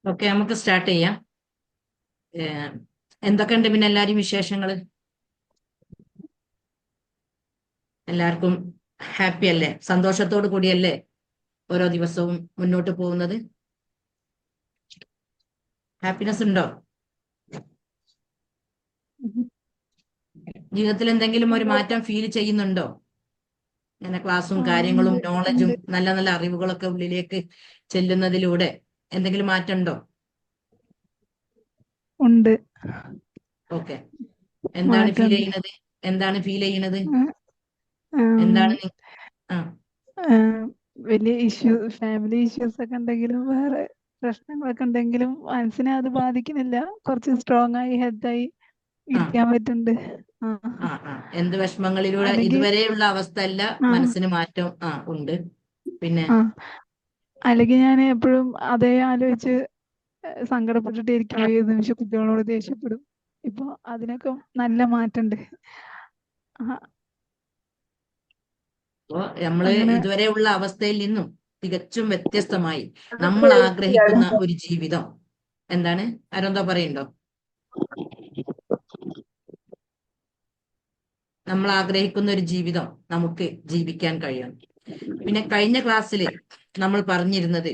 Okay, നമുക്ക് start ചെയ്യാം. എന്തൊക്കെയുണ്ട് പിന്നെ എല്ലാരും വിശേഷങ്ങൾ? എല്ലാവർക്കും ഹാപ്പി അല്ലേ? സന്തോഷത്തോടു കൂടിയല്ലേ ഓരോ ദിവസവും മുന്നോട്ട് പോകുന്നത്? ഹാപ്പിനെസ് ഉണ്ടോ ജീവിതത്തിൽ? എന്തെങ്കിലും ഒരു മാറ്റം ഫീൽ ചെയ്യുന്നുണ്ടോ? ഇങ്ങനെ ക്ലാസ്സും കാര്യങ്ങളും ഉണ്ട് നോളജും ഉണ്ട് നല്ല നല്ല അറിവുകളൊക്കെ ഉള്ളിലേക്ക് ചെല്ലുന്നതിലൂടെ എന്തെങ്കിലും മാറ്റം ഉണ്ടോ? ഉണ്ട് ഓക്കെ, എന്താണ് ഫീൽ മാറ്റമുണ്ട്. ചെയ്യുന്നത്? എന്താണ് ഫീൽ ചെയ്യുന്നത്? ഉം, ഉം, എന്താണ് ആ വലിയ ഫാമിലി ഇഷ്യൂസ് ഒക്കെ ഉണ്ടെങ്കിലും വേറെ പ്രശ്നങ്ങളൊക്കെ ഉണ്ടെങ്കിലും മനസ്സിനെ അത് ബാധിക്കുന്നില്ല. കുറച്ച് സ്ട്രോങ് ആയി ഹെൽത്തായി ആ ഇരിക്കാൻ പറ്റുന്നുണ്ട്. ആ എന്ത് വിഷമങ്ങളിലൂടെ അല്ലെങ്കിൽ ഇതുവരെയുള്ള അവസ്ഥ അല്ല, ആ മനസ്സിന് മാറ്റം ഉണ്ട്. പിന്നെ ആ അല്ലെങ്കിൽ ഞാൻ എപ്പോഴും അതേ ആലോചിച്ച് സങ്കടപ്പെട്ടിട്ട് ഇരിക്കും. ഏത് നിമിഷം കുട്ടികളോട് ദേഷ്യപ്പെടും. ഇപ്പൊ അതിനൊക്കെ നല്ല മാറ്റമുണ്ട്. ഇപ്പോ നമ്മള് അങ്ങനെ ഇതുവരെയുള്ള അവസ്ഥയിൽ നിന്നും തികച്ചും വ്യത്യസ്തമായി നമ്മൾ ആഗ്രഹിക്കുന്ന ഒരു ജീവിതം. എന്താണ്? ആരെന്തോ പറയുണ്ടോ? നമ്മൾ ആഗ്രഹിക്കുന്ന ഒരു ജീവിതം നമുക്ക് ജീവിക്കാൻ കഴിയണം. പിന്നെ കഴിഞ്ഞ ക്ലാസ്സിൽ നമ്മൾ പറഞ്ഞിരുന്നത്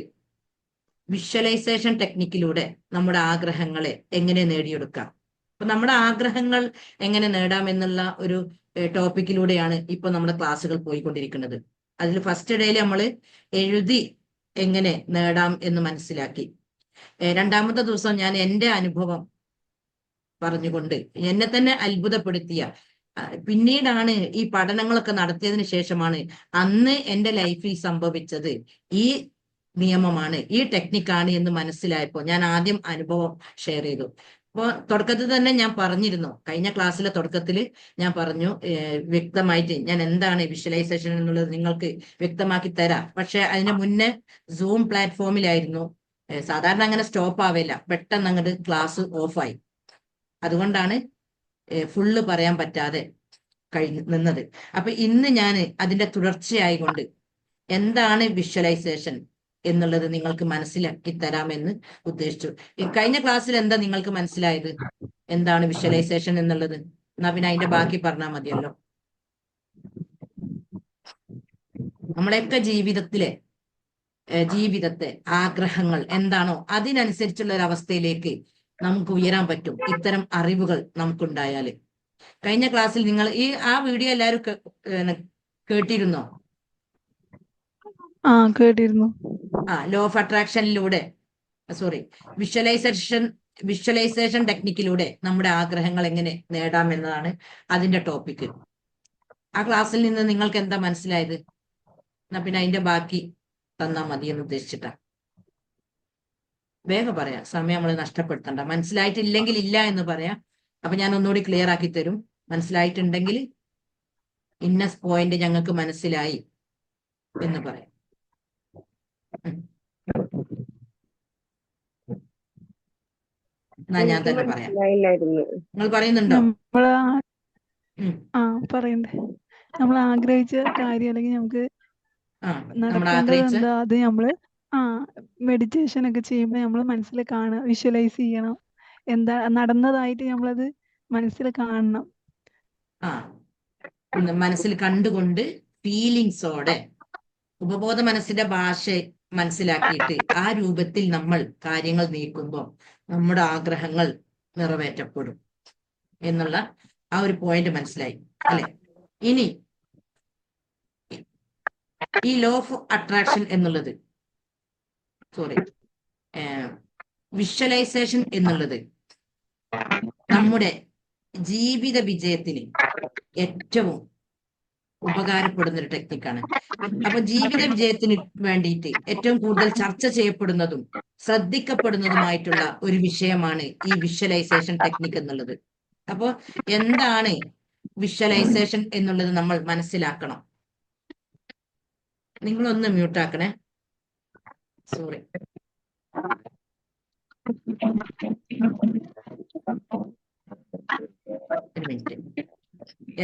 വിഷ്വലൈസേഷൻ ടെക്നിക്കിലൂടെ നമ്മുടെ ആഗ്രഹങ്ങളെ എങ്ങനെ നേടിയെടുക്കാം. അപ്പൊ നമ്മുടെ ആഗ്രഹങ്ങൾ എങ്ങനെ നേടാം എന്നുള്ള ഒരു ടോപ്പിക്കിലൂടെയാണ് ഇപ്പൊ നമ്മുടെ ക്ലാസ്സുകൾ പോയിക്കൊണ്ടിരിക്കുന്നത്. അതിൽ ഫസ്റ്റ് ഡേയിൽ നമ്മൾ എഴുതി എങ്ങനെ നേടാം എന്ന് മനസ്സിലാക്കി. രണ്ടാമത്തെ ദിവസം ഞാൻ എൻ്റെ അനുഭവം പറഞ്ഞുകൊണ്ട് എന്നെ തന്നെ അത്ഭുതപ്പെടുത്തിയ, പിന്നീടാണ് ഈ പഠനങ്ങളൊക്കെ നടത്തിയതിനു ശേഷമാണ് അന്ന് എൻ്റെ ലൈഫിൽ സംഭവിച്ചത് ഈ നിയമമാണ്, ഈ ടെക്നിക്കാണ് എന്ന് മനസ്സിലായപ്പോൾ ഞാൻ ആദ്യം അനുഭവം ഷെയർ ചെയ്തു. അപ്പോൾ തുടക്കത്തിൽ തന്നെ ഞാൻ പറഞ്ഞിരുന്നു, കഴിഞ്ഞ ക്ലാസ്സിലെ തുടക്കത്തിൽ ഞാൻ പറഞ്ഞു, വ്യക്തമായിട്ട് ഞാൻ എന്താണ് വിഷ്വലൈസേഷൻ എന്നുള്ളത് നിങ്ങൾക്ക് വ്യക്തമാക്കി തരാം. പക്ഷെ അതിന് മുന്നേ സൂം പ്ലാറ്റ്ഫോമിലായിരുന്നു. സാധാരണ അങ്ങനെ സ്റ്റോപ്പ് ആവില്ല, പെട്ടെന്ന് അങ്ങോട്ട് ക്ലാസ് ഓഫായി. അതുകൊണ്ടാണ് ഫുള്ള് പറയാൻ പറ്റാതെ നിന്നത്. അപ്പൊ ഇന്ന് ഞാൻ അതിന്റെ തുടർച്ചയായിക്കൊണ്ട് എന്താണ് വിഷ്വലൈസേഷൻ എന്നുള്ളത് നിങ്ങൾക്ക് മനസ്സിലാക്കി തരാമെന്ന് ഉദ്ദേശിച്ചു. ഈ കഴിഞ്ഞ ക്ലാസ്സിൽ എന്താ നിങ്ങൾക്ക് മനസ്സിലായത്? എന്താണ് വിഷ്വലൈസേഷൻ എന്നുള്ളത്? എന്നാ പിന്നെ അതിന്റെ ബാക്കി പറഞ്ഞാൽ മതിയല്ലോ. നമ്മളെയൊക്കെ ജീവിതത്തെ ആഗ്രഹങ്ങൾ എന്താണോ അതിനനുസരിച്ചുള്ള ഒരു അവസ്ഥയിലേക്ക് നമുക്ക് ഉയരാൻ പറ്റും, ഇത്തരം അറിവുകൾ നമുക്കുണ്ടായാല്. കഴിഞ്ഞ ക്ലാസ്സിൽ നിങ്ങൾ ആ വീഡിയോ എല്ലാവരും കേട്ടിരുന്നോ? കേട്ടിരുന്നു. ലോ ഓഫ് അട്രാക്ഷനിലൂടെ, സോറി, വിഷ്വലൈസേഷൻ വിഷ്വലൈസേഷൻ ടെക്നിക്കിലൂടെ നമ്മുടെ ആഗ്രഹങ്ങൾ എങ്ങനെ നേടാം എന്നതാണ് അതിന്റെ ടോപ്പിക്. ആ ക്ലാസ്സിൽ നിന്ന് നിങ്ങൾക്ക് എന്താ മനസ്സിലായത്? എന്നാ പിന്നെ അതിന്റെ ബാക്കി തന്നാ മതി എന്ന് ഉദ്ദേശിച്ചിട്ടാ. വേഗം പറയാം, സമയം നമ്മൾ നഷ്ടപ്പെടുത്തണ്ട. മനസ്സിലായിട്ടില്ലെങ്കിൽ ഇല്ല എന്ന് പറയാം. അപ്പൊ ഞാൻ ഒന്നുകൂടി ക്ലിയർ ആക്കി തരും. മനസ്സിലായിട്ടുണ്ടെങ്കിൽ ഇന്ന പോയിന്റ് ഞങ്ങൾക്ക് മനസ്സിലായി എന്ന് പറയാം. എന്നാ ഞാൻ എനിക്ക് തന്നെ പറയാം. മനസ്സിലായില്ലായിരുന്നു. നിങ്ങൾ പറയുന്നുണ്ടോ? നമ്മള് ഉം. പറയണ്ടേ, നമ്മൾ ആഗ്രഹിച്ച കാര്യം അല്ലെങ്കിൽ നമുക്ക് നമ്മൾ നടക്കേണ്ടത് ആഗ്രഹിച്ച എന്താ അത് നമ്മള് ആ മെഡിറ്റേഷൻ ഒക്കെ ചെയ്യുമ്പോൾ നമ്മൾ മനസ്സിൽ കാണുക, വിഷ്വലൈസ് ചെയ്യണം. എന്താ നടന്നതായിട്ട് നമ്മളത് മനസ്സിൽ കാണണം. ആ മനസ്സിൽ കണ്ടുകൊണ്ട് ഫീലിങ്സോടെ ഉപബോധ മനസ്സിന്റെ ഭാഷ മനസ്സിലാക്കിയിട്ട് ആ രൂപത്തിൽ നമ്മൾ കാര്യങ്ങൾ നീക്കുമ്പോൾ നമ്മുടെ ആഗ്രഹങ്ങൾ നിറവേറ്റപ്പെടും എന്നുള്ള ആ ഒരു പോയിന്റ് മനസ്സിലായി അല്ലെ? ഇനി ഈ ലോ ഓഫ് അട്രാക്ഷൻ എന്നുള്ളത്, സോറി, വിഷ്വലൈസേഷൻ എന്നുള്ളത് നമ്മുടെ ജീവിത വിജയത്തിന് ഏറ്റവും ഉപകാരപ്പെടുന്ന ഒരു ടെക്നിക്കാണ്. അപ്പൊ ജീവിത വിജയത്തിന് വേണ്ടിയിട്ട് ഏറ്റവും കൂടുതൽ ചർച്ച ചെയ്യപ്പെടുന്നതും ശ്രദ്ധിക്കപ്പെടുന്നതുമായിട്ടുള്ള ഒരു വിഷയമാണ് ഈ വിഷ്വലൈസേഷൻ ടെക്നിക്ക് എന്നുള്ളത്. അപ്പോ എന്താണ് വിഷ്വലൈസേഷൻ എന്നുള്ളത് നമ്മൾ മനസ്സിലാക്കണം. നിങ്ങളൊന്ന് മ്യൂട്ടാക്കണേ, സോറി. ഒരു മിനിറ്റ്.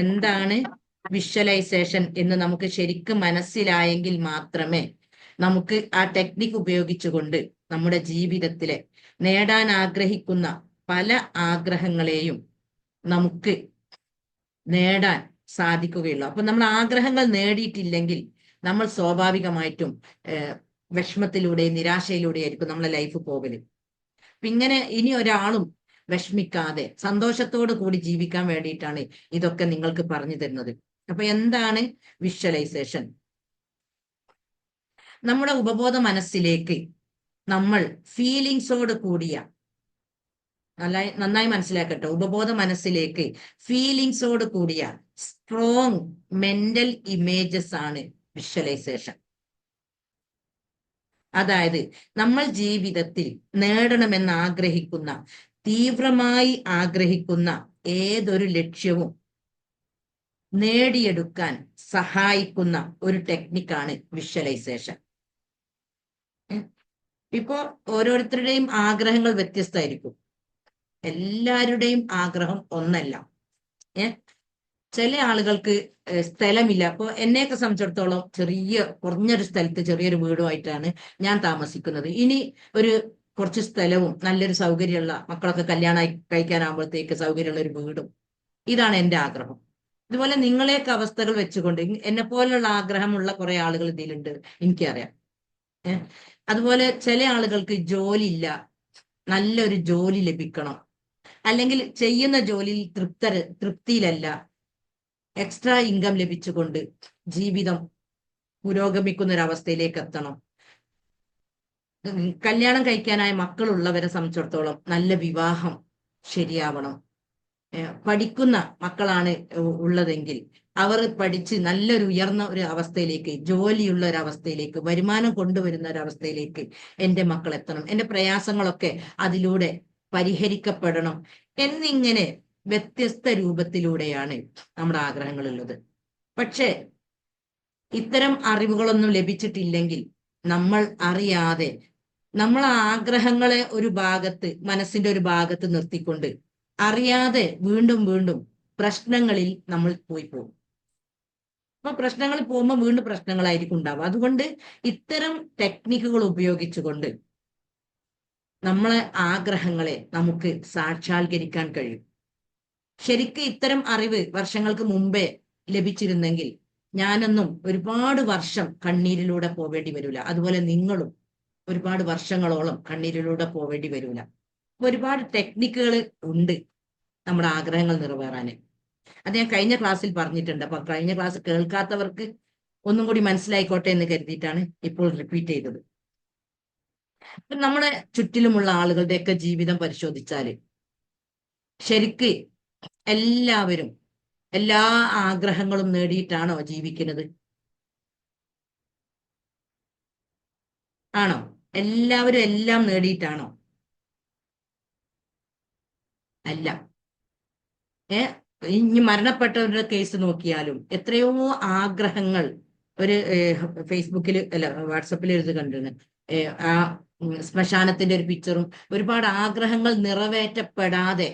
എന്താണ് വിഷ്വലൈസേഷൻ എന്ന് നമുക്ക് ശരിക്കും മനസ്സിലായെങ്കിൽ മാത്രമേ നമുക്ക് ആ ടെക്നിക്ക് ഉപയോഗിച്ചുകൊണ്ട് നമ്മുടെ ജീവിതത്തിലെ നേടാൻ ആഗ്രഹിക്കുന്ന പല ആഗ്രഹങ്ങളെയും നമുക്ക് നേടാൻ സാധിക്കുകയുള്ളൂ. അപ്പൊ നമ്മൾ ആഗ്രഹങ്ങൾ നേടിയിട്ടില്ലെങ്കിൽ നമ്മൾ സ്വാഭാവികമായിട്ടും വിഷമത്തിലൂടെ നിരാശയിലൂടെ ആയിരിക്കും നമ്മളെ ലൈഫ് പോകല്. ഇങ്ങനെ ഇനി ഒരാളും വിഷമിക്കാതെ സന്തോഷത്തോടു കൂടി ജീവിക്കാൻ വേണ്ടിയിട്ടാണ് ഇതൊക്കെ നിങ്ങൾക്ക് പറഞ്ഞു തരുന്നത്. അപ്പൊ എന്താണ് വിഷ്വലൈസേഷൻ? നമ്മുടെ ഉപബോധ മനസ്സിലേക്ക് നമ്മൾ ഫീലിങ്സോട് കൂടിയ, നന്നായി മനസ്സിലാക്കട്ടെ, ഉപബോധ മനസ്സിലേക്ക് ഫീലിങ്സോട് കൂടിയ സ്ട്രോങ് മെന്റൽ ഇമേജസ് ആണ് വിഷ്വലൈസേഷൻ. അതായത് നമ്മൾ ജീവിതത്തിൽ നേടണമെന്ന് ആഗ്രഹിക്കുന്ന, തീവ്രമായി ആഗ്രഹിക്കുന്ന ഏതൊരു ലക്ഷ്യവും നേടിയെടുക്കാൻ സഹായിക്കുന്ന ഒരു ടെക്നിക്കാണ് വിഷ്വലൈസേഷൻ. ഇപ്പോ ഓരോരുത്തരുടെയും ആഗ്രഹങ്ങൾ വ്യത്യസ്തമായിരിക്കും. എല്ലാവരുടെയും ആഗ്രഹം ഒന്നല്ല. ചില ആളുകൾക്ക് സ്ഥലമില്ല. അപ്പൊ എന്നെയൊക്കെ സംബന്ധിച്ചിടത്തോളം കുറഞ്ഞൊരു സ്ഥലത്ത് ചെറിയൊരു വീടുമായിട്ടാണ് ഞാൻ താമസിക്കുന്നത്. ഇനി ഒരു കുറച്ച് സ്ഥലവും നല്ലൊരു സൗകര്യമുള്ള, മക്കളൊക്കെ കല്യാണം കഴിക്കാനാകുമ്പോഴത്തേക്ക് സൗകര്യമുള്ള ഒരു വീടും, ഇതാണ് എൻ്റെ ആഗ്രഹം. ഇതുപോലെ നിങ്ങളെയൊക്കെ അവസ്ഥകൾ വെച്ചുകൊണ്ട് എന്നെ പോലുള്ള ആഗ്രഹമുള്ള കുറെ ആളുകൾ ഇതിലുണ്ട്, എനിക്കറിയാം. അതുപോലെ ചില ആളുകൾക്ക് ജോലി ഇല്ല, നല്ലൊരു ജോലി ലഭിക്കണം, അല്ലെങ്കിൽ ചെയ്യുന്ന ജോലിയിൽ തൃപ്തിയിലല്ല, എക്സ്ട്രാ ഇൻകം ലഭിച്ചുകൊണ്ട് ജീവിതം പുരോഗമിക്കുന്ന ഒരു അവസ്ഥയിലേക്ക് എത്തണം. കല്യാണം കഴിക്കാനായ മക്കളുള്ളവരെ സംബന്ധിച്ചിടത്തോളം നല്ല വിവാഹം ശരിയാവണം. പഠിക്കുന്ന മക്കളാണ് ഉള്ളതെങ്കിൽ അവർ പഠിച്ച് നല്ലൊരു ഉയർന്ന ഒരു അവസ്ഥയിലേക്ക്, ജോലിയുള്ള ഒരു അവസ്ഥയിലേക്ക്, വരുമാനം കൊണ്ടുവരുന്ന ഒരു അവസ്ഥയിലേക്ക് എൻ്റെ മക്കൾ എത്തണം, എൻ്റെ പ്രയാസങ്ങളൊക്കെ അതിലൂടെ പരിഹരിക്കപ്പെടണം എന്നിങ്ങനെ വ്യത്യസ്ത രൂപത്തിലൂടെയാണ് നമ്മുടെ ആഗ്രഹങ്ങളുള്ളത്. പക്ഷേ ഇത്തരം അറിവുകളൊന്നും ലഭിച്ചിട്ടില്ലെങ്കിൽ നമ്മൾ അറിയാതെ നമ്മൾ ആഗ്രഹങ്ങളെ ഒരു ഭാഗത്ത്, മനസ്സിന്റെ ഒരു ഭാഗത്ത് നിർത്തിക്കൊണ്ട് അറിയാതെ വീണ്ടും വീണ്ടും പ്രശ്നങ്ങളിൽ നമ്മൾ പോയി പോകും. അപ്പൊ പ്രശ്നങ്ങളിൽ പോകുമ്പോൾ വീണ്ടും പ്രശ്നങ്ങളായിരിക്കും ഉണ്ടാവുക. അതുകൊണ്ട് ഇത്തരം ടെക്നിക്കുകൾ ഉപയോഗിച്ചുകൊണ്ട് നമ്മളെ ആഗ്രഹങ്ങളെ നമുക്ക് സാക്ഷാത്കരിക്കാൻ കഴിയും. ശരിക്കും ഇത്തരം അറിവ് വർഷങ്ങൾക്ക് മുമ്പേ ലഭിച്ചിരുന്നെങ്കിൽ ഞാനൊന്നും ഒരുപാട് വർഷം കണ്ണീരിലൂടെ പോവേണ്ടി വരില്ല. അതുപോലെ നിങ്ങളും ഒരുപാട് വർഷങ്ങളോളം കണ്ണീരിലൂടെ പോവേണ്ടി വരില്ല. ഒരുപാട് ടെക്നിക്കുകൾ ഉണ്ട് നമ്മുടെ ആഗ്രഹങ്ങൾ നിറവേറാന്. അത് ഞാൻ കഴിഞ്ഞ ക്ലാസ്സിൽ പറഞ്ഞിട്ടുണ്ട്. അപ്പൊ കഴിഞ്ഞ ക്ലാസ് കേൾക്കാത്തവർക്ക് ഒന്നും കൂടി മനസ്സിലായിക്കോട്ടെ എന്ന് കരുതിയിട്ടാണ് ഇപ്പോൾ റിപ്പീറ്റ് ചെയ്തത്. നമ്മുടെ ചുറ്റിലുമുള്ള ആളുകളുടെയൊക്കെ ജീവിതം പരിശോധിച്ചാല് ശരിക്ക് എല്ലാവരും എല്ലാ ആഗ്രഹങ്ങളും നേടിയിട്ടാണോ ജീവിക്കുന്നത്? ആണോ? എല്ലാവരും എല്ലാം നേടിയിട്ടാണോ? അല്ല. ഇനി മരണപ്പെട്ടവരുടെ കേസ് നോക്കിയാലും എത്രയോ ആഗ്രഹങ്ങൾ, ഒരു ഫേസ്ബുക്കിൽ അല്ല വാട്സപ്പിൽ എഴുതി കണ്ടിരുന്നു, ആ ശ്മശാനത്തിന്റെ ഒരു പിക്ചറും, ഒരുപാട് ആഗ്രഹങ്ങൾ നിറവേറ്റപ്പെടാതെ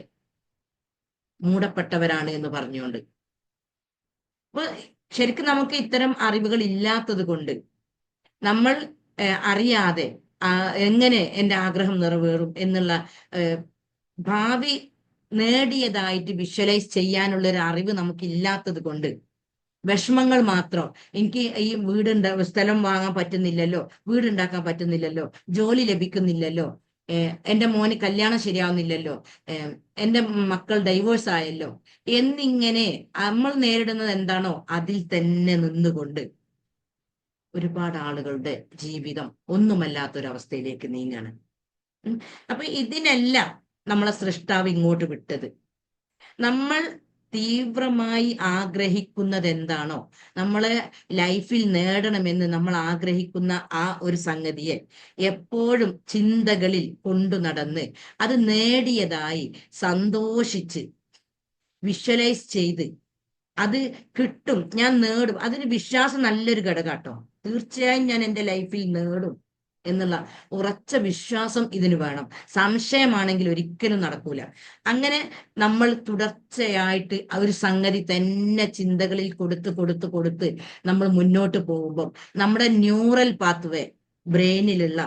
മൂടപ്പെട്ടവരാണ് എന്ന് പറഞ്ഞുകൊണ്ട്. അപ്പൊ ശരിക്കും നമുക്ക് ഇത്തരം അറിവുകൾ ഇല്ലാത്തത് കൊണ്ട് നമ്മൾ അറിയാതെ എങ്ങനെ എൻ്റെ ആഗ്രഹം നിറവേറും എന്നുള്ള ഭാവി നേടിയതായിട്ട് വിഷ്വലൈസ് ചെയ്യാനുള്ള ഒരു അറിവ് നമുക്ക് ഇല്ലാത്തത് കൊണ്ട് വിഷമങ്ങൾ മാത്രം. എനിക്ക് ഈ സ്ഥലം വാങ്ങാൻ പറ്റുന്നില്ലല്ലോ, വീടുണ്ടാക്കാൻ പറ്റുന്നില്ലല്ലോ, ജോലി ലഭിക്കുന്നില്ലല്ലോ, എൻ്റെ മോന് കല്യാണം ശരിയാവുന്നില്ലല്ലോ, എൻ്റെ മക്കൾ ഡൈവോഴ്സ് ആയല്ലോ എന്നിങ്ങനെ നമ്മൾ നേരിടുന്നത് എന്താണോ അതിൽ തന്നെ നിന്നുകൊണ്ട് ഒരുപാട് ആളുകളുടെ ജീവിതം ഒന്നുമല്ലാത്തൊരവസ്ഥയിലേക്ക് നീങ്ങാണ്. അപ്പൊ ഇതിനെല്ലാം നമ്മളെ സൃഷ്ടാവ് ഇങ്ങോട്ട് വിട്ടത്, നമ്മൾ തീവ്രമായി ആഗ്രഹിക്കുന്നത് എന്താണോ, നമ്മളെ ലൈഫിൽ നേടണമെന്ന് നമ്മൾ ആഗ്രഹിക്കുന്ന ആ ഒരു സംഗതിയെ എപ്പോഴും ചിന്തകളിൽ കൊണ്ടു നടന്ന് അത് നേടിയതായി സന്തോഷിച്ച് വിഷ്വലൈസ് ചെയ്ത് അത് കിട്ടും, ഞാൻ നേടും, അതിന് വിശ്വാസം നല്ലൊരു ഘടകാട്ടോ. തീർച്ചയായും ഞാൻ എൻ്റെ ലൈഫിൽ നേടും എന്നുള്ള ഉറച്ച വിശ്വാസം ഇതിന് വേണം. സംശയമാണെങ്കിൽ ഒരിക്കലും നടക്കൂല. അങ്ങനെ നമ്മൾ തുടർച്ചയായിട്ട് ഒരു സംഗതി തന്നെ ചിന്തകളിൽ കൊടുത്ത് നമ്മൾ മുന്നോട്ട് പോകുമ്പോൾ നമ്മുടെ ന്യൂറൽ പാത്വേ, ബ്രെയിനിലുള്ള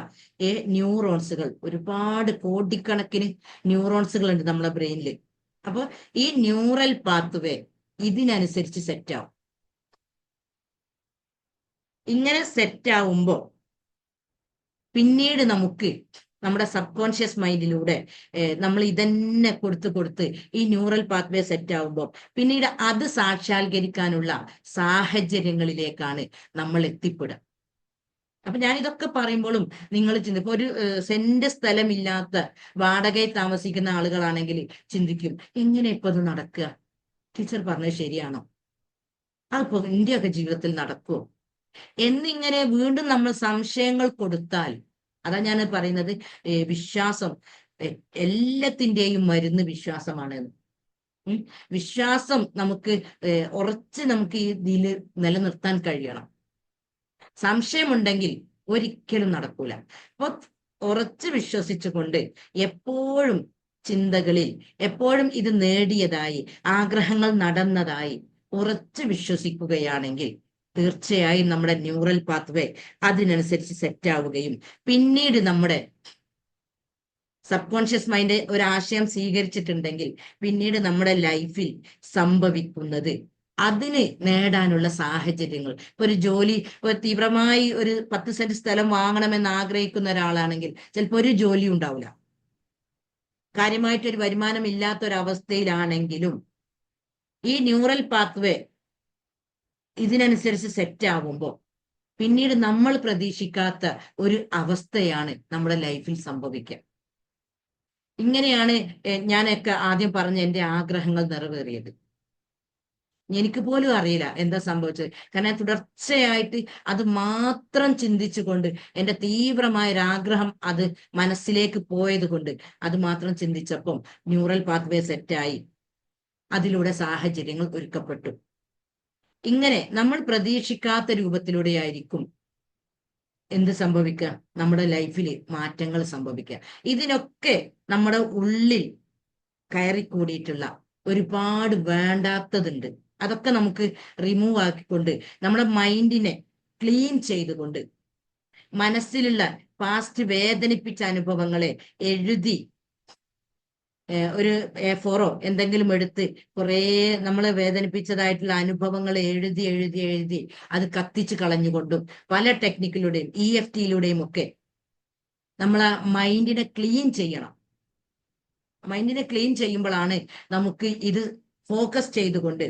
ന്യൂറോൺസുകൾ, ഒരുപാട് കോടിക്കണക്കിന് ന്യൂറോൺസുകൾ ഉണ്ട് നമ്മുടെ ബ്രെയിനിൽ. അപ്പൊ ഈ ന്യൂറൽ പാത്വേ ഇതിനനുസരിച്ച് സെറ്റ് ആവും. ഇങ്ങനെ സെറ്റ് ആവുമ്പോ പിന്നീട് നമുക്ക് നമ്മുടെ സബ് കോൺഷ്യസ് മൈൻഡിലൂടെ നമ്മൾ ഇതന്നെ കൊടുത്ത് ഈ ന്യൂറൽ പാത്വേ സെറ്റ് ആവുമ്പോൾ പിന്നീട് അത് സാക്ഷാത്കരിക്കാനുള്ള സാഹചര്യങ്ങളിലേക്കാണ് നമ്മൾ എത്തിപ്പെടുക. അപ്പൊ ഞാൻ ഇതൊക്കെ പറയുമ്പോഴും നിങ്ങൾ ചിന്തിക്കും, ഒരു സെന്റ് സ്ഥലമില്ലാത്ത വാടകയിൽ താമസിക്കുന്ന ആളുകളാണെങ്കിൽ ചിന്തിക്കും, എങ്ങനെ ഇപ്പൊ അത് നടക്കുക? ടീച്ചർ പറഞ്ഞത് ശരിയാണോ? അതിപ്പോ ഇന്ത്യയൊക്കെ ജീവിതത്തിൽ നടക്കുമോ എന്നിങ്ങനെ വീണ്ടും നമ്മൾ സംശയങ്ങൾ കൊടുത്താൽ, അതാ ഞാൻ പറയുന്നത്, വിശ്വാസം എല്ലാത്തിൻ്റെയും മരുന്ന് വിശ്വാസമാണ്. വിശ്വാസം നമുക്ക് ഉറച്ച് നമുക്ക് ഈ ഇതിൽ നിലനിർത്താൻ കഴിയണം. സംശയമുണ്ടെങ്കിൽ ഒരിക്കലും നടക്കൂല. അപ്പൊ ഉറച്ച് വിശ്വസിച്ചുകൊണ്ട് എപ്പോഴും ചിന്തകളിൽ എപ്പോഴും ഇത് നേടിയതായി, ആഗ്രഹങ്ങൾ നടന്നതായി ഉറച്ച് വിശ്വസിക്കുകയാണെങ്കിൽ തീർച്ചയായും നമ്മുടെ ന്യൂറൽ പാത്വേ അതിനനുസരിച്ച് സെറ്റ് ആവുകയും പിന്നീട് നമ്മുടെ സബ് കോൺഷ്യസ് മൈൻഡ് ഒരാശയം സ്വീകരിച്ചിട്ടുണ്ടെങ്കിൽ പിന്നീട് നമ്മുടെ ലൈഫിൽ സംഭവിക്കുന്നത് അതിന് നേടാനുള്ള സാഹചര്യങ്ങൾ. ഇപ്പൊ ഒരു ജോലി, ഒരു തീവ്രമായി ഒരു 10 സെന്റ് സ്ഥലം വാങ്ങണമെന്ന് ആഗ്രഹിക്കുന്ന ഒരാളാണെങ്കിൽ ചിലപ്പോൾ ഒരു ജോലി ഉണ്ടാവില്ല, കാര്യമായിട്ടൊരു വരുമാനം ഇല്ലാത്തൊരവസ്ഥയിലാണെങ്കിലും ഈ ന്യൂറൽ പാത്വേ ഇതിനനുസരിച്ച് സെറ്റ് ആവുമ്പോൾ പിന്നീട് നമ്മൾ പ്രതീക്ഷിക്കാത്ത ഒരു അവസ്ഥയാണ് നമ്മുടെ ലൈഫിൽ സംഭവിക്കുക. ഇങ്ങനെയാണ് ഞാനൊക്കെ ആദ്യം പറഞ്ഞ എൻ്റെ ആഗ്രഹങ്ങൾ നിറവേറിയത്. എനിക്ക് പോലും അറിയില്ല എന്താ സംഭവിച്ചത്. കാരണം തുടർച്ചയായിട്ട് അത് മാത്രം ചിന്തിച്ചുകൊണ്ട് എൻ്റെ തീവ്രമായ ഒരാഗ്രഹം അത് മനസ്സിലേക്ക് പോയത് കൊണ്ട് അത് മാത്രം ചിന്തിച്ചപ്പം ന്യൂറൽ പാത്വേ സെറ്റായി, അതിലൂടെ സാഹചര്യങ്ങൾ ഒരുക്കപ്പെട്ടു. ഇങ്ങനെ നമ്മൾ പ്രതീക്ഷിക്കാത്ത രൂപത്തിലൂടെയായിരിക്കും എന്ത് സംഭവിക്കുക, നമ്മുടെ ലൈഫിൽ മാറ്റങ്ങൾ സംഭവിക്കുക. ഇതിനൊക്കെ നമ്മുടെ ഉള്ളിൽ കയറിക്കൂടിയിട്ടുള്ള ഒരുപാട് വേണ്ടാത്തതുണ്ട്. അതൊക്കെ നമുക്ക് റിമൂവ് ആക്കിക്കൊണ്ട് നമ്മുടെ മൈൻഡിനെ ക്ലീൻ ചെയ്തുകൊണ്ട് മനസ്സിലുള്ള പാസ്റ്റ് വേദനിപ്പിച്ച അനുഭവങ്ങളെ എഴുതി ഒരു A4 എന്തെങ്കിലും എടുത്ത് കുറേ നമ്മളെ വേദനിപ്പിച്ചതായിട്ടുള്ള അനുഭവങ്ങൾ എഴുതി എഴുതി എഴുതി അത് കത്തിച്ച് കളഞ്ഞുകൊണ്ടും പല ടെക്നിക്കിലൂടെയും EFTയിലൂടെയും ഒക്കെ നമ്മളെ മൈൻഡിനെ ക്ലീൻ ചെയ്യണം. മൈൻഡിനെ ക്ലീൻ ചെയ്യുമ്പോഴാണ് നമുക്ക് ഇത് ഫോക്കസ് ചെയ്തുകൊണ്ട്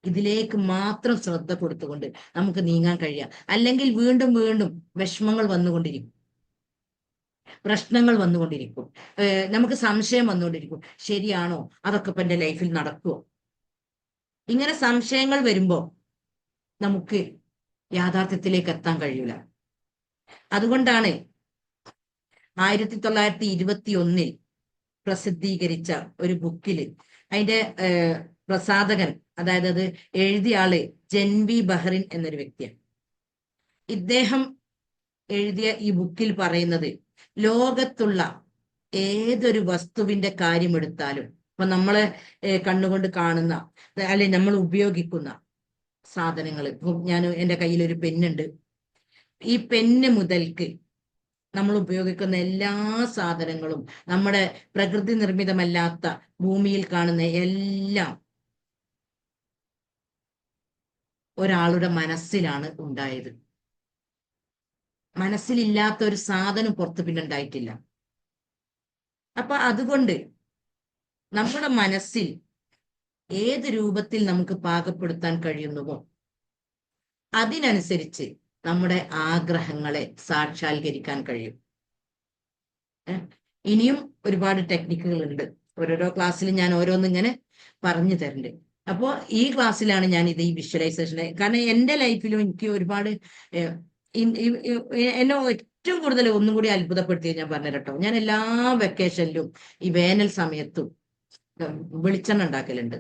ഇതിലേക്ക് മാത്രം ശ്രദ്ധ കൊടുത്തുകൊണ്ട് നമുക്ക് നീങ്ങാൻ കഴിയുക. അല്ലെങ്കിൽ വീണ്ടും വീണ്ടും വിഷമങ്ങൾ വന്നുകൊണ്ടിരിക്കും, പ്രശ്നങ്ങൾ വന്നുകൊണ്ടിരിക്കും, നമുക്ക് സംശയം വന്നുകൊണ്ടിരിക്കും, ശരിയാണോ, അതൊക്കെ ഇപ്പൊ എൻ്റെ ലൈഫിൽ നടക്കുമോ? ഇങ്ങനെ സംശയങ്ങൾ വരുമ്പോ നമുക്ക് യാഥാർത്ഥ്യത്തിലേക്ക് എത്താൻ കഴിയൂല. അതുകൊണ്ടാണ് 1921 പ്രസിദ്ധീകരിച്ച ഒരു ബുക്കിൽ അതിന്റെ പ്രസാധകൻ, അതായത് അത് എഴുതിയ ആള് ജെൻവി ബഹറിൻ എന്നൊരു വ്യക്തിയാണ്. ഇദ്ദേഹം എഴുതിയ ഈ ബുക്കിൽ പറയുന്നത്, ലോകത്തുള്ള ഏതൊരു വസ്തുവിന്റെ കാര്യമെടുത്താലും, ഇപ്പൊ നമ്മളെ കണ്ണുകൊണ്ട് കാണുന്ന അല്ലെങ്കിൽ നമ്മൾ ഉപയോഗിക്കുന്ന സാധനങ്ങൾ, ഇപ്പൊ ഞാൻ എൻ്റെ കയ്യിൽ ഒരു പെന്നുണ്ട്, ഈ പെന്ന് മുതൽക്ക് നമ്മൾ ഉപയോഗിക്കുന്ന എല്ലാ സാധനങ്ങളും നമ്മുടെ പ്രകൃതി നിർമ്മിതമല്ലാത്ത ഭൂമിയിൽ കാണുന്ന എല്ലാം ഒരാളുടെ മനസ്സിലാണ് ഉണ്ടായത്. മനസ്സിലില്ലാത്ത ഒരു സാധനം പുറത്ത് പിന്നെ ഉണ്ടായിട്ടില്ല. അപ്പൊ അതുകൊണ്ട് നമ്മുടെ മനസ്സിൽ ഏത് രൂപത്തിൽ നമുക്ക് പാകപ്പെടുത്താൻ കഴിയുന്നുവോ അതിനനുസരിച്ച് നമ്മുടെ ആഗ്രഹങ്ങളെ സാക്ഷാത്കരിക്കാൻ കഴിയും. ഇനിയും ഒരുപാട് ടെക്നിക്കുകൾ ഉണ്ട്. ഓരോരോ ക്ലാസ്സിൽ ഞാൻ ഓരോന്നിങ്ങനെ പറഞ്ഞു തരുന്നുണ്ട്. അപ്പോൾ ഈ ക്ലാസ്സിലാണ് ഞാൻ ഇത് ഈ വിഷ്വലൈസേഷൻ, കാരണം എൻ്റെ ലൈഫിലും എനിക്ക് ഒരുപാട് എന്നെ ഏറ്റവും കൂടുതൽ ഒന്നും കൂടി അത്ഭുതപ്പെടുത്തിയത് ഞാൻ പറഞ്ഞു കേട്ടോ. ഞാൻ എല്ലാ വെക്കേഷനിലും ഈ വേനൽ സമയത്തും വെളിച്ചെണ്ണ ഉണ്ടാക്കലുണ്ട്.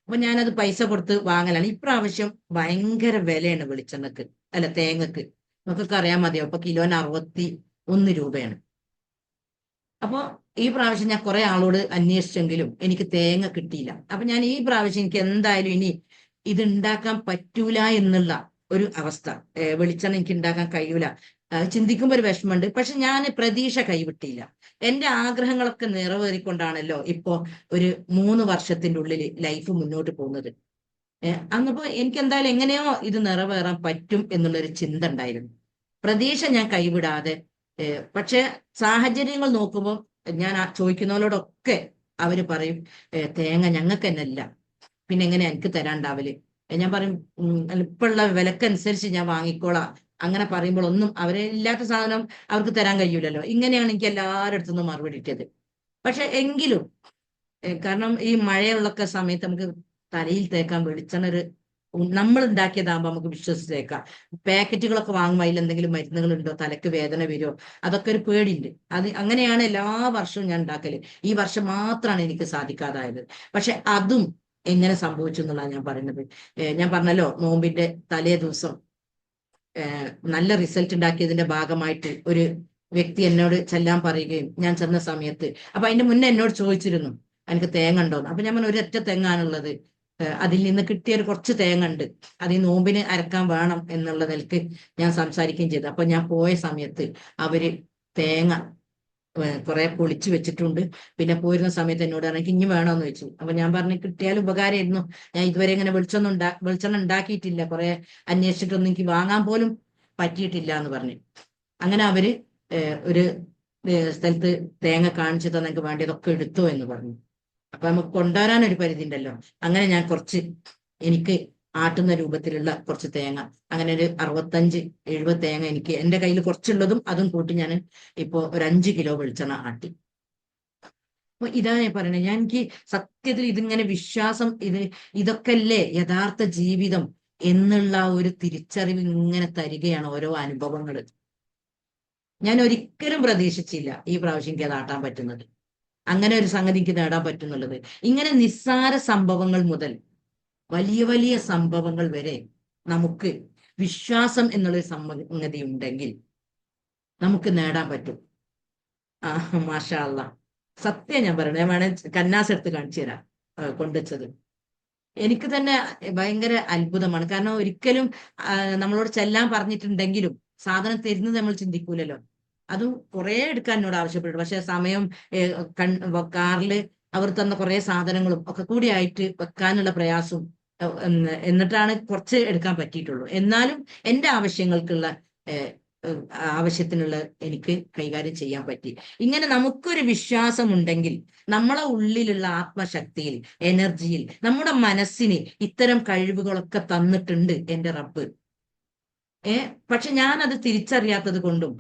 അപ്പൊ ഞാനത് പൈസ കൊടുത്ത് വാങ്ങലാണ്. ഇപ്രാവശ്യം ഭയങ്കര വിലയാണ് വെളിച്ചെണ്ണക്ക്, അല്ല തേങ്ങക്ക്. നമുക്കൊക്കെ അറിയാൻ മതിയോ, അപ്പൊ കിലോന് 61 രൂപയാണ്. അപ്പൊ ഈ പ്രാവശ്യം ഞാൻ കുറെ ആളോട് അന്വേഷിച്ചെങ്കിലും എനിക്ക് തേങ്ങ കിട്ടിയില്ല. അപ്പൊ ഞാൻ ഈ പ്രാവശ്യം എനിക്ക് എന്തായാലും ഇനി ഇത് ഉണ്ടാക്കാൻ പറ്റൂല എന്നുള്ള ഒരു അവസ്ഥ, വെളിച്ചെണ്ണ എനിക്ക് ഉണ്ടാക്കാൻ കഴിയൂല, ചിന്തിക്കുമ്പോൾ ഒരു വിഷമമുണ്ട്. പക്ഷെ ഞാൻ പ്രതീക്ഷ കൈവിട്ടില്ല. എന്റെ ആഗ്രഹങ്ങളൊക്കെ നിറവേറിക്കൊണ്ടാണല്ലോ ഇപ്പോ ഒരു 3 വർഷത്തിന്റെ ഉള്ളിൽ ലൈഫ് മുന്നോട്ട് പോകുന്നത്. അന്നപ്പോ എനിക്ക് എന്തായാലും എങ്ങനെയോ ഇത് നിറവേറാൻ പറ്റും എന്നുള്ളൊരു ചിന്ത ഉണ്ടായിരുന്നു. പ്രതീക്ഷ ഞാൻ കൈവിടാതെ, പക്ഷെ സാഹചര്യങ്ങൾ നോക്കുമ്പോൾ ഞാൻ ചോദിക്കുന്നവരോടൊക്കെ അവര് പറയും, തേങ്ങ ഞങ്ങൾക്ക് തന്നെ ഇല്ല, പിന്നെ എങ്ങനെ എനിക്ക് തരാണ്ടാവല്. ഞാൻ പറയും, ഇപ്പോഴുള്ള വിലക്കനുസരിച്ച് ഞാൻ വാങ്ങിക്കോളാം. അങ്ങനെ പറയുമ്പോൾ ഒന്നും അവരെ ഇല്ലാത്ത സാധനം അവർക്ക് തരാൻ കഴിയൂലല്ലോ. ഇങ്ങനെയാണ് എനിക്ക് എല്ലാവരുടെ അടുത്തുനിന്നും മറുപടി കിട്ടിയത്. പക്ഷെ എങ്കിലും കാരണം ഈ മഴയുള്ളൊക്കെ സമയത്ത് നമുക്ക് തലയിൽ തേക്കാൻ വെളിച്ചെണ്ണ നമ്മൾ ഉണ്ടാക്കിയതാകുമ്പോൾ നമുക്ക് വിശ്വസിച്ചേക്കാം. പാക്കറ്റുകളൊക്കെ വാങ്ങുമ്പോൾ അതിൽ എന്തെങ്കിലും മരുന്നുകൾ ഉണ്ടോ, തലക്ക് വേദന വരുമോ, അതൊക്കെ ഒരു പേടിയുണ്ട്. അങ്ങനെയാണ് എല്ലാ വർഷവും ഞാൻ ഉണ്ടാക്കല്. ഈ വർഷം മാത്രമാണ് എനിക്ക് സാധിക്കാതായത്. പക്ഷെ അതും എങ്ങനെ സംഭവിച്ചു എന്നുള്ളതാണ് ഞാൻ പറയുന്നത്. ഞാൻ പറഞ്ഞല്ലോ, നോമ്പിന്റെ തലേ ദിവസം നല്ല റിസൾട്ട് ഉണ്ടാക്കിയതിന്റെ ഭാഗമായിട്ട് ഒരു വ്യക്തി എന്നോട് ചെല്ലാൻ പറയുകയും ഞാൻ ചെന്ന സമയത്ത്, അപ്പൊ അതിന്റെ മുന്നേ എന്നോട് ചോദിച്ചിരുന്നു എനിക്ക് തേങ്ങ ഉണ്ടോന്ന്. അപ്പൊ ഞാൻ പറഞ്ഞു, ഒരൊറ്റ തെങ്ങാണുള്ളത്, അതിൽ നിന്ന് കിട്ടിയ ഒരു കുറച്ച് തേങ്ങ ഉണ്ട്, അത് ഈ നോമ്പിന് അരക്കാൻ വേണം എന്നുള്ള നിലക്ക് ഞാൻ സംസാരിക്കുകയും ചെയ്തു. അപ്പൊ ഞാൻ പോയ സമയത്ത് അവര് തേങ്ങ കുറെ പൊളിച്ചു വെച്ചിട്ടുണ്ട്. പിന്നെ പോയിരുന്ന സമയത്ത് എന്നോട് എനിക്ക് ഇനി വേണമെന്ന് വെച്ചു. അപ്പൊ ഞാൻ പറഞ്ഞു, കിട്ടിയാൽ ഉപകാരമായിരുന്നു. ഞാൻ ഇതുവരെ ഇങ്ങനെ വെളിച്ചെണ്ണ ഉണ്ടാക്കിയിട്ടില്ല, കുറെ അന്വേഷിച്ചിട്ടൊന്നും എനിക്ക് വാങ്ങാൻ പോലും പറ്റിയിട്ടില്ല എന്ന് പറഞ്ഞു. അങ്ങനെ അവര് ഒരു സ്ഥലത്ത് തേങ്ങ കാണിച്ചു തന്നെ എനിക്ക് വേണ്ടിയതൊക്കെ എടുത്തോ എന്ന് പറഞ്ഞു. അപ്പൊ നമുക്ക് കൊണ്ടുവരാൻ ഒരു പരിധി ഉണ്ടല്ലോ. അങ്ങനെ ഞാൻ കുറച്ച് എനിക്ക് ആട്ടുന്ന രൂപത്തിലുള്ള കുറച്ച് തേങ്ങ, അങ്ങനെ ഒരു 65-70 തേങ്ങ എനിക്ക് എന്റെ കയ്യിൽ കുറച്ചുള്ളതും അതും കൂട്ടി ഞാൻ ഇപ്പോ ഒരു 5 കിലോ വെളിച്ചെണ്ണ ആട്ടി. അപ്പൊ ഇതാണ് ഞാൻ പറയുന്നത്. എനിക്ക് സത്യത്തിൽ ഇതിങ്ങനെ വിശ്വാസം, ഇതൊക്കെ അല്ലേ യഥാർത്ഥ ജീവിതം എന്നുള്ള ഒരു തിരിച്ചറിവ് ഇങ്ങനെ തരികയാണ് ഓരോ അനുഭവങ്ങൾ. ഞാൻ ഒരിക്കലും പ്രതീക്ഷിച്ചില്ല ഈ പ്രാവശ്യം എനിക്ക് അത് ആട്ടാൻ പറ്റുന്നത്, അങ്ങനെ ഒരു സംഗതി എനിക്ക് നേടാൻ പറ്റുന്നുള്ളത്. ഇങ്ങനെ നിസ്സാര സംഭവങ്ങൾ മുതൽ വലിയ വലിയ സംഭവങ്ങൾ വരെ നമുക്ക് വിശ്വാസം എന്നുള്ളൊരു സംഗതി ഉണ്ടെങ്കിൽ നമുക്ക് നേടാൻ പറ്റും. മാഷാ അല്ലാ, സത്യം ഞാൻ പറയണേ. ഞാൻ വേണേ കന്നാസ് എടുത്ത് കാണിച്ചു തരാം, കൊണ്ടുവച്ചത്. എനിക്ക് തന്നെ ഭയങ്കര അത്ഭുതമാണ്. കാരണം ഒരിക്കലും നമ്മളോട് ചെല്ലാൻ പറഞ്ഞിട്ടുണ്ടെങ്കിലും സാധനം തരുന്നത് നമ്മൾ ചിന്തിക്കൂലല്ലോ. അതും കുറെ എടുക്കാൻ എന്നോട് ആവശ്യപ്പെട്ടു. പക്ഷെ സമയം കാറില് അവർ തന്ന കുറെ സാധനങ്ങളും ഒക്കെ കൂടി ആയിട്ട് വെക്കാനുള്ള പ്രയാസവും, എന്നിട്ടാണ് കുറച്ച് എടുക്കാൻ പറ്റിയിട്ടുള്ളൂ. എന്നാലും എന്റെ ആവശ്യങ്ങൾക്കുള്ള ആവശ്യത്തിനുള്ള എനിക്ക് കൈകാര്യം ചെയ്യാൻ പറ്റി. ഇങ്ങനെ നമുക്കൊരു വിശ്വാസം ഉണ്ടെങ്കിൽ നമ്മളെ ഉള്ളിലുള്ള ആത്മശക്തിയിൽ, എനർജിയിൽ, നമ്മുടെ മനസ്സിന് ഇത്തരം കഴിവുകളൊക്കെ തന്നിട്ടുണ്ട് എന്റെ റബ്ബ്. പക്ഷെ ഞാൻ അത് തിരിച്ചറിയാത്തത് കൊണ്ടും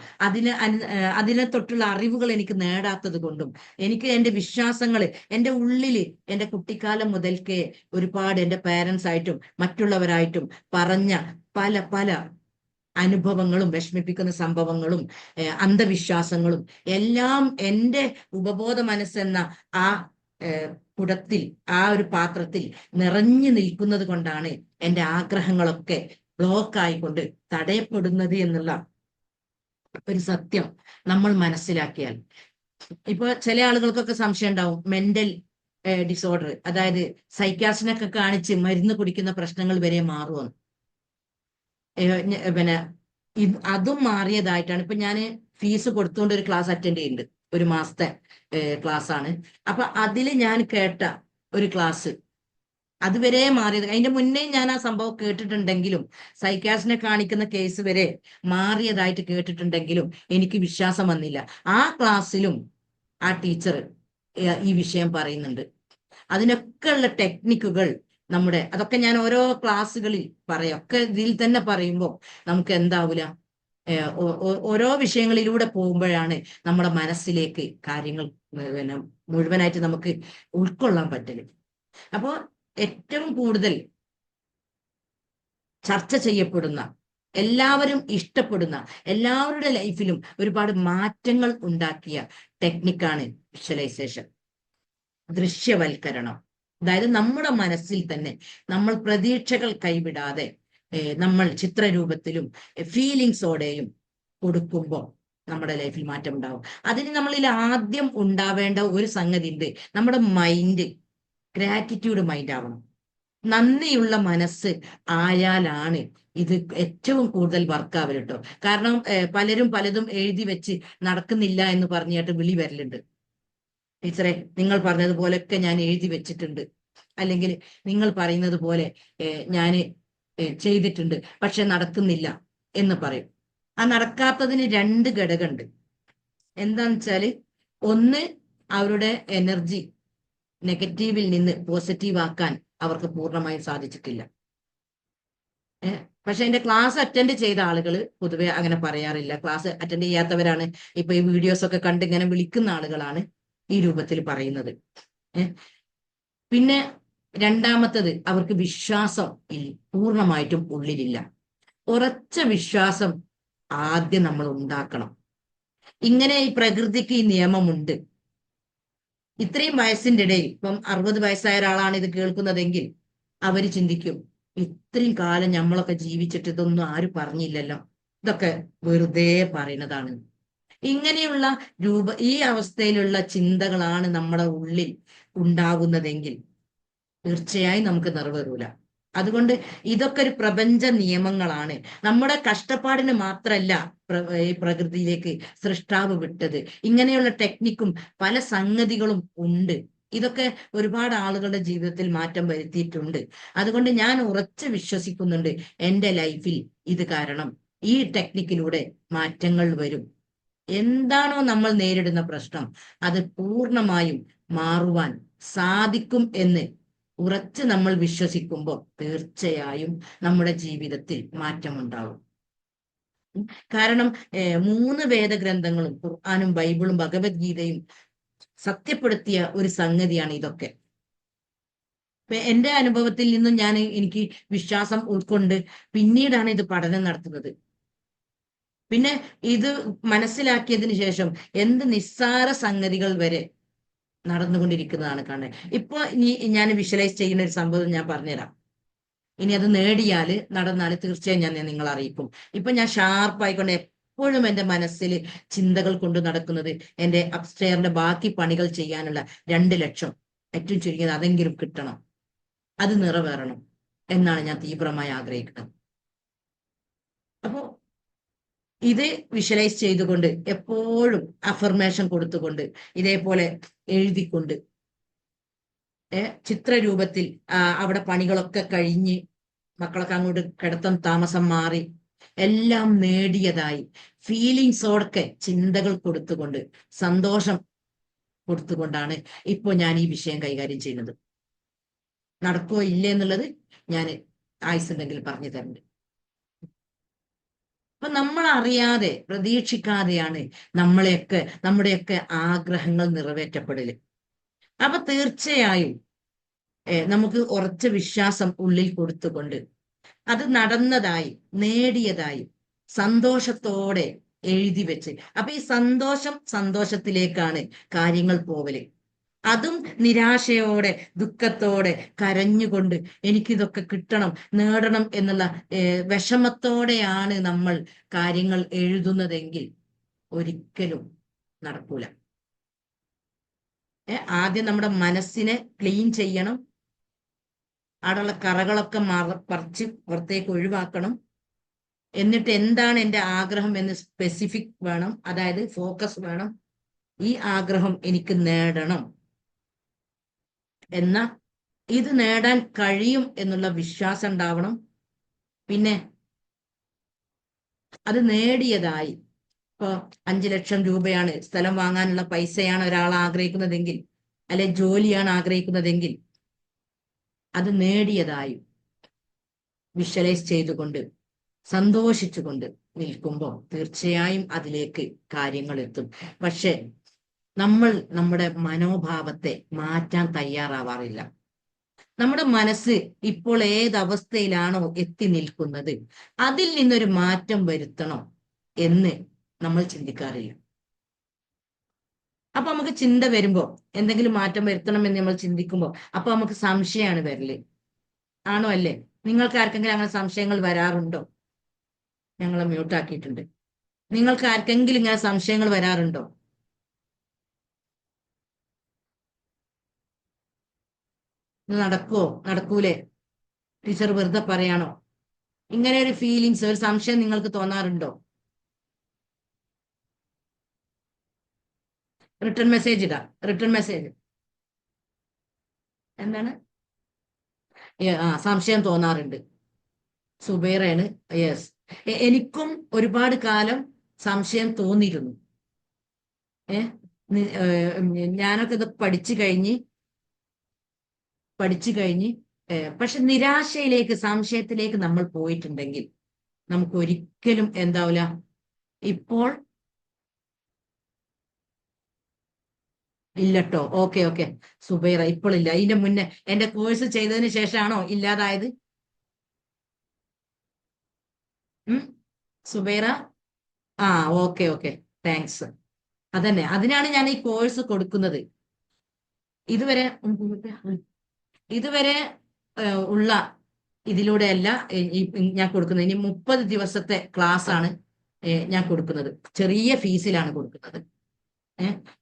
അതിനെ തൊട്ടുള്ള അറിവുകൾ എനിക്ക് നേടാത്തത് കൊണ്ടും എനിക്ക് എന്റെ വിശ്വാസങ്ങൾ എന്റെ ഉള്ളില് എന്റെ കുട്ടിക്കാലം മുതൽക്കേ ഒരുപാട് എന്റെ പേരൻസ് ആയിട്ടും മറ്റുള്ളവരായിട്ടും പറഞ്ഞ പല പല അനുഭവങ്ങളും വിഷമിപ്പിക്കുന്ന സംഭവങ്ങളും അന്ധവിശ്വാസങ്ങളും എല്ലാം എന്റെ ഉപബോധ മനസ്സെന്ന ആ കുടത്തിൽ, ആ ഒരു പാത്രത്തിൽ നിറഞ്ഞു നിൽക്കുന്നത് കൊണ്ടാണ് എന്റെ ആഗ്രഹങ്ങളൊക്കെ ബ്ലോക്ക് ആയിക്കൊണ്ട് തടയപ്പെടുന്നത് എന്നുള്ള ഒരു സത്യം നമ്മൾ മനസ്സിലാക്കിയാൽ, ഇപ്പൊ ചില ആളുകൾക്കൊക്കെ സംശയം ഉണ്ടാവും, മെന്റൽ ഡിസോർഡർ, അതായത് സൈക്കാട്രിസ്റ്റിനൊക്കെ കാണിച്ച് മരുന്ന് കുടിക്കുന്ന പ്രശ്നങ്ങൾ വരെ മാറുമെന്ന്. പിന്നെ അതും മാറിയതായിട്ടാണ്. ഇപ്പൊ ഞാൻ ഫീസ് കൊടുത്തുകൊണ്ട് ഒരു ക്ലാസ് അറ്റൻഡ് ചെയ്യുന്നുണ്ട്, 1 മാസത്തെ ക്ലാസ് ആണ്. അപ്പൊ അതിൽ ഞാൻ കേട്ട ഒരു ക്ലാസ് അതുവരെ മാറിയത്, അതിന്റെ മുന്നേ ഞാൻ ആ സംഭവം കേട്ടിട്ടുണ്ടെങ്കിലും സൈക്കാട്രിസ്റ്റിനെ കാണിക്കുന്ന കേസ് വരെ മാറിയതായിട്ട് കേട്ടിട്ടുണ്ടെങ്കിലും എനിക്ക് വിശ്വാസം വന്നില്ല. ആ ക്ലാസ്സിലും ആ ടീച്ചർ ഈ വിഷയം പറയുന്നുണ്ട്. അതിനൊക്കെ ഉള്ള ടെക്നിക്കുകൾ അതൊക്കെ ഞാൻ ഓരോ ക്ലാസ്സുകളിൽ പറയാം. ഒക്കെ ഇതിൽ തന്നെ പറയുമ്പോൾ നമുക്ക് എന്താവൂല, ഓരോ വിഷയങ്ങളിലൂടെ പോകുമ്പോഴാണ് നമ്മുടെ മനസ്സിലേക്ക് കാര്യങ്ങൾ പിന്നെ മുഴുവനായിട്ട് നമുക്ക് ഉൾക്കൊള്ളാൻ പറ്റല്. അപ്പോ ഏറ്റവും കൂടുതൽ ചർച്ച ചെയ്യപ്പെടുന്ന, എല്ലാവരും ഇഷ്ടപ്പെടുന്ന, എല്ലാവരുടെ ലൈഫിലും ഒരുപാട് മാറ്റങ്ങൾ ഉണ്ടാക്കിയ ടെക്നിക്കാണ് വിഷ്വലൈസേഷൻ, ദൃശ്യവൽക്കരണം. അതായത് നമ്മുടെ മനസ്സിൽ തന്നെ നമ്മൾ പ്രതീക്ഷകൾ കൈവിടാതെ നമ്മൾ ചിത്രരൂപത്തിലും ഫീലിങ്സോടെയും കൊടുക്കുമ്പോൾ നമ്മുടെ ലൈഫിൽ മാറ്റം ഉണ്ടാവും. അതിന് നമ്മളിൽ ആദ്യം ഉണ്ടാവേണ്ട ഒരു സംഗതി ഉണ്ട്, നമ്മുടെ മൈൻഡ് ഗ്രാറ്റിറ്റ്യൂഡ് മൈൻഡ് ആവണം. നന്ദിയുള്ള മനസ്സ് ആയാലാണ് ഇത് ഏറ്റവും കൂടുതൽ വർക്കാവൽ കേട്ടോ. കാരണം പലരും പലതും എഴുതി വെച്ച് നടക്കുന്നില്ല എന്ന് പറഞ്ഞിട്ട് വിളി വരലുണ്ട്. ടീച്ചറെ, നിങ്ങൾ പറഞ്ഞതുപോലെയൊക്കെ ഞാൻ എഴുതി വെച്ചിട്ടുണ്ട്, അല്ലെങ്കിൽ നിങ്ങൾ പറയുന്നത് പോലെ ഞാൻ ചെയ്തിട്ടുണ്ട്, പക്ഷെ നടക്കുന്നില്ല എന്ന് പറയും. ആ നടക്കാത്തതിന് രണ്ട് ഘടകമുണ്ട്. എന്താന്ന് വെച്ചാല്, ഒന്ന്, അവരുടെ എനർജി നെഗറ്റീവിൽ നിന്ന് പോസിറ്റീവ് ആക്കാൻ അവർക്ക് പൂർണ്ണമായും സാധിച്ചിട്ടില്ല. പക്ഷെ എന്റെ ക്ലാസ് അറ്റൻഡ് ചെയ്ത ആളുകൾ പൊതുവെ അങ്ങനെ പറയാറില്ല. ക്ലാസ് അറ്റൻഡ് ചെയ്യാത്തവരാണ്, ഇപ്പൊ ഈ വീഡിയോസ് ഒക്കെ കണ്ട് ഇങ്ങനെ വിളിക്കുന്ന ആളുകളാണ് ഈ രൂപത്തിൽ പറയുന്നത്. പിന്നെ രണ്ടാമത്തത്, അവർക്ക് വിശ്വാസം പൂർണ്ണമായിട്ടും ഉള്ളിലില്ല. ഉറച്ച വിശ്വാസം ആദ്യം നമ്മൾ ഉണ്ടാക്കണം. ഇങ്ങനെ ഈ പ്രകൃതിക്ക് ഈ നിയമമുണ്ട്. ഇത്രയും വയസ്സിന്റെ ഇടയിൽ, ഇപ്പം 60 വയസ്സായ ഒരാളാണ് ഇത് കേൾക്കുന്നതെങ്കിൽ അവര് ചിന്തിക്കും, ഇത്രയും കാലം നമ്മളൊക്കെ ജീവിച്ചിട്ട് ഇതൊന്നും ആരും പറഞ്ഞില്ലല്ലോ, ഇതൊക്കെ വെറുതെ പറയുന്നതാണ്. ഇങ്ങനെയുള്ള ഈ അവസ്ഥയിലുള്ള ചിന്തകളാണ് നമ്മുടെ ഉള്ളിൽ ഉണ്ടാകുന്നതെങ്കിൽ തീർച്ചയായും നമുക്ക് നിറവേറൂല. അതുകൊണ്ട് ഇതൊക്കെ ഒരു പ്രപഞ്ച നിയമങ്ങളാണ്. നമ്മുടെ കഷ്ടപ്പാടിന് മാത്രല്ല ഈ പ്രകൃതിയിലേക്ക് സൃഷ്ടാവ് വിട്ടത്. ഇങ്ങനെയുള്ള ടെക്നിക്കും പല സംഗതികളും ഉണ്ട്. ഇതൊക്കെ ഒരുപാട് ആളുകളുടെ ജീവിതത്തിൽ മാറ്റം വരുത്തിയിട്ടുണ്ട്. അതുകൊണ്ട് ഞാൻ ഉറച്ചു വിശ്വസിക്കുന്നുണ്ട്, എൻ്റെ ലൈഫിൽ ഇത് കാരണം ഈ ടെക്നിക്കിലൂടെ മാറ്റങ്ങൾ വരും. എന്താണോ നമ്മൾ നേരിടുന്ന പ്രശ്നം, അത് പൂർണ്ണമായും മാറുവാൻ സാധിക്കും എന്ന് ഉറച്ച് നമ്മൾ വിശ്വസിക്കുമ്പോൾ തീർച്ചയായും നമ്മുടെ ജീവിതത്തിൽ മാറ്റമുണ്ടാവും. കാരണം 3 വേദഗ്രന്ഥങ്ങളും ഖുർആനും ബൈബിളും ഭഗവത്ഗീതയും സത്യപ്പെടുത്തിയ ഒരു സംഗതിയാണ് ഇതൊക്കെ. എന്റെ അനുഭവത്തിൽ നിന്നും എനിക്ക് വിശ്വാസം ഉൾക്കൊണ്ട് പിന്നീടാണ് ഇത് പഠനം നടത്തുന്നത്. പിന്നെ ഇത് മനസ്സിലാക്കിയതിന് ശേഷം എന്ത് നിസ്സാര സംഗതികൾ വരെ നടന്നുകൊണ്ടിരിക്കുന്നതാണ് കാണുന്നത്. ഇപ്പൊ ഞാൻ വിഷ്വലൈസ് ചെയ്യുന്ന ഒരു സംഭവം ഞാൻ പറഞ്ഞുതരാം. ഇനി അത് നേടിയാല് നടന്നാല് തീർച്ചയായും ഞാൻ നിങ്ങളെ അറിയിക്കും. ഇപ്പൊ ഞാൻ ഷാർപ്പായിക്കൊണ്ട് എപ്പോഴും എൻ്റെ മനസ്സിൽ ചിന്തകൾ കൊണ്ട് നടക്കുന്നത്, എൻ്റെ അപ്സ്റ്റെയറിന്റെ ബാക്കി പണികൾ ചെയ്യാനുള്ള 2 ലക്ഷം ഏറ്റവും ചുരുങ്ങിയത് അതെങ്കിലും കിട്ടണം, അത് നിറവേറണം എന്നാണ് ഞാൻ തീവ്രമായി ആഗ്രഹിക്കുന്നത്. അപ്പോ ഇത് വിഷ്വലൈസ് ചെയ്തുകൊണ്ട് എപ്പോഴും അഫർമേഷൻ കൊടുത്തുകൊണ്ട് ഇതേപോലെ എഴുതിക്കൊണ്ട് ചിത്രരൂപത്തിൽ അവിടെ പണികളൊക്കെ കഴിഞ്ഞ് മക്കളൊക്കെ അങ്ങോട്ട് കിടത്തം താമസം മാറി എല്ലാം നേടിയതായി ഫീലിങ്സോടൊക്കെ ചിന്തകൾ കൊടുത്തുകൊണ്ട് സന്തോഷം കൊടുത്തുകൊണ്ടാണ് ഇപ്പോ ഞാൻ ഈ വിഷയം കൈകാര്യം ചെയ്യുന്നത്. നടക്കോ ഇല്ലേ എന്നുള്ളത് ഞാൻ ആയുസുണ്ടെങ്കിൽ പറഞ്ഞു തരുന്നുണ്ട്. അപ്പൊ നമ്മൾ അറിയാതെ പ്രതീക്ഷിക്കാതെയാണ് നമ്മുടെയൊക്കെ ആഗ്രഹങ്ങൾ നിറവേറ്റപ്പെടല്. അപ്പൊ തീർച്ചയായും നമുക്ക് ഉറച്ച വിശ്വാസം ഉള്ളിൽ കൊടുത്തുകൊണ്ട് അത് നടന്നതായി നേടിയതായി സന്തോഷത്തോടെ എഴുതി വെച്ച്, അപ്പൊ ഈ സന്തോഷത്തിലേക്കാണ് കാര്യങ്ങൾ പോവല്. അതും നിരാശയോടെ ദുഃഖത്തോടെ കരഞ്ഞുകൊണ്ട് എനിക്കിതൊക്കെ കിട്ടണം നേടണം എന്നുള്ള വിഷമത്തോടെയാണ് നമ്മൾ കാര്യങ്ങൾ എഴുതുന്നതെങ്കിൽ ഒരിക്കലും നടക്കൂല. ആദ്യം നമ്മുടെ മനസ്സിനെ ക്ലീൻ ചെയ്യണം. അവിടെയുള്ള കറകളൊക്കെ പറിച്ച് പുറത്തേക്ക് ഒഴിവാക്കണം. എന്നിട്ട് എന്താണ് എൻ്റെ ആഗ്രഹം എന്ന് സ്പെസിഫിക് വേണം, അതായത് ഫോക്കസ് വേണം. ഈ ആഗ്രഹം എനിക്ക് നേടണം എന്ന ഇത് നേടാൻ കഴിയും എന്നുള്ള വിശ്വാസം ഉണ്ടാവണം. പിന്നെ അത് നേടിയതായി, ഇപ്പൊ 5 ലക്ഷം രൂപയാണ് സ്ഥലം വാങ്ങാനുള്ള പൈസയാണ് ഒരാൾ ആഗ്രഹിക്കുന്നതെങ്കിൽ, അല്ലെ ജോലിയാണ് ആഗ്രഹിക്കുന്നതെങ്കിൽ, അത് നേടിയതായും വിഷ്വലൈസ് ചെയ്തുകൊണ്ട് സന്തോഷിച്ചുകൊണ്ട് നിൽക്കുമ്പോൾ തീർച്ചയായും അതിലേക്ക് കാര്യങ്ങൾ എത്തും. പക്ഷെ നമ്മൾ നമ്മുടെ മനോഭാവത്തെ മാറ്റാൻ തയ്യാറാവാറില്ല. നമ്മുടെ മനസ്സ് ഇപ്പോൾ ഏതവസ്ഥയിലാണോ എത്തി നിൽക്കുന്നത് അതിൽ നിന്നൊരു മാറ്റം വരുത്തണം എന്ന് നമ്മൾ ചിന്തിക്കാറില്ല. അപ്പൊ നമുക്ക് ചിന്ത വരുമ്പോ എന്തെങ്കിലും മാറ്റം വരുത്തണം എന്ന് നമ്മൾ ചിന്തിക്കുമ്പോൾ അപ്പൊ നമുക്ക് സംശയമാണ് വരല്. ആണോ അല്ലേ? നിങ്ങൾക്ക് ആർക്കെങ്കിലും അങ്ങനെ സംശയങ്ങൾ വരാറുണ്ടോ? ഞങ്ങളെ മ്യൂട്ടാക്കിയിട്ടുണ്ട്. നിങ്ങൾക്ക് ആർക്കെങ്കിലും ഇങ്ങനെ സംശയങ്ങൾ വരാറുണ്ടോ? ഇത് നടക്കുവോ നടക്കൂലേ? ടീച്ചർ വെറുതെ പറയാണോ? ഇങ്ങനെ ഒരു ഫീലിങ്സ്, ഒരു സംശയം നിങ്ങൾക്ക് തോന്നാറുണ്ടോ? റിട്ടേൺ മെസ്സേജ് ഇടാം. റിട്ടേൺ മെസ്സേജ് എന്താണ്? സംശയം തോന്നാറുണ്ട്. സുബൈറയാണ്. യെസ്, എനിക്കും ഒരുപാട് കാലം സംശയം തോന്നിയിരുന്നു. ഏഹ് ഞാനൊക്കെ ഇത് പഠിച്ചു കഴിഞ്ഞ് പക്ഷെ നിരാശയിലേക്ക്, സംശയത്തിലേക്ക് നമ്മൾ പോയിട്ടുണ്ടെങ്കിൽ നമുക്ക് ഒരിക്കലും എന്താവില്ല. ഇപ്പോൾ ഇല്ലട്ടോ. ഓക്കെ ഓക്കെ സുബൈറ, ഇപ്പോഴില്ല. ഇതിന്റെ മുന്നേ എന്റെ കോഴ്സ് ചെയ്തതിന് ശേഷമാണോ ഇല്ലാതായത്? ഉം സുബൈറ? ആ, ഓക്കെ ഓക്കെ, താങ്ക്സ്. അതന്നെ, അതിനാണ് ഞാൻ ഈ കോഴ്സ് കൊടുക്കുന്നത്. ഇതുവരെ ഇതുവരെ ഉള്ള ഇതിലൂടെയല്ല ഞാൻ കൊടുക്കുന്നത്. ഇനി 30 ദിവസത്തെ ക്ലാസ് ആണ് ഞാൻ കൊടുക്കുന്നത്. ചെറിയ ഫീസിലാണ് കൊടുക്കുന്നത്.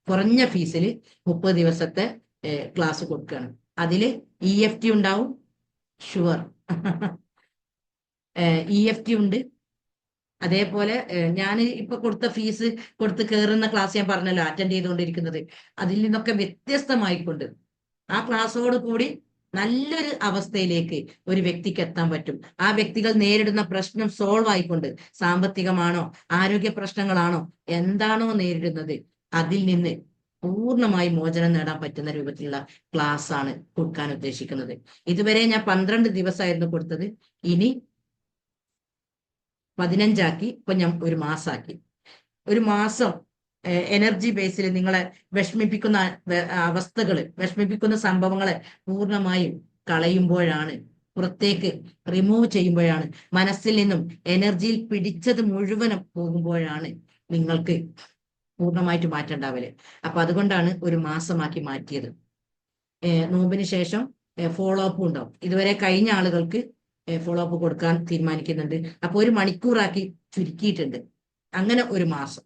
കുറഞ്ഞ ഫീസിൽ 30 ദിവസത്തെ ക്ലാസ് കൊടുക്കുകയാണ്. അതില് EFT ഉണ്ടാവും, ഷുവർ. EFT ഉണ്ട്. അതേപോലെ ഞാൻ ഇപ്പൊ കൊടുത്ത ഫീസ് കൊടുത്ത് കയറുന്ന ക്ലാസ് ഞാൻ പറഞ്ഞല്ലോ അറ്റൻഡ് ചെയ്തുകൊണ്ടിരിക്കുന്നത്. അതിൽ നിന്നൊക്കെ വ്യത്യസ്തമായിക്കൊണ്ട് ആ ക്ലാസ്സോട് കൂടി നല്ലൊരു അവസ്ഥയിലേക്ക് ഒരു വ്യക്തിക്ക് എത്താൻ പറ്റും. ആ വ്യക്തികൾ നേരിടുന്ന പ്രശ്നം സോൾവ് ആയിക്കൊണ്ട്, സാമ്പത്തികമാണോ, ആരോഗ്യ പ്രശ്നങ്ങളാണോ, എന്താണോ നേരിടുന്നത്, അതിൽ നിന്ന് പൂർണ്ണമായി മോചനം നേടാൻ പറ്റുന്ന രൂപത്തിലുള്ള ക്ലാസ് ആണ് കൊടുക്കാൻ ഉദ്ദേശിക്കുന്നത്. ഇതുവരെ ഞാൻ 12 ദിവസമായിരുന്നു കൊടുത്തത്. ഇനി 15 ആക്കി. ഇപ്പൊ ഞാൻ ഒരു മാസമാക്കി. ഒരു മാസം എനർജി ബേസിൽ നിങ്ങളെ വിഷമിപ്പിക്കുന്ന അവസ്ഥകള്, വിഷമിപ്പിക്കുന്ന സംഭവങ്ങളെ പൂർണ്ണമായും കളയുമ്പോഴാണ്, പുറത്തേക്ക് റിമൂവ് ചെയ്യുമ്പോഴാണ്, മനസ്സിൽ നിന്നും എനർജിയിൽ പിടിച്ചത് മുഴുവനും പോകുമ്പോഴാണ് നിങ്ങൾക്ക് പൂർണ്ണമായിട്ട് മാറ്റം ഉണ്ടാവല്. അപ്പൊ അതുകൊണ്ടാണ് ഒരു മാസമാക്കി മാറ്റിയത്. നോമ്പിന് ശേഷം ഫോളോ അപ്പ് ഉണ്ടാവും. ഇതുവരെ കഴിഞ്ഞ ആളുകൾക്ക് ഫോളോ അപ്പ് കൊടുക്കാൻ തീരുമാനിക്കുന്നുണ്ട്. അപ്പൊ 1 മണിക്കൂറാക്കി ചുരുക്കിയിട്ടുണ്ട്. അങ്ങനെ ഒരു മാസം.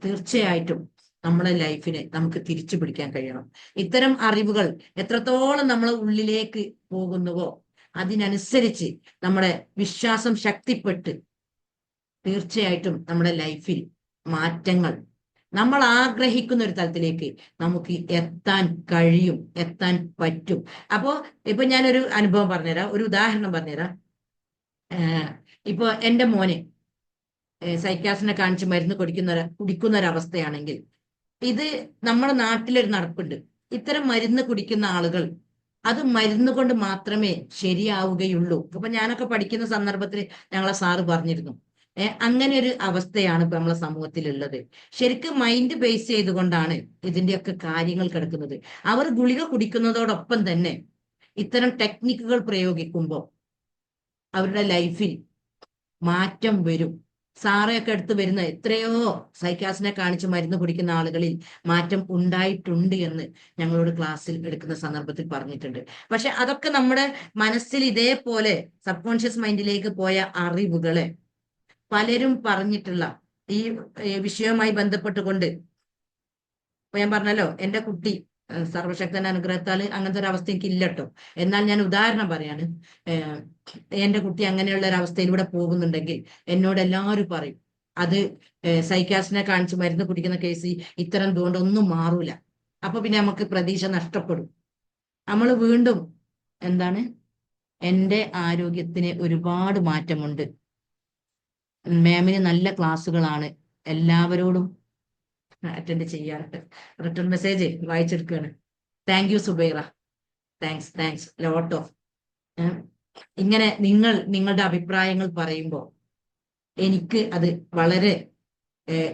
തീർച്ചയായിട്ടും നമ്മുടെ ലൈഫിനെ നമുക്ക് തിരിച്ചു പിടിക്കാൻ കഴിയണം. ഇത്തരം അറിവുകൾ എത്രത്തോളം നമ്മളെ ഉള്ളിലേക്ക് പോകുന്നുവോ അതിനനുസരിച്ച് നമ്മുടെ വിശ്വാസം ശക്തിപ്പെട്ട് തീർച്ചയായിട്ടും നമ്മുടെ ലൈഫിൽ മാറ്റങ്ങൾ, നമ്മൾ ആഗ്രഹിക്കുന്ന ഒരു തലത്തിലേക്ക് നമുക്ക് എത്താൻ കഴിയും, എത്താൻ പറ്റും. അപ്പോ ഇപ്പൊ ഞാനൊരു അനുഭവം പറഞ്ഞുതരാം, ഒരു ഉദാഹരണം പറഞ്ഞുതരാം. ഇപ്പൊ എന്റെ മോനെ സൈക്കാസിനെ കാണിച്ച് മരുന്ന് കുടിക്കുന്ന ഒരവസ്ഥയാണെങ്കിൽ, ഇത് നമ്മുടെ നാട്ടിലൊരു നടപ്പുണ്ട്. ഇത്തരം മരുന്ന് കുടിക്കുന്ന ആളുകൾ അത് മരുന്ന് കൊണ്ട് മാത്രമേ ശരിയാവുകയുള്ളൂ. ഇപ്പൊ ഞാനൊക്കെ പഠിക്കുന്ന സന്ദർഭത്തിൽ ഞങ്ങളെ സാറ് പറഞ്ഞിരുന്നു. അങ്ങനെ ഒരു അവസ്ഥയാണ് ഇപ്പൊ നമ്മളെ സമൂഹത്തിലുള്ളത്. ശരിക്കും മൈൻഡ് ബേസ് ചെയ്തുകൊണ്ടാണ് ഇതിന്റെയൊക്കെ കാര്യങ്ങൾ കിടക്കുന്നത്. അവർ ഗുളിക കുടിക്കുന്നതോടൊപ്പം തന്നെ ഇത്തരം ടെക്നിക്കുകൾ പ്രയോഗിക്കുമ്പോൾ അവരുടെ ലൈഫിൽ മാറ്റം വരും. സാറയൊക്കെ അടുത്ത് വരുന്ന എത്രയോ സൈക്കാസിനെ കാണിച്ച് മരുന്ന് കുടിക്കുന്ന ആളുകളിൽ മാറ്റം ഉണ്ടായിട്ടുണ്ട് എന്ന് ഞങ്ങളോട് ക്ലാസ്സിൽ എടുക്കുന്ന സന്ദർഭത്തിൽ പറഞ്ഞിട്ടുണ്ട്. പക്ഷെ അതൊക്കെ നമ്മുടെ മനസ്സിൽ ഇതേപോലെ സബ് കോൺഷ്യസ് മൈൻഡിലേക്ക് പോയ അറിവുകളെ പലരും പറഞ്ഞിട്ടുള്ള ഈ വിഷയവുമായി ബന്ധപ്പെട്ടുകൊണ്ട്, ഇപ്പൊ ഞാൻ പറഞ്ഞല്ലോ എന്റെ കുട്ടി സർവശക്തന്റെ അനുഗ്രഹത്താൽ അങ്ങനത്തെ ഒരു അവസ്ഥ എനിക്ക് ഇല്ലട്ടോ. എന്നാൽ ഞാൻ ഉദാഹരണം പറയാണ്. എന്റെ കുട്ടി അങ്ങനെയുള്ള ഒരു അവസ്ഥയിലൂടെ പോകുന്നുണ്ടെങ്കിൽ എന്നോട് എല്ലാവരും പറയും, അത് സൈക്കാസിനെ കാണിച്ച് മരുന്ന് കുടിക്കുന്ന കേസ് ഇത്തരം ഇതുകൊണ്ടൊന്നും മാറൂല. അപ്പൊ പിന്നെ നമുക്ക് പ്രതീക്ഷ നഷ്ടപ്പെടും. നമ്മൾ വീണ്ടും എന്താണ്, എന്റെ ആരോഗ്യത്തിന് ഒരുപാട് മാറ്റമുണ്ട്, മാമിന് നല്ല ക്ലാസ്സുകളാണ്, എല്ലാവരോടും അറ്റൻഡ് ചെയ്യാറുണ്ട്. റിട്ടേൺ മെസ്സേജ് വായിച്ചെടുക്കുകയാണ്. Thank you Zubaira, thanks lot of. ഇങ്ങനെ നിങ്ങളുടെ അഭിപ്രായങ്ങൾ പറയുമ്പോൾ എനിക്ക് അത് വളരെ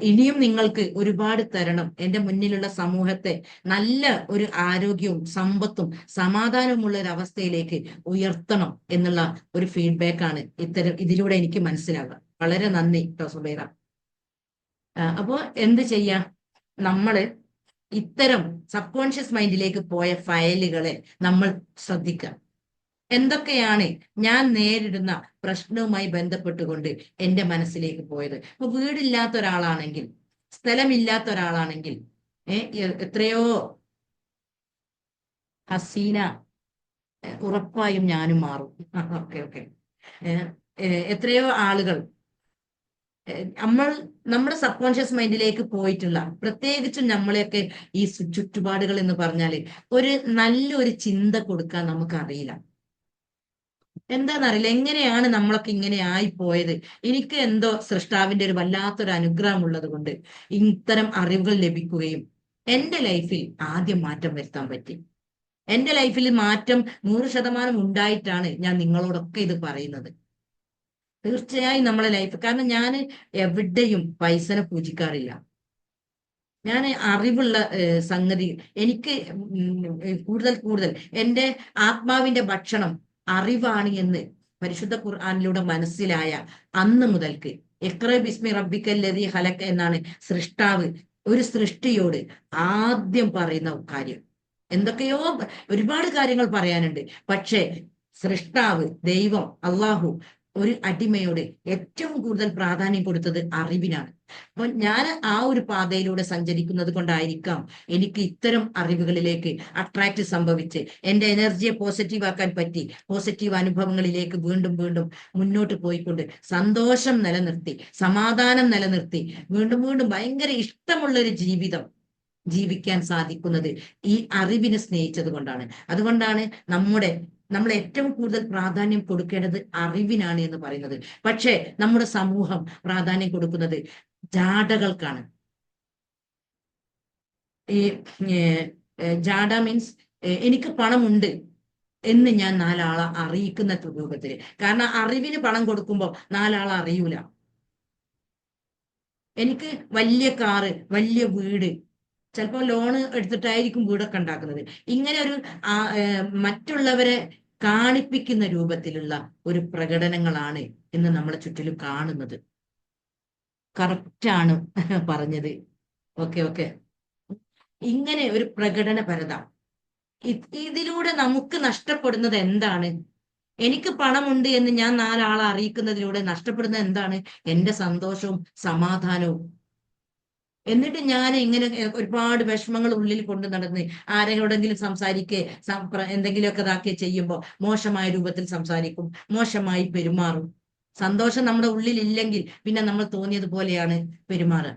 ഇനിയും നിങ്ങൾക്ക് ഒരുപാട് തരണം. എന്റെ മുന്നിലുള്ള സമൂഹത്തെ നല്ല ഒരു ആരോഗ്യവും സമ്പത്തും സമാധാനവുമുള്ള ഒരു അവസ്ഥയിലേക്ക് ഉയർത്തണം എന്നുള്ള ഒരു ഫീഡ്ബാക്കാണ് ഇതിലൂടെ എനിക്ക് മനസ്സിലാവുക. വളരെ നന്ദി കേട്ടോ സുബൈറ. അപ്പോ എന്ത് ചെയ്യാം, നമ്മള് ഇത്തരം സബ് കോൺഷ്യസ് മൈൻഡിലേക്ക് പോയ ഫയലുകളെ നമ്മൾ ശ്രദ്ധിക്കുക. എന്തൊക്കെയാണ് ഞാൻ നേരിടുന്ന പ്രശ്നവുമായി ബന്ധപ്പെട്ടുകൊണ്ട് എന്റെ മനസ്സിലേക്ക് പോയത്? ഇപ്പൊ വീടില്ലാത്ത ഒരാളാണെങ്കിൽ, സ്ഥലമില്ലാത്ത ഒരാളാണെങ്കിൽ, എത്രയോ ഹസീന ഉറപ്പായും ഞാനും മാറും. Okay okay. എത്രയോ ആളുകൾ നമ്മൾ നമ്മുടെ സബ് കോൺഷ്യസ് മൈൻഡിലേക്ക് പോയിട്ടുള്ള, പ്രത്യേകിച്ചും നമ്മളെയൊക്കെ ഈ ചുറ്റുപാടുകൾ എന്ന് പറഞ്ഞാല് ഒരു നല്ലൊരു ചിന്ത കൊടുക്കാൻ നമുക്കറിയില്ല. എന്താണെന്നറിയില്ല, എങ്ങനെയാണ് നമ്മളൊക്കെ ഇങ്ങനെ ആയിപ്പോയത്. എനിക്ക് എന്തോ സൃഷ്ടാവിന്റെ ഒരു വല്ലാത്തൊരു അനുഗ്രഹം ഉള്ളത് കൊണ്ട് ഇത്തരം അറിവുകൾ ലഭിക്കുകയും എന്റെ ലൈഫിൽ ആദ്യം മാറ്റം വരുത്താൻ പറ്റി. എന്റെ ലൈഫിൽ മാറ്റം 100% ഉണ്ടായിട്ടാണ് ഞാൻ നിങ്ങളോടൊക്കെ ഇത് പറയുന്നത്. തീർച്ചയായും നമ്മളെ ലൈഫ്, കാരണം ഞാൻ എവിടെയും പൈസനെ പൂജിക്കാറില്ല. ഞാൻ അറിവുള്ള സംഗതി എനിക്ക് കൂടുതൽ കൂടുതൽ എൻ്റെ ആത്മാവിന്റെ ഭക്ഷണം അറിവാണ് എന്ന് പരിശുദ്ധ ഖുർആനിലൂടെ മനസ്സിലായ അന്ന് മുതൽക്ക് ഇഖ്റ ബിസ്മി റബ്ബിക്കൽ ലദീ ഖലഖ് എന്നാണ് സൃഷ്ടാവ് ഒരു സൃഷ്ടിയോട് ആദ്യം പറയുന്ന കാര്യം. എന്തൊക്കെയോ ഒരുപാട് കാര്യങ്ങൾ പറയാനുണ്ട്, പക്ഷേ സൃഷ്ടാവ് ദൈവം അള്ളാഹു ഒരു അടിമയോട് ഏറ്റവും കൂടുതൽ പ്രാധാന്യം കൊടുത്തത് അറിവിനാണ്. അപ്പൊ ഞാൻ ആ ഒരു പാതയിലൂടെ സഞ്ചരിക്കുന്നത് കൊണ്ടായിരിക്കാം എനിക്ക് ഇത്തരം അറിവുകളിലേക്ക് അട്രാക്ട് സംഭവിച്ച് എന്റെ എനർജിയെ പോസിറ്റീവ് ആക്കാൻ പറ്റി. പോസിറ്റീവ് അനുഭവങ്ങളിലേക്ക് വീണ്ടും വീണ്ടും മുന്നോട്ട് പോയിക്കൊണ്ട് സന്തോഷം നിലനിർത്തി, സമാധാനം നിലനിർത്തി, വീണ്ടും വീണ്ടും ഭയങ്കര ഇഷ്ടമുള്ള ഒരു ജീവിതം ജീവിക്കാൻ സാധിക്കുന്നത് ഈ അറിവിനെ സ്നേഹിച്ചത് കൊണ്ടാണ്. അതുകൊണ്ടാണ് നമ്മൾ ഏറ്റവും കൂടുതൽ പ്രാധാന്യം കൊടുക്കേണ്ടത് അറിവിനാണ് എന്ന് പറയുന്നത്. പക്ഷേ നമ്മുടെ സമൂഹം പ്രാധാന്യം കൊടുക്കുന്നത് ജാടകൾക്കാണ്. ഈ ജാഡ മീൻസ് എനിക്ക് പണമുണ്ട് എന്ന് ഞാൻ 4 ആളെ അറിയിക്കുന്ന രൂപത്തില്. കാരണം അറിവിന് പണം കൊടുക്കുമ്പോൾ 4 ആളെ അറിയൂല. എനിക്ക് വലിയ കാറ്, വലിയ വീട്, ചിലപ്പോൾ ലോണ് എടുത്തിട്ടായിരിക്കും വീടൊക്കെ ഉണ്ടാക്കുന്നത്. ഇങ്ങനെ ഒരു മറ്റുള്ളവരെ കാണിപ്പിക്കുന്ന രൂപത്തിലുള്ള ഒരു പ്രകടനങ്ങളാണ് ഇന്ന് നമ്മളെ ചുറ്റിലും കാണുന്നത്. കറക്റ്റാണ് പറഞ്ഞത്. Okay okay. ഇങ്ങനെ ഒരു പ്രകടനപരത, ഇതിലൂടെ നമുക്ക് നഷ്ടപ്പെടുന്നത് എന്താണ്? എനിക്ക് പണമുണ്ട് എന്ന് ഞാൻ 4 ആളെ അറിയിക്കുന്നതിലൂടെ നഷ്ടപ്പെടുന്നത് എന്താണ്? എന്റെ സന്തോഷവും സമാധാനവും. എന്നിട്ട് ഞാൻ ഇങ്ങനെ ഒരുപാട് വിഷമങ്ങൾ ഉള്ളിൽ കൊണ്ടു നടന്ന് ആരോടെങ്കിലും സംസാരിക്കേ എന്തെങ്കിലുമൊക്കെ ഇതാക്കി ചെയ്യുമ്പോൾ മോശമായ രൂപത്തിൽ സംസാരിക്കും, മോശമായി പെരുമാറും. സന്തോഷം നമ്മുടെ ഉള്ളിൽ ഇല്ലെങ്കിൽ പിന്നെ നമ്മൾ തോന്നിയതുപോലെയാണ് പെരുമാറുക.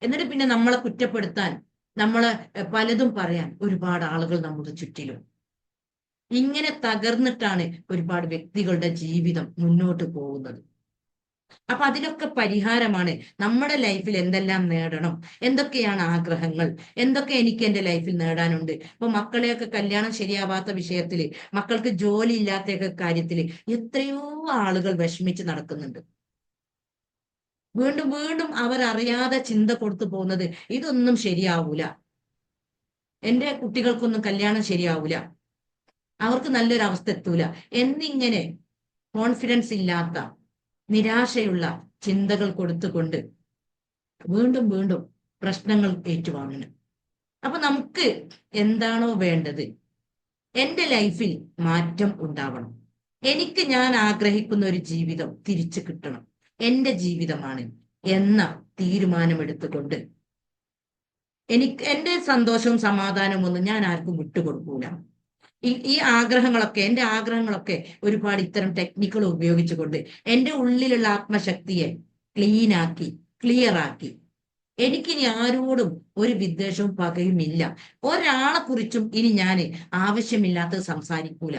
എന്നിട്ട് പിന്നെ നമ്മളെ കുറ്റപ്പെടുത്താൻ, നമ്മളെ പലതും പറയാൻ ഒരുപാട് ആളുകൾ നമ്മുടെ ചുറ്റിലും. ഇങ്ങനെ തകർന്നിട്ടാണ് ഒരുപാട് വ്യക്തികളുടെ ജീവിതം മുന്നോട്ട് പോകുന്നത്. അപ്പൊ അതിനൊക്കെ പരിഹാരമാണ് നമ്മുടെ ലൈഫിൽ എന്തെല്ലാം നേടണം, എന്തൊക്കെയാണ് ആഗ്രഹങ്ങൾ, എന്തൊക്കെ എനിക്ക് എന്റെ ലൈഫിൽ നേടാനുണ്ട്. ഇപ്പൊ മക്കളെയൊക്കെ കല്യാണം ശരിയാവാത്ത വിഷയത്തില്, മക്കൾക്ക് ജോലി ഇല്ലാത്ത കാര്യത്തില് എത്രയോ ആളുകൾ വിഷമിച്ച് നടക്കുന്നുണ്ട്. വീണ്ടും വീണ്ടും അവർ അറിയാതെ ചിന്ത കൊടുത്തു പോകുന്നത് ഇതൊന്നും ശരിയാവൂല, എന്റെ കുട്ടികൾക്കൊന്നും കല്യാണം ശരിയാവൂല, അവർക്ക് നല്ലൊരു അവസ്ഥ എത്തൂല എന്നിങ്ങനെ കോൺഫിഡൻസ് ഇല്ലാത്ത, നിരാശയുള്ള ചിന്തകൾ കൊടുത്തുകൊണ്ട് വീണ്ടും വീണ്ടും പ്രശ്നങ്ങൾ ഏറ്റുവാങ്ങണം. അപ്പൊ നമുക്ക് എന്താണോ വേണ്ടത്, എന്റെ ലൈഫിൽ മാറ്റം ഉണ്ടാവണം, എനിക്ക് ഞാൻ ആഗ്രഹിക്കുന്ന ഒരു ജീവിതം തിരിച്ചു കിട്ടണം, എന്റെ ജീവിതമാണ് എന്ന തീരുമാനമെടുത്തുകൊണ്ട് എനിക്ക് എന്റെ സന്തോഷവും സമാധാനവും ഒന്നും ഞാൻ ആർക്കും വിട്ടുകൊടുക്കൂല. ഈ ആഗ്രഹങ്ങളൊക്കെ, എന്റെ ആഗ്രഹങ്ങളൊക്കെ ഒരുപാട് ഇത്തരം ടെക്നിക്കുകൾ ഉപയോഗിച്ചുകൊണ്ട് എന്റെ ഉള്ളിലുള്ള ആത്മശക്തിയെ ക്ലീനാക്കി, ക്ലിയർ ആക്കി, എനിക്കിനി ആരോടും ഒരു വിദ്വേഷവും പകയും ഇല്ല. ഒരാളെ കുറിച്ചും ഇനി ഞാൻ ആവശ്യമില്ലാത്തത് സംസാരിക്കൂല.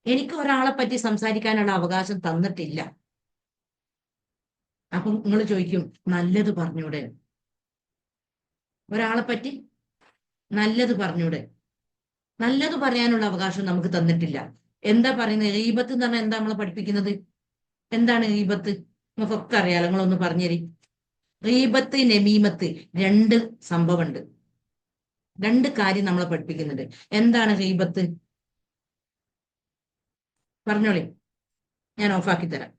എനിക്ക് ഒരാളെ പറ്റി സംസാരിക്കാനുള്ള അവകാശം തന്നിട്ടില്ല. അപ്പം നിങ്ങൾ ചോദിക്കും, നല്ലത് പറഞ്ഞൂടെ? ഒരാളെ പറ്റി നല്ലത് പറഞ്ഞൂടെ? നല്ലത് പറയാനുള്ള അവകാശം നമുക്ക് തന്നിട്ടില്ല. എന്താ പറയുന്നത്? ഗീബത്ത് എന്ന് പറഞ്ഞാൽ എന്താ നമ്മളെ പഠിപ്പിക്കുന്നത്? എന്താണ് ഗീബത്ത്? നമുക്കൊക്കെ അറിയാലോ, നിങ്ങളൊന്ന് പറഞ്ഞേരി. ഗീബത്ത്, നമീമത്ത് 2 സംഭവമുണ്ട്. 2 കാര്യം നമ്മളെ പഠിപ്പിക്കുന്നുണ്ട്. എന്താണ് ഗീബത്ത്? പറഞ്ഞോളി, ഞാൻ ഓഫാക്കി തരാം.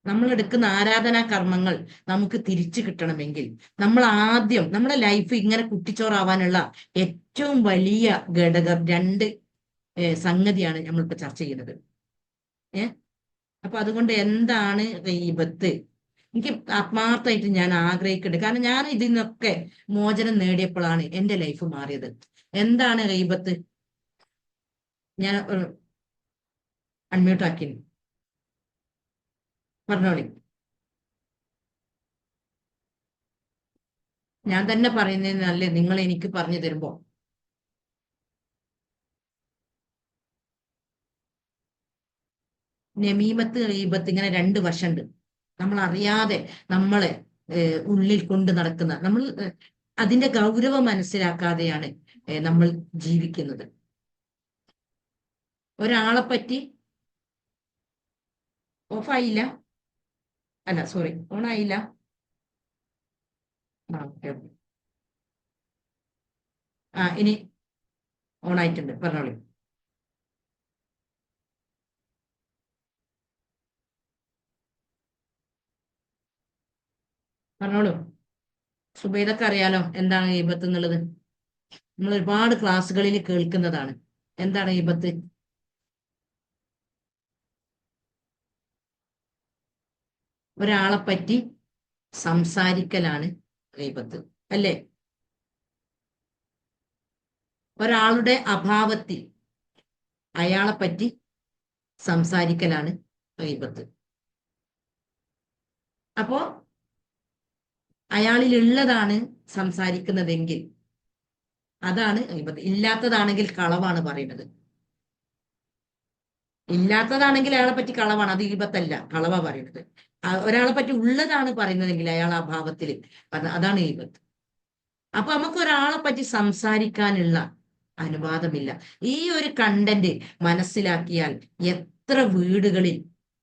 നമ്മൾ എടുക്കുന്ന ആരാധനാ കർമ്മങ്ങൾ നമുക്ക് തിരിച്ചു കിട്ടണമെങ്കിൽ നമ്മൾ ആദ്യം നമ്മുടെ ലൈഫ് ഇങ്ങനെ കുട്ടിച്ചോറാവാനുള്ള ഏറ്റവും വലിയ ഘടകം 2 സംഗതിയാണ് നമ്മളിപ്പോ ചർച്ച ചെയ്യുന്നത്. അപ്പൊ അതുകൊണ്ട് എന്താണ് ഗീബത്ത്? എനിക്ക് ആത്മാർത്ഥമായിട്ട് ഞാൻ ആഗ്രഹിക്കുന്നുണ്ട്. കാരണം ഞാൻ ഇതിൽ നിന്നൊക്കെ മോചനം നേടിയപ്പോഴാണ് എന്റെ ലൈഫ് മാറിയത്. എന്താണ് ഗീബത്ത്? ഞാൻ അൺമ്യൂട്ട് ആക്കി, പറഞ്ഞോളി. ഞാൻ തന്നെ പറയുന്നതിനല്ലേ നിങ്ങൾ എനിക്ക് പറഞ്ഞു തരുമ്പോ. നമീമത്ത് ഗീബത്ത് ഇങ്ങനെ രണ്ട് വശമുണ്ട്. നമ്മൾ അറിയാതെ നമ്മളെ ഉള്ളിൽ കൊണ്ട് നടക്കുന്ന, നമ്മൾ അതിന്റെ ഗൗരവം മനസ്സിലാക്കാതെയാണ് നമ്മൾ ജീവിക്കുന്നത്. ഒരാളെ പറ്റി ഓഫായില്ല, അല്ല സോറി, ഓണായില്ല. ആ ഓക്കെ ഓക്കെ. ആ ഇനി ഓണായിട്ടുണ്ട്, പറഞ്ഞോളൂ. പറഞ്ഞോളൂ. സുബൈദക്ക് അറിയാലോ എന്താണ് ഗീബത്ത് എന്നുള്ളത്. നമ്മൾ ഒരുപാട് ക്ലാസ്സുകളിൽ കേൾക്കുന്നതാണ്. എന്താണ് ഗീബത്ത്? ഒരാളെ പറ്റി സംസാരിക്കലാണ് ഗീബത്ത്, അല്ലേ? ഒരാളുടെ അഭാവത്തിൽ അയാളെ പറ്റി സംസാരിക്കലാണ് ഗീബത്ത്. അപ്പോ അയാളിൽ ഉള്ളതാണ് സംസാരിക്കുന്നതെങ്കിൽ അതാണ് ഗീബത്ത്. ഇല്ലാത്തതാണെങ്കിൽ കളവാണ് പറയുന്നത്. ഇല്ലാത്തതാണെങ്കിൽ അയാളെ പറ്റി കളവാണ്, അത് ഗീബത്തല്ല, കളവാ പറയുന്നത്. ഒരാളെ പറ്റി ഉള്ളതാണ് പറയുന്നതെങ്കിൽ അയാൾ ആ ഭാവത്തിൽ, അതാണ് ഗീബത്ത്. അപ്പൊ നമുക്ക് ഒരാളെ പറ്റി സംസാരിക്കാനുള്ള അനുവാദമില്ല. ഈ ഒരു കണ്ടന്റ് മനസ്സിലാക്കിയാൽ എത്ര വീടുകളിൽ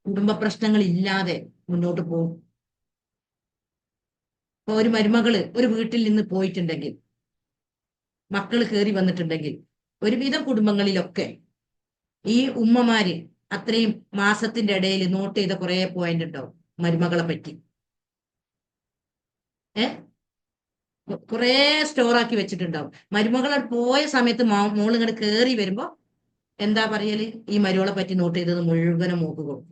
കുടുംബ പ്രശ്നങ്ങൾ ഇല്ലാതെ മുന്നോട്ട് പോകും. ഇപ്പൊ ഒരു മരുമകള് ഒരു വീട്ടിൽ നിന്ന് പോയിട്ടുണ്ടെങ്കിൽ, മക്കള് കയറി വന്നിട്ടുണ്ടെങ്കിൽ, ഒരുവിധം കുടുംബങ്ങളിലൊക്കെ ഈ ഉമ്മമാര് അത്രയും മാസത്തിന്റെ ഇടയിൽ നോട്ട് ചെയ്ത കുറെ പോയിന്റ് ഉണ്ടാവും മരുമകളെ പറ്റി. കുറെ സ്റ്റോറാക്കി വെച്ചിട്ടുണ്ടാവും. മരുമകളെ പോയ സമയത്ത് മോള് ഇങ്ങോട്ട് കേറി വരുമ്പോ എന്താ പറയല്? ഈ മരുമകളെ പറ്റി നോട്ട് ചെയ്തത് മുഴുവനും മോക്ക് കൊടുക്കും.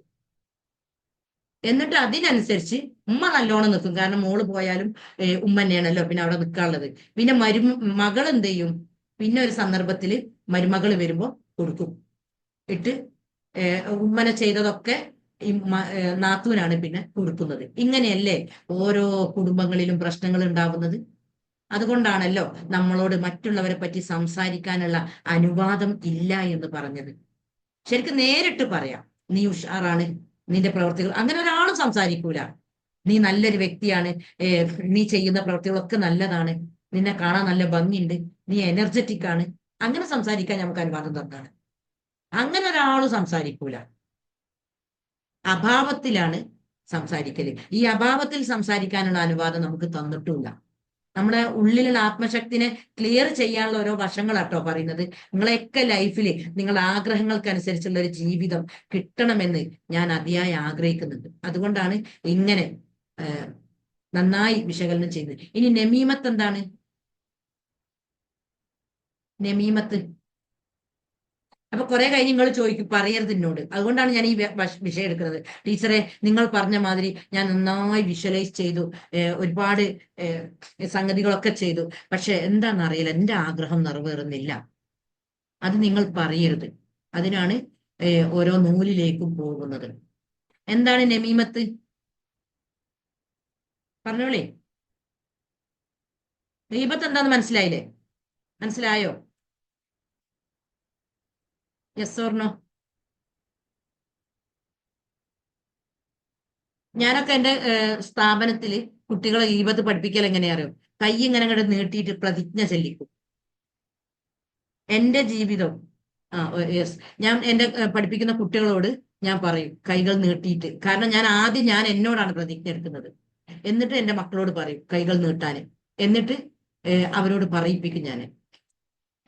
എന്നിട്ട് അതിനനുസരിച്ച് ഉമ്മ നല്ലോണം നിൽക്കും. കാരണം മോള് പോയാലും ഉമ്മ തന്നെയാണല്ലോ പിന്നെ അവിടെ നിൽക്കാനുള്ളത്. പിന്നെ മകൾ എന്ത് ചെയ്യും? പിന്നെ ഒരു സന്ദർഭത്തില് മരുമകൾ വരുമ്പോ കൊടുക്കും. ഇട്ട് ഉമ്മനെ ചെയ്തതൊക്കെ ഈ നാത്തൂനാണ് പിന്നെ കൊടുക്കുന്നത്. ഇങ്ങനെയല്ലേ ഓരോ കുടുംബങ്ങളിലും പ്രശ്നങ്ങൾ ഉണ്ടാവുന്നത്? അതുകൊണ്ടാണല്ലോ നമ്മളോട് മറ്റുള്ളവരെ പറ്റി സംസാരിക്കാനുള്ള അനുവാദം ഇല്ല എന്ന് പറഞ്ഞത്. ശരിക്കും നേരിട്ട് പറയാം, നീ ഉഷാറാണ്, നിന്റെ പ്രവൃത്തികൾ, അങ്ങനെ ഒരാളും സംസാരിക്കൂല. നീ നല്ലൊരു വ്യക്തിയാണ്, നീ ചെയ്യുന്ന പ്രവൃത്തികളൊക്കെ നല്ലതാണ്, നിന്നെ കാണാൻ നല്ല ഭംഗിയുണ്ട്, നീ എനർജറ്റിക് ആണ്, അങ്ങനെ സംസാരിക്കാൻ നമുക്ക് അനുവാദം തന്നാണ്. അങ്ങനെ ഒരാളും സംസാരിക്കൂല. അഭാവത്തിലാണ് സംസാരിക്കല്. ഈ അഭാവത്തിൽ സംസാരിക്കാനുള്ള അനുവാദം നമുക്ക് തന്നിട്ടില്ല. നമ്മുടെ ഉള്ളിലുള്ള ആത്മശക്തിനെ ക്ലിയർ ചെയ്യാനുള്ള ഓരോ വശങ്ങളാട്ടോ പറയുന്നത്. നിങ്ങളെയൊക്കെ ലൈഫിൽ നിങ്ങളുടെ ആഗ്രഹങ്ങൾക്കനുസരിച്ചുള്ള ഒരു ജീവിതം കിട്ടണമെന്ന് ഞാൻ അതിയായി ആഗ്രഹിക്കുന്നുണ്ട്. അതുകൊണ്ടാണ് ഇങ്ങനെ നന്നായി വിശകലനം ചെയ്യുന്നത്. ഇനി നമീമത്ത് എന്താണ്? നമീമത്ത് അപ്പൊ കുറെ കഴിഞ്ഞ് നിങ്ങൾ ചോദിക്കും പറയരുത് എന്നോട്. അതുകൊണ്ടാണ് ഞാൻ ഈ വിഷയം എടുക്കുന്നത്. ടീച്ചറെ, നിങ്ങൾ പറഞ്ഞ മാതിരി ഞാൻ നന്നായി വിഷ്വലൈസ് ചെയ്തു, ഒരുപാട് സംഗതികളൊക്കെ ചെയ്തു, പക്ഷെ എന്താണെന്നറിയില്ല, എന്റെ ആഗ്രഹം നിറവേറുന്നില്ല. അത് നിങ്ങൾ പറയരുത്. അതിനാണ് ഓരോ നൂലിലേക്കും പോകുന്നത്. എന്താണ് നമീമത്ത്? പറഞ്ഞോളേ. ഗീബത്ത് എന്താന്ന് മനസ്സിലായില്ലേ? മനസ്സിലായോ? Yes or no? ഞാനൊക്കെ എന്റെ സ്ഥാപനത്തിൽ കുട്ടികളെ ഗീബത്ത് പഠിപ്പിക്കൽ എങ്ങനെയാ അറിയോ? കൈ ഇങ്ങനെ അങ്ങോട്ട് നീട്ടിയിട്ട് പ്രതിജ്ഞ ചൊല്ലിക്കും. എന്റെ ജീവിതം, ആ യെസ്, ഞാൻ എന്റെ പഠിപ്പിക്കുന്ന കുട്ടികളോട് ഞാൻ പറയും കൈകൾ നീട്ടിയിട്ട്. കാരണം ഞാൻ എന്നോടാണ് പ്രതിജ്ഞ എടുക്കുന്നത്. എന്നിട്ട് എന്റെ മക്കളോട് പറയും കൈകൾ നീട്ടാന്. എന്നിട്ട് അവരോട് പറയിപ്പിക്കും ഞാൻ.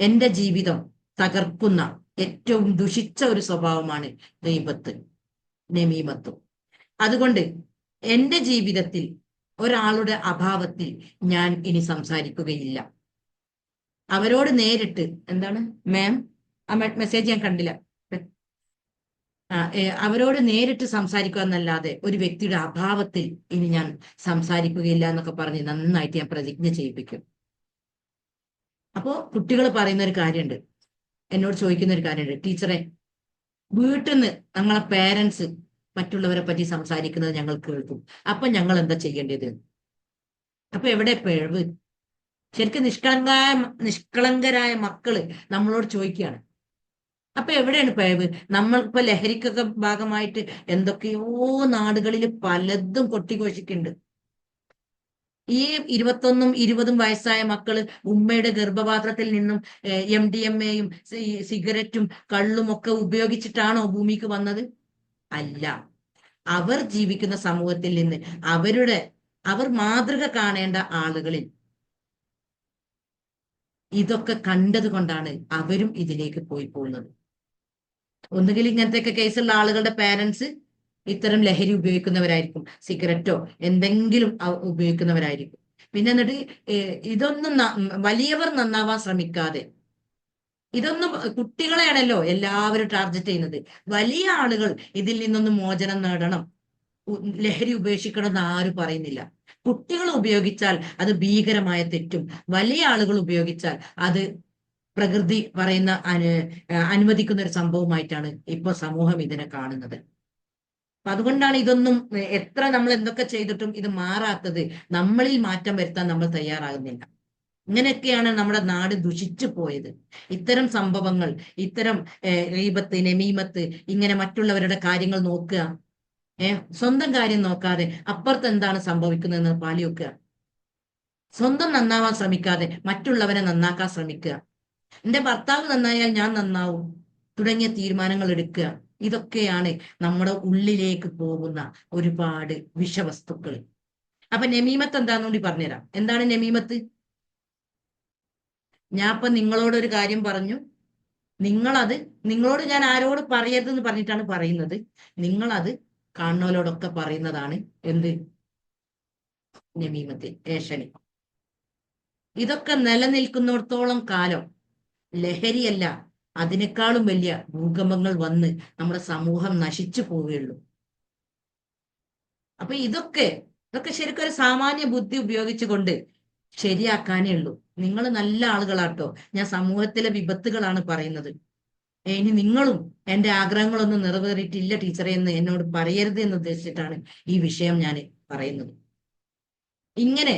എന്റെ ജീവിതം തകർക്കുന്ന ഏറ്റവും ദുഷിച്ച ഒരു സ്വഭാവമാണ് ഗീബത്ത്, നമീമത്തും. അതുകൊണ്ട് എന്റെ ജീവിതത്തിൽ ഒരാളുടെ അഭാവത്തിൽ ഞാൻ ഇനി സംസാരിക്കുകയില്ല. അവരോട് നേരിട്ട്, എന്താണ് മാം, ആ മെസ്സേജ് ഞാൻ കണ്ടില്ല. അവരോട് നേരിട്ട് സംസാരിക്കുക എന്നല്ലാതെ ഒരു വ്യക്തിയുടെ അഭാവത്തിൽ ഇനി ഞാൻ സംസാരിക്കുകയില്ല എന്നൊക്കെ പറഞ്ഞ് നന്നായിട്ട് ഞാൻ പ്രതിജ്ഞ ചെയ്യിപ്പിക്കും. അപ്പോ കുട്ടികൾ പറയുന്ന ഒരു കാര്യമുണ്ട്, എന്നോട് ചോദിക്കുന്ന ഒരു കാര്യമുണ്ട്, ടീച്ചറെ വീട്ടിൽ നിന്ന് ഞങ്ങളെ പേരൻസ് മറ്റുള്ളവരെ പറ്റി സംസാരിക്കുന്നത് ഞങ്ങൾ കേൾക്കും, അപ്പൊ ഞങ്ങൾ എന്താ ചെയ്യേണ്ടത്? അപ്പൊ എവിടെ പിഴവ്? ശരിക്കും നിഷ്കളങ്കരായ മക്കള് നമ്മളോട് ചോദിക്കുകയാണ്, അപ്പൊ എവിടെയാണ് പിഴവ്? നമ്മളിപ്പോ ലഹരിക്കൊക്കെ ഭാഗമായിട്ട് എന്തൊക്കെയോ നാടുകളിൽ പലതും കൊട്ടിഘോഷിക്കുന്നുണ്ട്. ഈ 21ഉം 20ഉം വയസ്സായ മക്കള് ഉമ്മയുടെ ഗർഭപാത്രത്തിൽ നിന്നും MDMA-യും സിഗരറ്റും കള്ളും ഒക്കെ ഉപയോഗിച്ചിട്ടാണോ ഭൂമിക്ക് വന്നത്? അല്ല. അവർ ജീവിക്കുന്ന സമൂഹത്തിൽ നിന്ന് അവർ മാതൃക കാണേണ്ട ആളുകളിൽ ഇതൊക്കെ കണ്ടത് കൊണ്ടാണ് അവരും ഇതിലേക്ക് പോയി പോകുന്നത്. ഒന്നുകിൽ ഇങ്ങനത്തെയൊക്കെ കേസുള്ള ആളുകളുടെ പാരന്റ്സ് ഇത്തരം ലഹരി ഉപയോഗിക്കുന്നവരായിരിക്കും, സിഗരറ്റോ എന്തെങ്കിലും ഉപയോഗിക്കുന്നവരായിരിക്കും. പിന്നെ എന്നിട്ട് ഇതൊന്നും വലിയവർ നന്നാവാൻ ശ്രമിക്കാതെ, ഇതൊന്നും കുട്ടികളെയാണല്ലോ എല്ലാവരും ടാർഗറ്റ് ചെയ്യുന്നത്. വലിയ ആളുകൾ ഇതിൽ നിന്നൊന്നും മോചനം നേടണം, ലഹരി ഉപേക്ഷിക്കണം എന്ന് ആരും പറയുന്നില്ല. കുട്ടികൾ ഉപയോഗിച്ചാൽ അത് ഭീകരമായ തെറ്റും, വലിയ ആളുകൾ ഉപയോഗിച്ചാൽ അത് പ്രകൃതി പറയുന്ന അനുവദിക്കുന്ന ഒരു സംഭവമായിട്ടാണ് ഇപ്പൊ സമൂഹം ഇതിനെ കാണുന്നത്. അപ്പൊ അതുകൊണ്ടാണ് ഇതൊന്നും എത്ര നമ്മൾ എന്തൊക്കെ ചെയ്തിട്ടും ഇത് മാറാത്തത്. നമ്മളിൽ മാറ്റം വരുത്താൻ നമ്മൾ തയ്യാറാകുന്നില്ല. ഇങ്ങനെയൊക്കെയാണ് നമ്മുടെ നാട് ദുഷിച്ചു പോയത്. ഇത്തരം സംഭവങ്ങൾ, ഇത്തരം ഗീബത്ത്, നമീമത്ത്, ഇങ്ങനെ മറ്റുള്ളവരുടെ കാര്യങ്ങൾ നോക്കുക, സ്വന്തം കാര്യം നോക്കാതെ അപ്പുറത്ത് എന്താണ് സംഭവിക്കുന്നതെന്ന് പാലി വെക്കുക, സ്വന്തം നന്നാവാൻ ശ്രമിക്കാതെ മറ്റുള്ളവരെ നന്നാക്കാൻ ശ്രമിക്കുക, എന്റെ ഭർത്താവ് നന്നായാൽ ഞാൻ നന്നാവും തുടങ്ങിയ തീരുമാനങ്ങൾ എടുക്കുക. ഇതൊക്കെയാണ് നമ്മുടെ ഉള്ളിലേക്ക് പോകുന്ന ഒരുപാട് വിഷവസ്തുക്കൾ. അപ്പൊ നമീമത്ത് എന്താന്ന് കൂടി പറഞ്ഞുതരാം. എന്താണ് നമീമത്ത്? ഞാൻ ഇപ്പൊ നിങ്ങളോട് ഒരു കാര്യം പറഞ്ഞു, നിങ്ങളോട് ഞാൻ ആരോട് പറയരുതെന്ന് പറഞ്ഞിട്ടാണ് പറയുന്നത്. നിങ്ങളത് കാണുന്നവരോടൊക്കെ പറയുന്നതാണ് എന്ത്? നമീമത്ത്, ഏഷണി. ഇതൊക്കെ നിലനിൽക്കുന്നിടത്തോളം കാലം ലഹരിയല്ല, അതിനേക്കാളും വലിയ ഭൂകമ്പങ്ങൾ വന്ന് നമ്മുടെ സമൂഹം നശിച്ചു പോവുകയുള്ളൂ. അപ്പൊ ഇതൊക്കെ ശരിക്കും ഒരു സാമാന്യ ബുദ്ധി ഉപയോഗിച്ചുകൊണ്ട് ശരിയാക്കാനേ ഉള്ളൂ. നിങ്ങൾ നല്ല ആളുകളാട്ടോ, ഞാൻ സമൂഹത്തിലെ വിപത്തുകളാണ് പറയുന്നത്. ഇനി നിങ്ങളും എന്റെ ആഗ്രഹങ്ങളൊന്നും നിറവേറിയിട്ടില്ല ടീച്ചറെ എന്ന് എന്നോട് പറയരുത് എന്ന് ഉദ്ദേശിച്ചിട്ടാണ് ഈ വിഷയം ഞാൻ പറയുന്നത്. ഇങ്ങനെ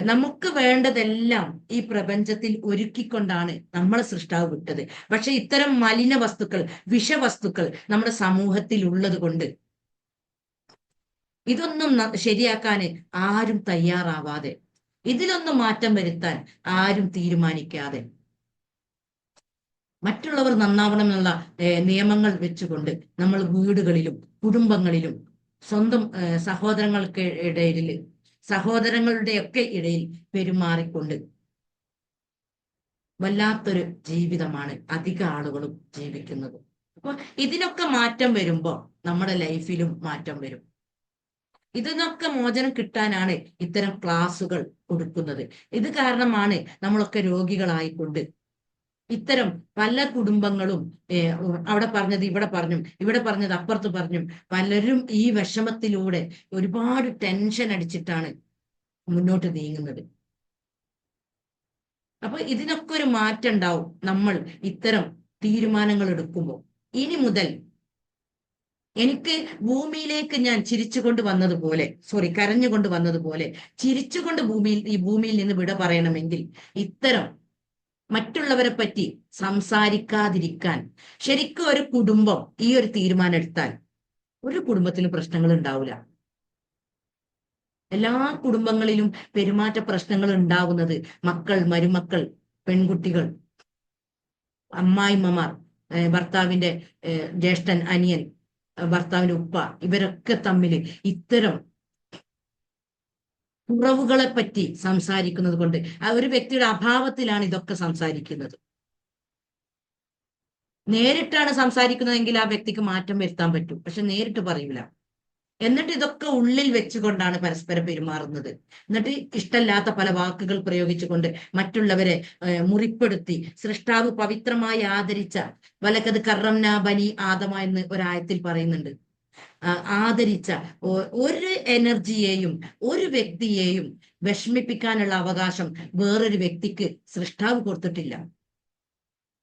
നമുക്ക് വേണ്ടതെല്ലാം ഈ പ്രപഞ്ചത്തിൽ ഒരുക്കിക്കൊണ്ടാണ് നമ്മളെ സൃഷ്ടാവ് വിട്ടത്. പക്ഷെ ഇത്തരം മലിന വസ്തുക്കൾ, വിഷവസ്തുക്കൾ നമ്മുടെ സമൂഹത്തിൽ ഉള്ളത് കൊണ്ട് ഇതൊന്നും ശരിയാക്കാൻ ആരും തയ്യാറാവാതെ, ഇതിലൊന്നും മാറ്റം വരുത്താൻ ആരും തീരുമാനിക്കാതെ, മറ്റുള്ളവർ നന്നാവണം എന്നുള്ള നിയമങ്ങൾ വെച്ചുകൊണ്ട് നമ്മൾ വീടുകളിലും കുടുംബങ്ങളിലും സ്വന്തം സഹോദരങ്ങൾക്ക് ഇടയിൽ, സഹോദരങ്ങളുടെയൊക്കെ ഇടയിൽ പെരുമാറിക്കൊണ്ട് വല്ലാത്തൊരു ജീവിതമാണ് അധിക ആളുകളും ജീവിക്കുന്നത്. അപ്പൊ ഇതിനൊക്കെ മാറ്റം വരുമ്പോ നമ്മുടെ ലൈഫിലും മാറ്റം വരും. ഇതിനൊക്കെ മോചനം കിട്ടാനാണ് ഇത്തരം ക്ലാസുകൾ കൊടുക്കുന്നത്. ഇത് കാരണമാണ് നമ്മളൊക്കെ രോഗികളായിക്കൊണ്ട് ഇത്തരം പല കുടുംബങ്ങളും അവിടെ പറഞ്ഞത് ഇവിടെ പറഞ്ഞും, ഇവിടെ പറഞ്ഞത് അപ്പുറത്ത് പറഞ്ഞും, പലരും ഈ വിഷമത്തിലൂടെ ഒരുപാട് ടെൻഷൻ അടിച്ചിട്ടാണ് മുന്നോട്ട് നീങ്ങുന്നത്. അപ്പൊ ഇതിനൊക്കെ ഒരു മാറ്റം ഉണ്ടാവും നമ്മൾ ഇത്തരം തീരുമാനങ്ങൾ എടുക്കുമ്പോൾ. ഇനി മുതൽ എനിക്ക് ഭൂമിയിലേക്ക് ഞാൻ ചിരിച്ചുകൊണ്ട് വന്നതുപോലെ, കരഞ്ഞുകൊണ്ട് വന്നതുപോലെ ചിരിച്ചുകൊണ്ട് ഈ ഭൂമിയിൽ നിന്ന് വിട പറയണമെങ്കിൽ ഇത്തരം മറ്റുള്ളവരെ പറ്റി സംസാരിക്കാതിരിക്കാൻ ശരിക്കും ഒരു കുടുംബം ഈ ഒരു തീരുമാനം എടുത്താൽ ഒരു കുടുംബത്തിലും പ്രശ്നങ്ങൾ ഉണ്ടാവില്ല. എല്ലാ കുടുംബങ്ങളിലും പെരുമാറ്റ പ്രശ്നങ്ങൾ ഉണ്ടാവുന്നത് മക്കൾ, മരുമക്കൾ, പെൺകുട്ടികൾ, അമ്മായിമ്മമാർ, ഭർത്താവിന്റെ ജ്യേഷ്ഠൻ, അനിയൻ, ഭർത്താവിന്റെ ഉപ്പ, ഇവരൊക്കെ തമ്മിൽ ഇത്തരം കുറവുകളെ പറ്റി സംസാരിക്കുന്നത് കൊണ്ട് ഒരു വ്യക്തിയുടെ അഭാവത്തിലാണ് ഇതൊക്കെ സംസാരിക്കുന്നത്. നേരിട്ടാണ് സംസാരിക്കുന്നതെങ്കിൽ ആ വ്യക്തിക്ക് മാറ്റം വരുത്താൻ പറ്റും, പക്ഷെ നേരിട്ട് പറയൂല. എന്നിട്ട് ഇതൊക്കെ ഉള്ളിൽ വെച്ചുകൊണ്ടാണ് പരസ്പരം പെരുമാറുന്നത്. എന്നിട്ട് ഇഷ്ടമില്ലാത്ത പല വാക്കുകൾ പ്രയോഗിച്ചുകൊണ്ട് മറ്റുള്ളവരെ മുറിപ്പെടുത്തി സൃഷ്ടാവ് പവിത്രമായി ആദരിച്ച വലക്കത് കറംനാ ബനി ആദമ എന്ന് ഒരായത്തിൽ പറയുന്നുണ്ട്. ആദരിച്ച ഒരു എനർജിയെയും ഒരു വ്യക്തിയെയും വിഷമിപ്പിക്കാനുള്ള അവകാശം വേറൊരു വ്യക്തിക്ക് സൃഷ്ടാവ് കൊടുത്തിട്ടില്ല.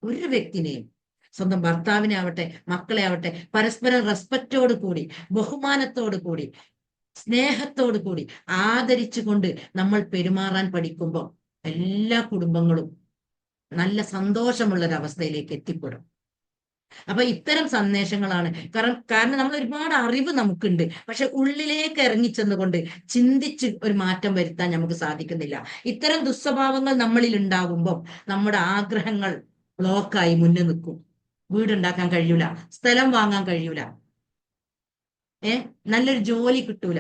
ഒരു വ്യക്തിനെയും, സ്വന്തം ഭർത്താവിനെ ആവട്ടെ മക്കളെ ആവട്ടെ, പരസ്പരം റെസ്പെക്റ്റോട് കൂടി, ബഹുമാനത്തോട് കൂടി, സ്നേഹത്തോട് കൂടി ആദരിച്ചുകൊണ്ട് നമ്മൾ പെരുമാറാൻ പഠിക്കുമ്പോൾ എല്ലാ കുടുംബങ്ങളും നല്ല സന്തോഷമുള്ള ഒരു അവസ്ഥയിലേക്ക് എത്തിപ്പെടും. അപ്പൊ ഇത്തരം സന്ദേശങ്ങളാണ്. കാരണം നമ്മൾ ഒരുപാട് അറിവ് നമുക്കുണ്ട്, പക്ഷെ ഉള്ളിലേക്ക് ഇറങ്ങിച്ചെന്നുകൊണ്ട് ചിന്തിച്ച് ഒരു മാറ്റം വരുത്താൻ നമുക്ക് സാധിക്കുന്നില്ല. ഇത്തരം ദുസ്വഭാവങ്ങൾ നമ്മളിൽ ഉണ്ടാകുമ്പോൾ നമ്മുടെ ആഗ്രഹങ്ങൾ ബ്ലോക്കായി മുന്നിൽ നിൽക്കും. വീടുണ്ടാക്കാൻ കഴിയൂല, സ്ഥലം വാങ്ങാൻ കഴിയൂല, നല്ലൊരു ജോലി കിട്ടൂല,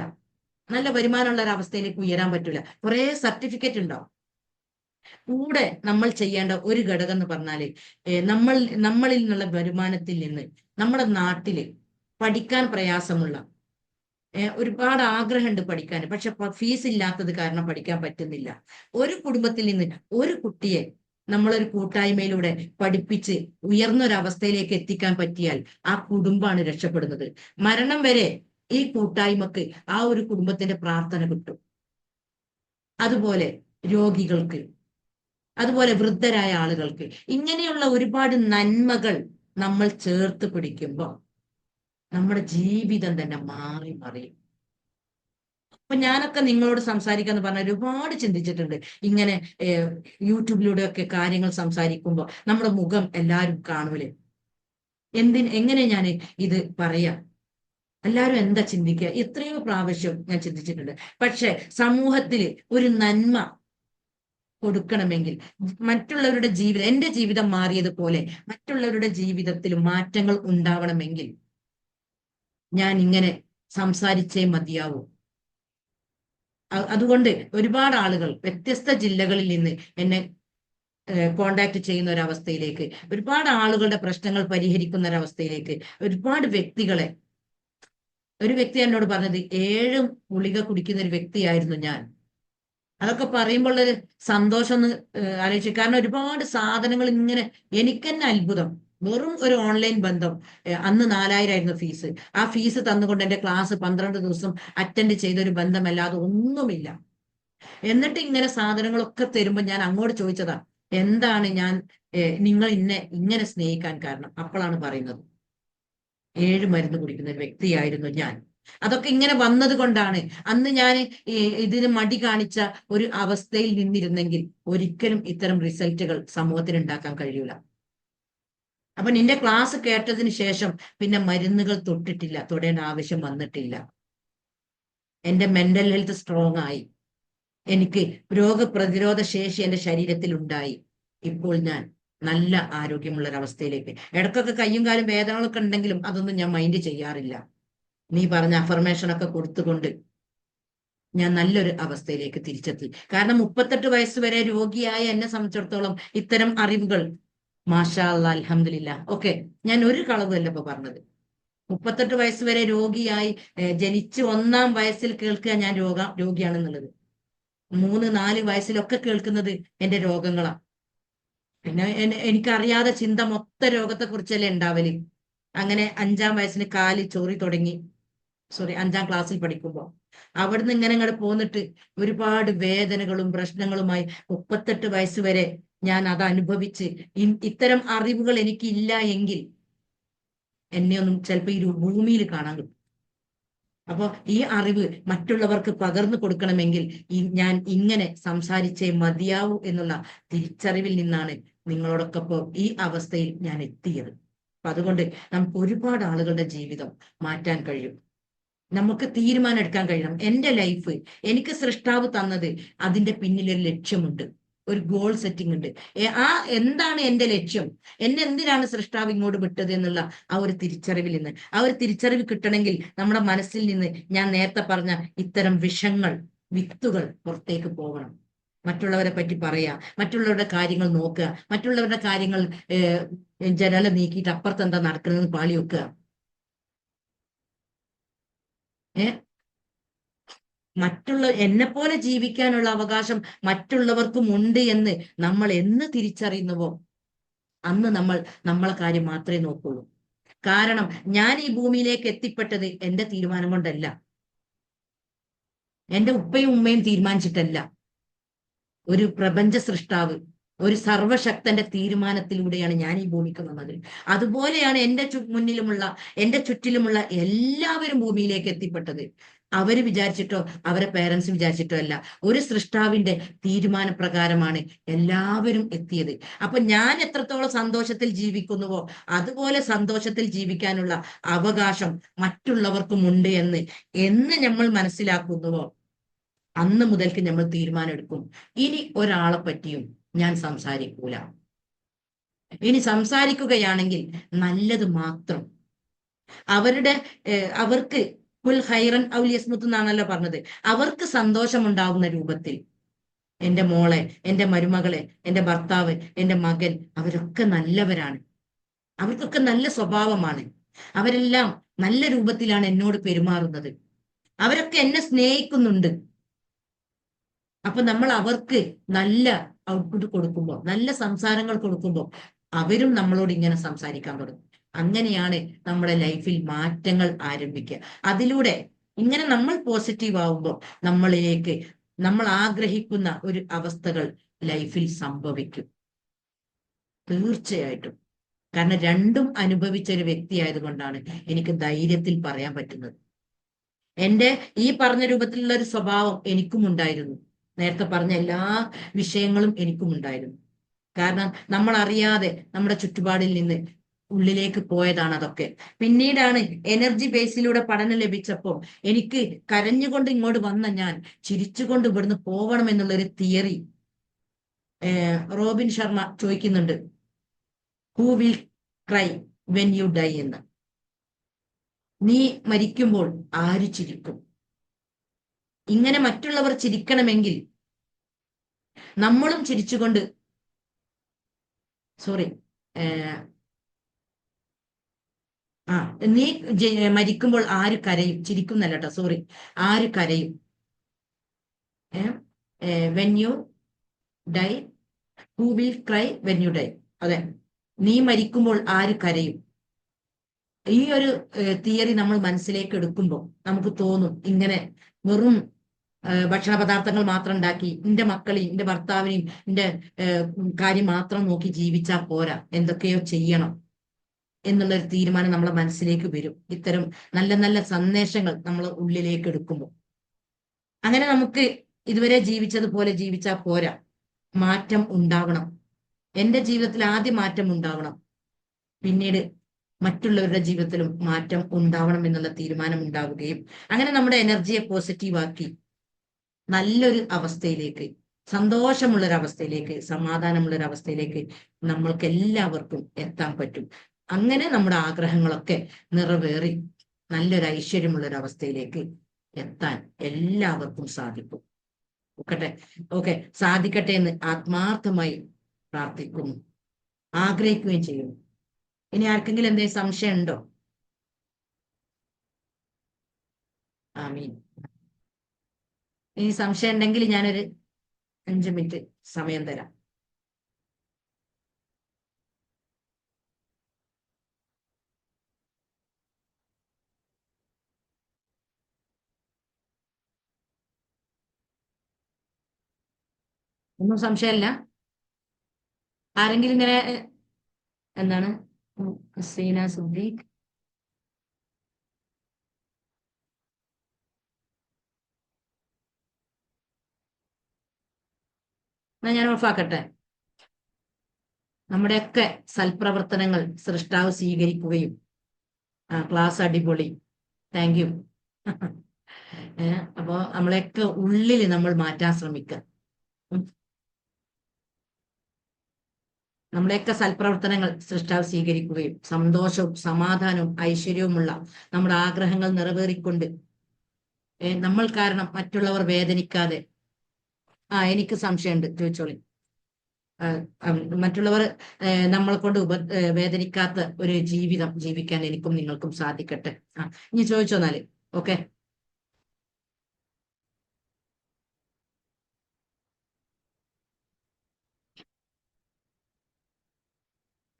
നല്ല വരുമാനമുള്ള ഒരു അവസ്ഥയിലേക്ക് ഉയരാൻ പറ്റൂല. കുറെ സർട്ടിഫിക്കറ്റ് ഉണ്ടാവും. കൂടെ നമ്മൾ ചെയ്യേണ്ട ഒരു ഘടകം എന്ന് പറഞ്ഞാല് നമ്മളിൽ നിന്നുള്ള വരുമാനത്തിൽ നിന്ന് നമ്മുടെ നാട്ടില് പഠിക്കാൻ പ്രയാസമുള്ള ഒരുപാട് ആഗ്രഹമുണ്ട് പഠിക്കാൻ, പക്ഷെ ഫീസ് ഇല്ലാത്തത് കാരണം പഠിക്കാൻ പറ്റുന്നില്ല. ഒരു കുടുംബത്തിൽ നിന്ന് ഒരു കുട്ടിയെ നമ്മളൊരു കൂട്ടായ്മയിലൂടെ പഠിപ്പിച്ച് ഉയർന്നൊരവസ്ഥയിലേക്ക് എത്തിക്കാൻ പറ്റിയാൽ ആ കുടുംബമാണ് രക്ഷപ്പെടുന്നത്. മരണം വരെ ഈ കൂട്ടായ്മക്ക് ആ ഒരു കുടുംബത്തിന്റെ പ്രാർത്ഥന കിട്ടും. അതുപോലെ രോഗികൾക്ക്, അതുപോലെ വൃദ്ധരായ ആളുകൾക്ക്, ഇങ്ങനെയുള്ള ഒരുപാട് നന്മകൾ നമ്മൾ ചേർത്ത് പിടിക്കുമ്പോൾ നമ്മുടെ ജീവിതം തന്നെ മാറി മറിയും. അപ്പൊ ഞാനൊക്കെ നിങ്ങളോട് സംസാരിക്കാന്ന് പറഞ്ഞാൽ ഒരുപാട് ചിന്തിച്ചിട്ടുണ്ട്. ഇങ്ങനെ യൂട്യൂബിലൂടെയൊക്കെ കാര്യങ്ങൾ സംസാരിക്കുമ്പോൾ നമ്മുടെ മുഖം എല്ലാവരും കാണൂലേ, എങ്ങനെ ഞാൻ ഇത് പറയാം, എല്ലാവരും എന്താ ചിന്തിക്കുക, എത്രയോ പ്രാവശ്യം ഞാൻ ചിന്തിച്ചിട്ടുണ്ട്. പക്ഷെ സമൂഹത്തില് ഒരു നന്മ കൊടുക്കണമെങ്കിൽ, മറ്റുള്ളവരുടെ ജീവിതം, എന്റെ ജീവിതം മാറിയതുപോലെ മറ്റുള്ളവരുടെ ജീവിതത്തിൽ മാറ്റങ്ങൾ ഉണ്ടാവണമെങ്കിൽ ഞാൻ ഇങ്ങനെ സംസാരിച്ചേ മതിയാവൂ. അതുകൊണ്ട് ഒരുപാട് ആളുകൾ വ്യത്യസ്ത ജില്ലകളിൽ നിന്ന് എന്നെ കോണ്ടാക്ട് ചെയ്യുന്ന ഒരവസ്ഥയിലേക്ക്, ഒരുപാട് ആളുകളുടെ പ്രശ്നങ്ങൾ പരിഹരിക്കുന്ന ഒരവസ്ഥയിലേക്ക്, ഒരുപാട് വ്യക്തികളെ, ഒരു വ്യക്തി എന്നോട് പറഞ്ഞത് 7 ഗുളിക കുടിക്കുന്ന ഒരു വ്യക്തിയായിരുന്നു ഞാൻ. അതൊക്കെ പറയുമ്പോൾ ഒരു സന്തോഷം ഒന്ന് ആലോചിച്ചു. കാരണം ഒരുപാട് സാധനങ്ങൾ ഇങ്ങനെ, എനിക്ക് തന്നെ അത്ഭുതം. വെറും ഒരു ഓൺലൈൻ ബന്ധം, അന്ന് 4000 ആയിരുന്നു ഫീസ്. ആ ഫീസ് തന്നുകൊണ്ട് എന്റെ ക്ലാസ് 12 ദിവസം അറ്റൻഡ് ചെയ്ത ഒരു ബന്ധമല്ലാതെ ഒന്നുമില്ല. എന്നിട്ട് ഇങ്ങനെ സാധനങ്ങളൊക്കെ തരുമ്പോൾ ഞാൻ അങ്ങോട്ട് ചോദിച്ചതാ, എന്താണ് നിങ്ങൾ ഇങ്ങനെ സ്നേഹിക്കാൻ കാരണം? അപ്പോഴാണ് പറയുന്നത് 7 മരുന്ന് കുടിക്കുന്ന ഒരു വ്യക്തിയായിരുന്നു ഞാൻ. അതൊക്കെ ഇങ്ങനെ വന്നത് കൊണ്ടാണ്. അന്ന് ഞാൻ ഇതിന് മടി കാണിച്ച ഒരു അവസ്ഥയിൽ നിന്നിരുന്നെങ്കിൽ ഒരിക്കലും ഇത്തരം റിസൾട്ടുകൾ സമൂഹത്തിന് ഉണ്ടാക്കാൻ കഴിയൂല. അപ്പൊ നിന്റെ ക്ലാസ് കേട്ടതിന് ശേഷം പിന്നെ മരുന്നുകൾ തൊടേണ്ട ആവശ്യം വന്നിട്ടില്ല. എന്റെ മെന്റൽ ഹെൽത്ത് സ്ട്രോങ് ആയി, എനിക്ക് രോഗപ്രതിരോധ ശേഷി എന്റെ ശരീരത്തിൽ ഉണ്ടായി. ഇപ്പോൾ ഞാൻ നല്ല ആരോഗ്യമുള്ള ഒരവസ്ഥയിലേക്ക്, ഇടയ്ക്കൊക്കെ കയ്യും കാലും വേദനകളൊക്കെ ഉണ്ടെങ്കിലും അതൊന്നും ഞാൻ മൈൻഡ് ചെയ്യാറില്ല. നീ പറഞ്ഞ അഫർമേഷൻ ഒക്കെ കൊടുത്തുകൊണ്ട് ഞാൻ നല്ലൊരു അവസ്ഥയിലേക്ക് തിരിച്ചെത്തി. കാരണം 38 വയസ്സ് വരെ രോഗിയായ എന്നെ സംബന്ധിച്ചിടത്തോളം ഇത്തരം അറിവുകൾ, മാഷാ അല്ലാ, അൽഹംദുലില്ലാ, ഓക്കെ, ഞാൻ ഒരു കളവല്ല ഇപ്പൊ പറഞ്ഞത്. 38 വയസ്സ് വരെ രോഗിയായി, ജനിച്ച് 1-ാം വയസ്സിൽ കേൾക്കുക ഞാൻ രോഗിയാണെന്നുള്ളത്. 3-4 വയസ്സിലൊക്കെ കേൾക്കുന്നത് എന്റെ രോഗങ്ങളാണ്. പിന്നെ എനിക്കറിയാതെ ചിന്ത മൊത്ത രോഗത്തെ കുറിച്ചല്ലേ ഉണ്ടാവല്. അങ്ങനെ 5-ാം വയസ്സിന് കാല് ചോറി തുടങ്ങി, 5-ാം ക്ലാസ്സിൽ പഠിക്കുമ്പോൾ അവിടുന്ന് ഇങ്ങനെ അങ്ങോട്ട് പോന്നിട്ട് ഒരുപാട് വേദനകളും പ്രശ്നങ്ങളുമായി 38 വയസ്സ് വരെ ഞാൻ അത് അനുഭവിച്ച്, ഇത്തരം അറിവുകൾ എനിക്കില്ല എങ്കിൽ എന്നെ ഒന്നും ചിലപ്പോ ഈ ഭൂമിയിൽ കാണാൻ കിട്ടും. അപ്പൊ ഈ അറിവ് മറ്റുള്ളവർക്ക് പകർന്നു കൊടുക്കണമെങ്കിൽ ഞാൻ ഇങ്ങനെ സംസാരിച്ചേ മതിയാവൂ എന്നുള്ള തിരിച്ചറിവിൽ നിന്നാണ് നിങ്ങളോടൊക്കെ ഇപ്പോ ഈ അവസ്ഥയിൽ ഞാൻ എത്തിയത്. അപ്പൊ അതുകൊണ്ട് നമുക്ക് ഒരുപാട് ആളുകളുടെ ജീവിതം മാറ്റാൻ കഴിയും. നമുക്ക് തീരുമാനം എടുക്കാൻ കഴിയണം. എന്റെ ലൈഫ് എനിക്ക് സൃഷ്ടാവ് തന്നത്, അതിന്റെ പിന്നിൽ ഒരു ലക്ഷ്യമുണ്ട്, ഒരു ഗോൾ സെറ്റിംഗ് ഉണ്ട്. എന്താണ് എന്റെ ലക്ഷ്യം, എന്നെ എന്തിനാണ് സൃഷ്ടാവ് ഇങ്ങോട്ട് വിട്ടത് എന്നുള്ള ആ ഒരു തിരിച്ചറിവിൽ നിന്ന്, ആ ഒരു തിരിച്ചറിവ് കിട്ടണമെങ്കിൽ നമ്മുടെ മനസ്സിൽ നിന്ന് ഞാൻ നേരത്തെ പറഞ്ഞ ഇത്തരം വിത്തുകൾ പുറത്തേക്ക് പോകണം. മറ്റുള്ളവരെ പറ്റി പറയാ, മറ്റുള്ളവരുടെ കാര്യങ്ങൾ നോക്കുക, മറ്റുള്ളവരുടെ കാര്യങ്ങൾ ജനല നീക്കിയിട്ട് അപ്പുറത്ത് എന്താ നടക്കുന്നതെന്ന് പാളി വെക്കുക. ഏ എന്നെ പോലെ ജീവിക്കാനുള്ള അവകാശം മറ്റുള്ളവർക്കും ഉണ്ട് എന്ന് നമ്മൾ എന്ന് തിരിച്ചറിയുന്നുവോ അന്ന് നമ്മൾ നമ്മളെ കാര്യം മാത്രമേ നോക്കുള്ളൂ. കാരണം ഞാൻ ഈ ഭൂമിയിലേക്ക് എത്തിപ്പെട്ടത് എന്റെ തീരുമാനം കൊണ്ടല്ല, എന്റെ ഉപ്പയും ഉമ്മയും തീരുമാനിച്ചിട്ടല്ല. ഒരു പ്രപഞ്ച സൃഷ്ടാവ്, ഒരു സർവശക്തന്റെ തീരുമാനത്തിലൂടെയാണ് ഞാൻ ഈ ഭൂമിക്ക് വന്നത്. അതുപോലെയാണ് എന്റെ മുന്നിലുമുള്ള, എന്റെ ചുറ്റിലുമുള്ള എല്ലാവരും ഭൂമിയിലേക്ക് എത്തിപ്പെട്ടത്. അവര് വിചാരിച്ചിട്ടോ അവരെ പേരൻസ് വിചാരിച്ചിട്ടോ അല്ല, ഒരു സൃഷ്ടാവിന്റെ തീരുമാനപ്രകാരമാണ് എല്ലാവരും എത്തിയത്. അപ്പൊ ഞാൻ എത്രത്തോളം സന്തോഷത്തിൽ ജീവിക്കുന്നുവോ അതുപോലെ സന്തോഷത്തിൽ ജീവിക്കാനുള്ള അവകാശം മറ്റുള്ളവർക്കും ഉണ്ട് എന്ന് നമ്മൾ മനസ്സിലാക്കുന്നുവോ അന്ന് മുതൽക്ക് നമ്മൾ തീരുമാനം എടുക്കും, ഇനി ഒരാളെ പറ്റിയും ഞാൻ സംസാരിക്കൂല. ഇനി സംസാരിക്കുകയാണെങ്കിൽ നല്ലത് മാത്രം. അവർക്ക് കുൽ ഹൈറൻ ഔലിയസ്മുത്ത് എന്നാണല്ലോ പറഞ്ഞത്. അവർക്ക് സന്തോഷമുണ്ടാവുന്ന രൂപത്തിൽ എന്റെ മോളെ, എന്റെ മരുമകളെ, എന്റെ ഭർത്താവ്, എന്റെ മകൻ, അവരൊക്കെ നല്ലവരാണ്. അവർക്കൊക്കെ നല്ല സ്വഭാവമാണ്. അവരെല്ലാം നല്ല രൂപത്തിലാണ് എന്നോട് പെരുമാറുന്നത്. അവരൊക്കെ എന്നെ സ്നേഹിക്കുന്നുണ്ട്. അപ്പൊ നമ്മൾ അവർക്ക് നല്ല ഔട്ട്പുട്ട് കൊടുക്കുമ്പോൾ, നല്ല സംസാരങ്ങൾ കൊടുക്കുമ്പോൾ അവരും നമ്മളോട് ഇങ്ങനെ സംസാരിക്കാൻ തുടങ്ങും. അങ്ങനെയാണ് നമ്മുടെ ലൈഫിൽ മാറ്റങ്ങൾ ആരംഭിക്കുക. അതിലൂടെ ഇങ്ങനെ നമ്മൾ പോസിറ്റീവ് ആവുമ്പോൾ നമ്മളിലേക്ക് നമ്മൾ ആഗ്രഹിക്കുന്ന ഒരു അവസ്ഥകൾ ലൈഫിൽ സംഭവിക്കും തീർച്ചയായിട്ടും. കാരണം രണ്ടും അനുഭവിച്ച ഒരു വ്യക്തി ആയതുകൊണ്ടാണ് എനിക്ക് ധൈര്യത്തിൽ പറയാൻ പറ്റുന്നത്. എന്റെ ഈ പറഞ്ഞ രൂപത്തിലുള്ള ഒരു സ്വഭാവം എനിക്കും ഉണ്ടായിരുന്നു. നേരത്തെ പറഞ്ഞ എല്ലാ വിഷയങ്ങളും എനിക്കും ഉണ്ടായിരുന്നു. കാരണം നമ്മൾ അറിയാതെ നമ്മുടെ ചുറ്റുപാടിൽ നിന്ന് ഉള്ളിലേക്ക് പോയതാണ് അതൊക്കെ. പിന്നീടാണ് എനർജി ബേസിലൂടെ പഠനം ലഭിച്ചപ്പോൾ എനിക്ക് കരഞ്ഞുകൊണ്ട് ഇങ്ങോട്ട് വന്ന ഞാൻ ചിരിച്ചുകൊണ്ട് ഇവിടുന്ന് പോകണം എന്നുള്ളൊരു തിയറി റോബിൻ ശർമ്മ ചോദിക്കുന്നുണ്ട്, who will cry when you dye എന്ന്. നീ മരിക്കുമ്പോൾ ആര് ചിരിക്കും? ഇങ്ങനെ മറ്റുള്ളവർ ചിരിക്കണമെങ്കിൽ നമ്മളും ചിരിച്ചുകൊണ്ട്, സോറി, നീ മരിക്കുമ്പോൾ ആര് കരയും? ചിരിക്കുന്നല്ല കേട്ടോ, സോറി, ആര് കരയും? When you dye, who will cry when you dye. അതെ, നീ മരിക്കുമ്പോൾ ആര് കരയും? ഈ ഒരു തിയറി നമ്മൾ മനസ്സിലേക്ക് എടുക്കുമ്പോൾ നമുക്ക് തോന്നും, ഇങ്ങനെ വെറും ഭക്ഷണ പദാർത്ഥങ്ങൾ മാത്രം ഉണ്ടാക്കി എന്റെ മക്കളെയും എന്റെ ഭർത്താവിനെയും എന്റെ കാര്യം മാത്രം നോക്കി ജീവിച്ചാൽ പോരാ, എന്തൊക്കെയോ ചെയ്യണം എന്നുള്ളൊരു തീരുമാനം നമ്മളെ മനസ്സിലേക്ക് വരും. ഇത്തരം നല്ല നല്ല സന്ദേശങ്ങൾ നമ്മൾ ഉള്ളിലേക്ക് എടുക്കുമ്പോൾ അങ്ങനെ നമുക്ക് ഇതുവരെ ജീവിച്ചതുപോലെ ജീവിച്ചാൽ പോരാ, മാറ്റം ഉണ്ടാവണം. എന്റെ ജീവിതത്തിൽ ആദ്യം മാറ്റം ഉണ്ടാവണം, പിന്നീട് മറ്റുള്ളവരുടെ ജീവിതത്തിലും മാറ്റം ഉണ്ടാവണം എന്നുള്ള തീരുമാനം ഉണ്ടാവുകയും അങ്ങനെ നമ്മുടെ എനർജിയെ പോസിറ്റീവാക്കി നല്ലൊരു അവസ്ഥയിലേക്ക്, സന്തോഷമുള്ളൊരവസ്ഥയിലേക്ക്, സമാധാനമുള്ളൊരവസ്ഥയിലേക്ക് നമ്മൾക്ക് എല്ലാവർക്കും എത്താൻ പറ്റും. അങ്ങനെ നമ്മുടെ ആഗ്രഹങ്ങളൊക്കെ നിറവേറി നല്ലൊരു ഐശ്വര്യമുള്ളൊരവസ്ഥയിലേക്ക് എത്താൻ എല്ലാവർക്കും സാധിക്കും. ഓക്കെ, സാധിക്കട്ടെ എന്ന് ആത്മാർത്ഥമായി പ്രാർത്ഥിക്കുന്നു, ആഗ്രഹിക്കുകയും ചെയ്യുന്നു. ഇനി ആർക്കെങ്കിലും എന്തെങ്കിലും സംശയം ഉണ്ടോ? ആമീൻ. ഇനി സംശയം ഉണ്ടെങ്കിൽ ഞാനൊരു 5 മിനിറ്റ് സമയം തരാം. ഒന്നും സംശയമല്ല? ആരെങ്കിലും ഇങ്ങനെ എന്താണ് ഹസീന സുദ്ദീഖ്, എന്നാ ഞാൻ ഓഫാക്കട്ടെ. നമ്മുടെയൊക്കെ സൽപ്രവർത്തനങ്ങൾ സൃഷ്ടാവ് സ്വീകരിക്കുകയും, ക്ലാസ് അടിപൊളി, താങ്ക് യു. അപ്പോ നമ്മളെയൊക്കെ ഉള്ളിൽ നമ്മൾ മാറ്റാൻ ശ്രമിക്കുക. നമ്മുടെയൊക്കെ സൽപ്രവർത്തനങ്ങൾ സൃഷ്ടാവ് സ്വീകരിക്കുകയും സന്തോഷവും സമാധാനവും ഐശ്വര്യവുമുള്ള നമ്മുടെ ആഗ്രഹങ്ങൾ നിറവേറിക്കൊണ്ട് നമ്മൾ കാരണം മറ്റുള്ളവർ വേദനിക്കാതെ, എനിക്ക് സംശയമുണ്ട്, ചോദിച്ചോളി. മറ്റുള്ളവർ നമ്മളെ കൊണ്ട് വേദനിക്കാത്ത ഒരു ജീവിതം ജീവിക്കാൻ എനിക്കും നിങ്ങൾക്കും സാധിക്കട്ടെ. ഇനി ചോദിച്ചോന്നാല്. ഓക്കെ.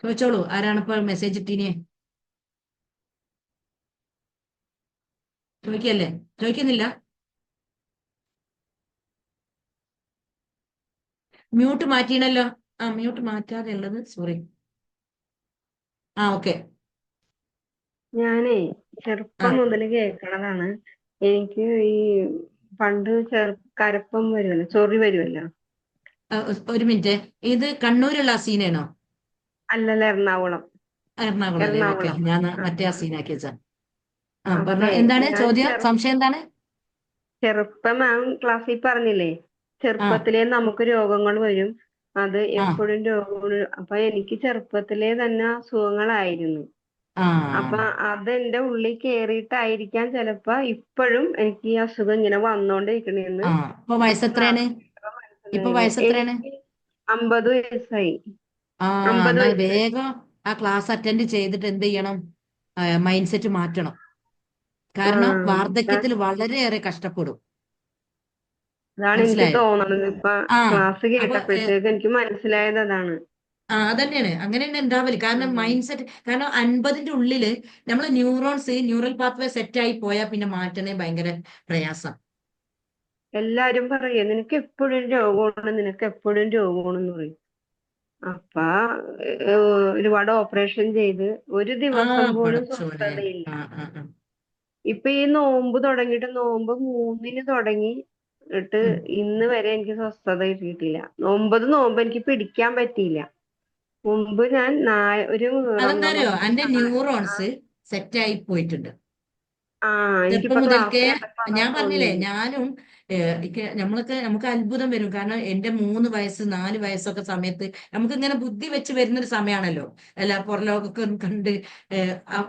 ചോദിച്ചോളൂ, ആരാണ് ഇപ്പൊ മെസ്സേജ് ഇട്ടീനെ? ചോദിക്കല്ലേ? ചോദിക്കുന്നില്ല? മ്യൂട്ട് മാറ്റിയണല്ലോ. ആ, മ്യൂട്ട് മാറ്റാതെ ഉള്ളത്, സോറി. ആ, ഓക്കെ. ഞാനേ ആ, ചെറുപ്പം മുതൽ കേൾക്കണതാണ്. എനിക്ക് ഈ പണ്ട് കരപ്പം വരുമല്ലോ, ചൊറി വരുമല്ലോ. ഒരു മിനിറ്റ്. ഇത് കണ്ണൂരുള്ള അസീനാണോ? അല്ലല്ല, എറണാകുളം. എറണാകുളം അല്ലേ? ഓക്കെ, എറണാകുളം. ഞാൻ ആ, മറ്റേ ആ. അസീനാക്കി വെച്ചാ. ആ, പറഞ്ഞോ, അപ്പേ എന്താണ് ഞാൻ ചോദ്യം, സംശയം എന്താണ്? ചെറുപ്പം മാം ക്ലാസ്സിൽ പറഞ്ഞില്ലേ, ആ, ചെറുപ്പത്തിലേ നമുക്ക് രോഗങ്ങൾ വരും. അത് ആ, എപ്പോഴും രോഗങ്ങൾ. അപ്പൊ എനിക്ക് ചെറുപ്പത്തിലേ തന്നെ അസുഖങ്ങളായിരുന്നു. അപ്പൊ ആ, അതെന്റെ ഉള്ളിൽ കേറിയിട്ടായിരിക്കാം ചിലപ്പോ ഇപ്പോഴും എനിക്ക് ഈ അസുഖം ഇങ്ങനെ വന്നോണ്ടിരിക്കണേന്ന്. ആ. ഇപ്പൊ വയസ്സ് എത്രയാണ്? ഇപ്പൊ മനസ്സിലായത് വയസ്സ് എത്രയാണ്? എനിക്ക് 50 വയസ്സായി. ആ, 50 എന്നാൽ വയസ്സായി. വേഗം ആ ക്ലാസ് അറ്റൻഡ് ചെയ്തിട്ട് എന്ത് ചെയ്യണം? മൈൻഡ് സെറ്റ് മാറ്റണം. കാരണം ആ, വാർദ്ധക്യത്തിൽ വളരെയേറെ കഷ്ടപ്പെടും. അതാണ് എനിക്ക് മനസ്സിലായോ? തോന്നണത്. ഇപ്പൊ ആ, ക്ലാസ് അപ്പൊ കേട്ടപ്പോഴത്തേക്ക് എനിക്ക് മനസ്സിലായത് അതാണ്. അതന്നെയാണ്, അങ്ങനെ തന്നെ ഉണ്ടാവല്. കാരണം ഉം. മൈൻഡ് സെറ്റ്, കാരണം 50ന്റെ ഉള്ളില് നമ്മളെ ന്യൂറോൺസ്, ന്യൂറൽ പാത്വേ സെറ്റ് ആയി പോയാൽ പിന്നെ മാറ്റണേ ഭയങ്കര പ്രയാസം. എല്ലാരും പറയും നിനക്ക് എപ്പോഴും രോഗമാണ്, നിനക്ക് എപ്പോഴും രോഗമാണെന്ന് പറയും. അപ്പ ഒരുപാട് ഓപ്പറേഷൻ ചെയ്ത് ഒരു ആ, ദിവസം പോലും പടച്ചോനെ. സ്വസ്ഥതയില്ല. ആ, ആ, ആ. ഇപ്പൊ ഈ നോമ്പ് തുടങ്ങിയിട്ട് നോമ്പ് 3-ന് തുടങ്ങി ട്ട് ഉം. ഇന്ന് വരെ എനിക്ക് സ്വസ്ഥത കിട്ടിയിട്ടില്ല. 9 നോമ്പ് എനിക്ക് പിടിക്കാൻ പറ്റിയില്ല. മുമ്പ് ഞാൻ ഒരു അതെന്താ റമദാൻ അറിയോ, മാസത്തിൽ എന്റെ ന്യൂറോൺസ് സെറ്റ് ആയി പോയിട്ടുണ്ട്. ചെറുപ്പം എനിക്കിപ്പോ ക്ലാസ് മുതൽക്കേ കേട്ടപ്പോ അതാ ഞാൻ പറഞ്ഞില്ലേ, തോന്നിയത്. ഞാനും നമുക്ക് അത്ഭുതം വരും. കാരണം എന്റെ 3 വയസ്സ് 4 വയസ്സൊക്കെ സമയത്ത് നമുക്ക് ഇങ്ങനെ ബുദ്ധി വെച്ച് വരുന്നൊരു സമയമാണല്ലോ. അല്ല, പുറലോകമൊക്കെ ഒന്ന് കണ്ട്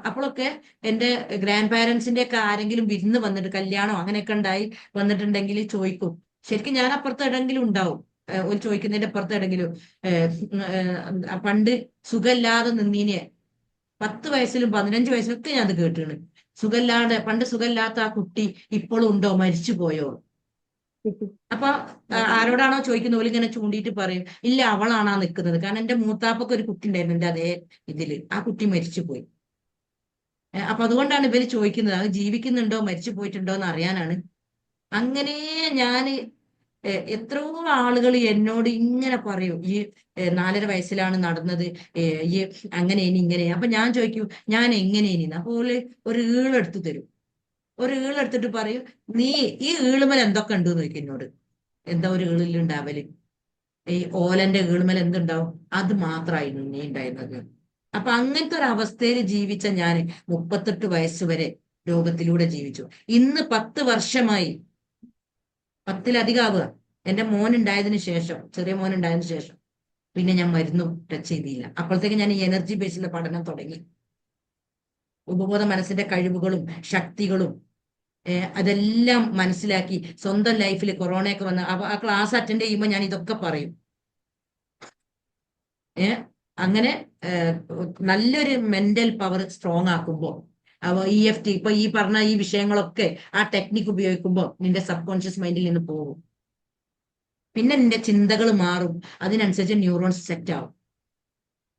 അപ്പോഴൊക്കെ എന്റെ ഗ്രാൻഡ് പാരന്റ്സിന്റെ ഒക്കെ ആരെങ്കിലും വിരുന്ന് വന്നിട്ട്, കല്യാണം അങ്ങനെയൊക്കെ ഉണ്ടായി വന്നിട്ടുണ്ടെങ്കിൽ ചോദിക്കും. ശരിക്കും ഞാൻ അപ്പുറത്ത് എവിടെങ്കിലും ഉണ്ടാവും. ഒരു ചോദിക്കുന്നതിന്റെ അപ്പുറത്ത് എവിടെങ്കിലും പണ്ട് സുഖമില്ലാതെ നിന്നീനെ 10 വയസ്സിലും 15 വയസ്സിലും ഒക്കെ ഞാൻ അത് കേട്ടിട്ടുണ്ട്. പണ്ട് സുഖമില്ലാത്ത ആ കുട്ടി ഇപ്പോഴും ഉണ്ടോ, മരിച്ചു പോയോ? അപ്പൊ ആരോടാണോ ചോദിക്കുന്നത്, ഓല് ഇങ്ങനെ ചൂണ്ടിയിട്ട് പറയും, ഇല്ല അവളാണാ നിൽക്കുന്നത്. കാരണം എന്റെ മൂത്താപ്പൊക്കെ ഒരു കുട്ടി ഉണ്ടായിരുന്നു എന്റെ അതേ ഇതില്, ആ കുട്ടി മരിച്ചു പോയി. അപ്പൊ അതുകൊണ്ടാണ് ഇവര് ചോദിക്കുന്നത്, അത് ജീവിക്കുന്നുണ്ടോ മരിച്ചു പോയിട്ടുണ്ടോ എന്ന് അറിയാനാണ്. അങ്ങനെ ഞാന് എത്രയോ ആളുകൾ എന്നോട് ഇങ്ങനെ പറയും, ഈ 4.5 വയസ്സിലാണ് നടന്നത്, ഈ അങ്ങനെ ഇങ്ങനെ. അപ്പൊ ഞാൻ ചോദിക്കൂ, ഞാൻ എങ്ങനെ ഇനി? അപ്പോൾ ഒരു ഈളെടുത്ത് തരും. ഒരു ഈളെടുത്തിട്ട് പറയും, നീ ഈ ഈളുമൽ എന്തൊക്കെ ഉണ്ട് എന്ന് ചോദിക്കും എന്നോട്. എന്താ ഒരു ഈളിലുണ്ടാവല്? ഈ ഓലന്റെ ഈളുമൽ എന്തുണ്ടാവും? അത് മാത്രമായിരുന്നു നീ ഉണ്ടായിരുന്നത്. അപ്പൊ അങ്ങനത്തെ ഒരു അവസ്ഥയിൽ ജീവിച്ച ഞാൻ 38 വയസ്സ് വരെ രോഗത്തിലൂടെ ജീവിച്ചു. ഇന്ന് 10 വർഷമായി, 10-ലധികം ആവുക. എന്റെ മോൻ ഉണ്ടായതിനു ശേഷം, ചെറിയ മോൻ ഉണ്ടായതിനു ശേഷം പിന്നെ ഞാൻ മരുന്നും ടച്ച് ചെയ്തില്ല. അപ്പോഴത്തേക്ക് ഞാൻ ഈ എനർജി ബേസിലെ പഠനം തുടങ്ങി. ഉപബോധ മനസ്സിന്റെ കഴിവുകളും ശക്തികളും അതെല്ലാം മനസ്സിലാക്കി സ്വന്തം ലൈഫിൽ കൊറോണയൊക്കെ വന്ന ആ ക്ലാസ് അറ്റൻഡ് ചെയ്യുമ്പോൾ ഞാൻ ഇതൊക്കെ പറയും. അങ്ങനെ നല്ലൊരു മെന്റൽ പവർ സ്ട്രോങ് ആക്കുമ്പോൾ, EFT ഇപ്പൊ ഈ പറഞ്ഞ ഈ വിഷയങ്ങളൊക്കെ ആ ടെക്നിക്ക് ഉപയോഗിക്കുമ്പോൾ നിന്റെ സബ് കോൺഷ്യസ് മൈൻഡിൽ നിന്ന് പോകും. പിന്നെ നിന്റെ ചിന്തകൾ മാറും, അതിനനുസരിച്ച് ന്യൂറോൺസ് സെറ്റ് ആവും.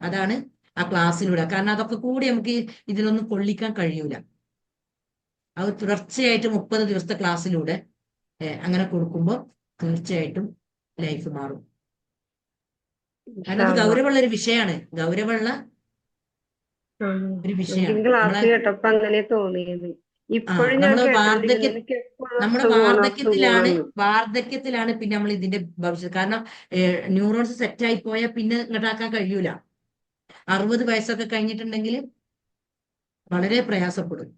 അതാണ് ആ ക്ലാസ്സിലൂടെ. കാരണം അതൊക്കെ കൂടി നമുക്ക് ഇതിലൊന്നും കൊള്ളിക്കാൻ കഴിയൂല. അത് തുടർച്ചയായിട്ട് 30 ദിവസത്തെ ക്ലാസ്സിലൂടെ അങ്ങനെ കൊടുക്കുമ്പോൾ തീർച്ചയായിട്ടും ലൈഫ് മാറും. കാരണം ഇൻഷാ അത് അള്ളാ. ഗൗരവമുള്ള ഒരു വിഷയമാണ്, ഗൗരവമുള്ള ഒരു എനിക്ക് വിഷയമാണ്. ക്ലാസ് കേട്ടപ്പോ അങ്ങനെ തോന്നിയത്. ഇപ്പോഴും ഞാൻ നമ്മള് കേട്ടോണ്ടിരിക്കുന്നു, എനിക്ക് എപ്പോഴും നമ്മുടെ അസുഖമാണ് വാർദ്ധക്യത്തിലാണ് അസുഖമാണെന്ന്. വാർദ്ധക്യത്തിലാണ് പിന്നെ നമ്മൾ ഇതിന്റെ ഭവിഷ്യത്ത്. കാരണം ന്യൂറോൺസ് സെറ്റ് ആയി പോയാൽ പിന്നെ ഇങ്ങോട്ടാക്കാൻ കഴിയൂല. 60 വയസ്സൊക്കെ കഴിഞ്ഞിട്ടുണ്ടെങ്കിൽ വളരെ പ്രയാസപ്പെടും.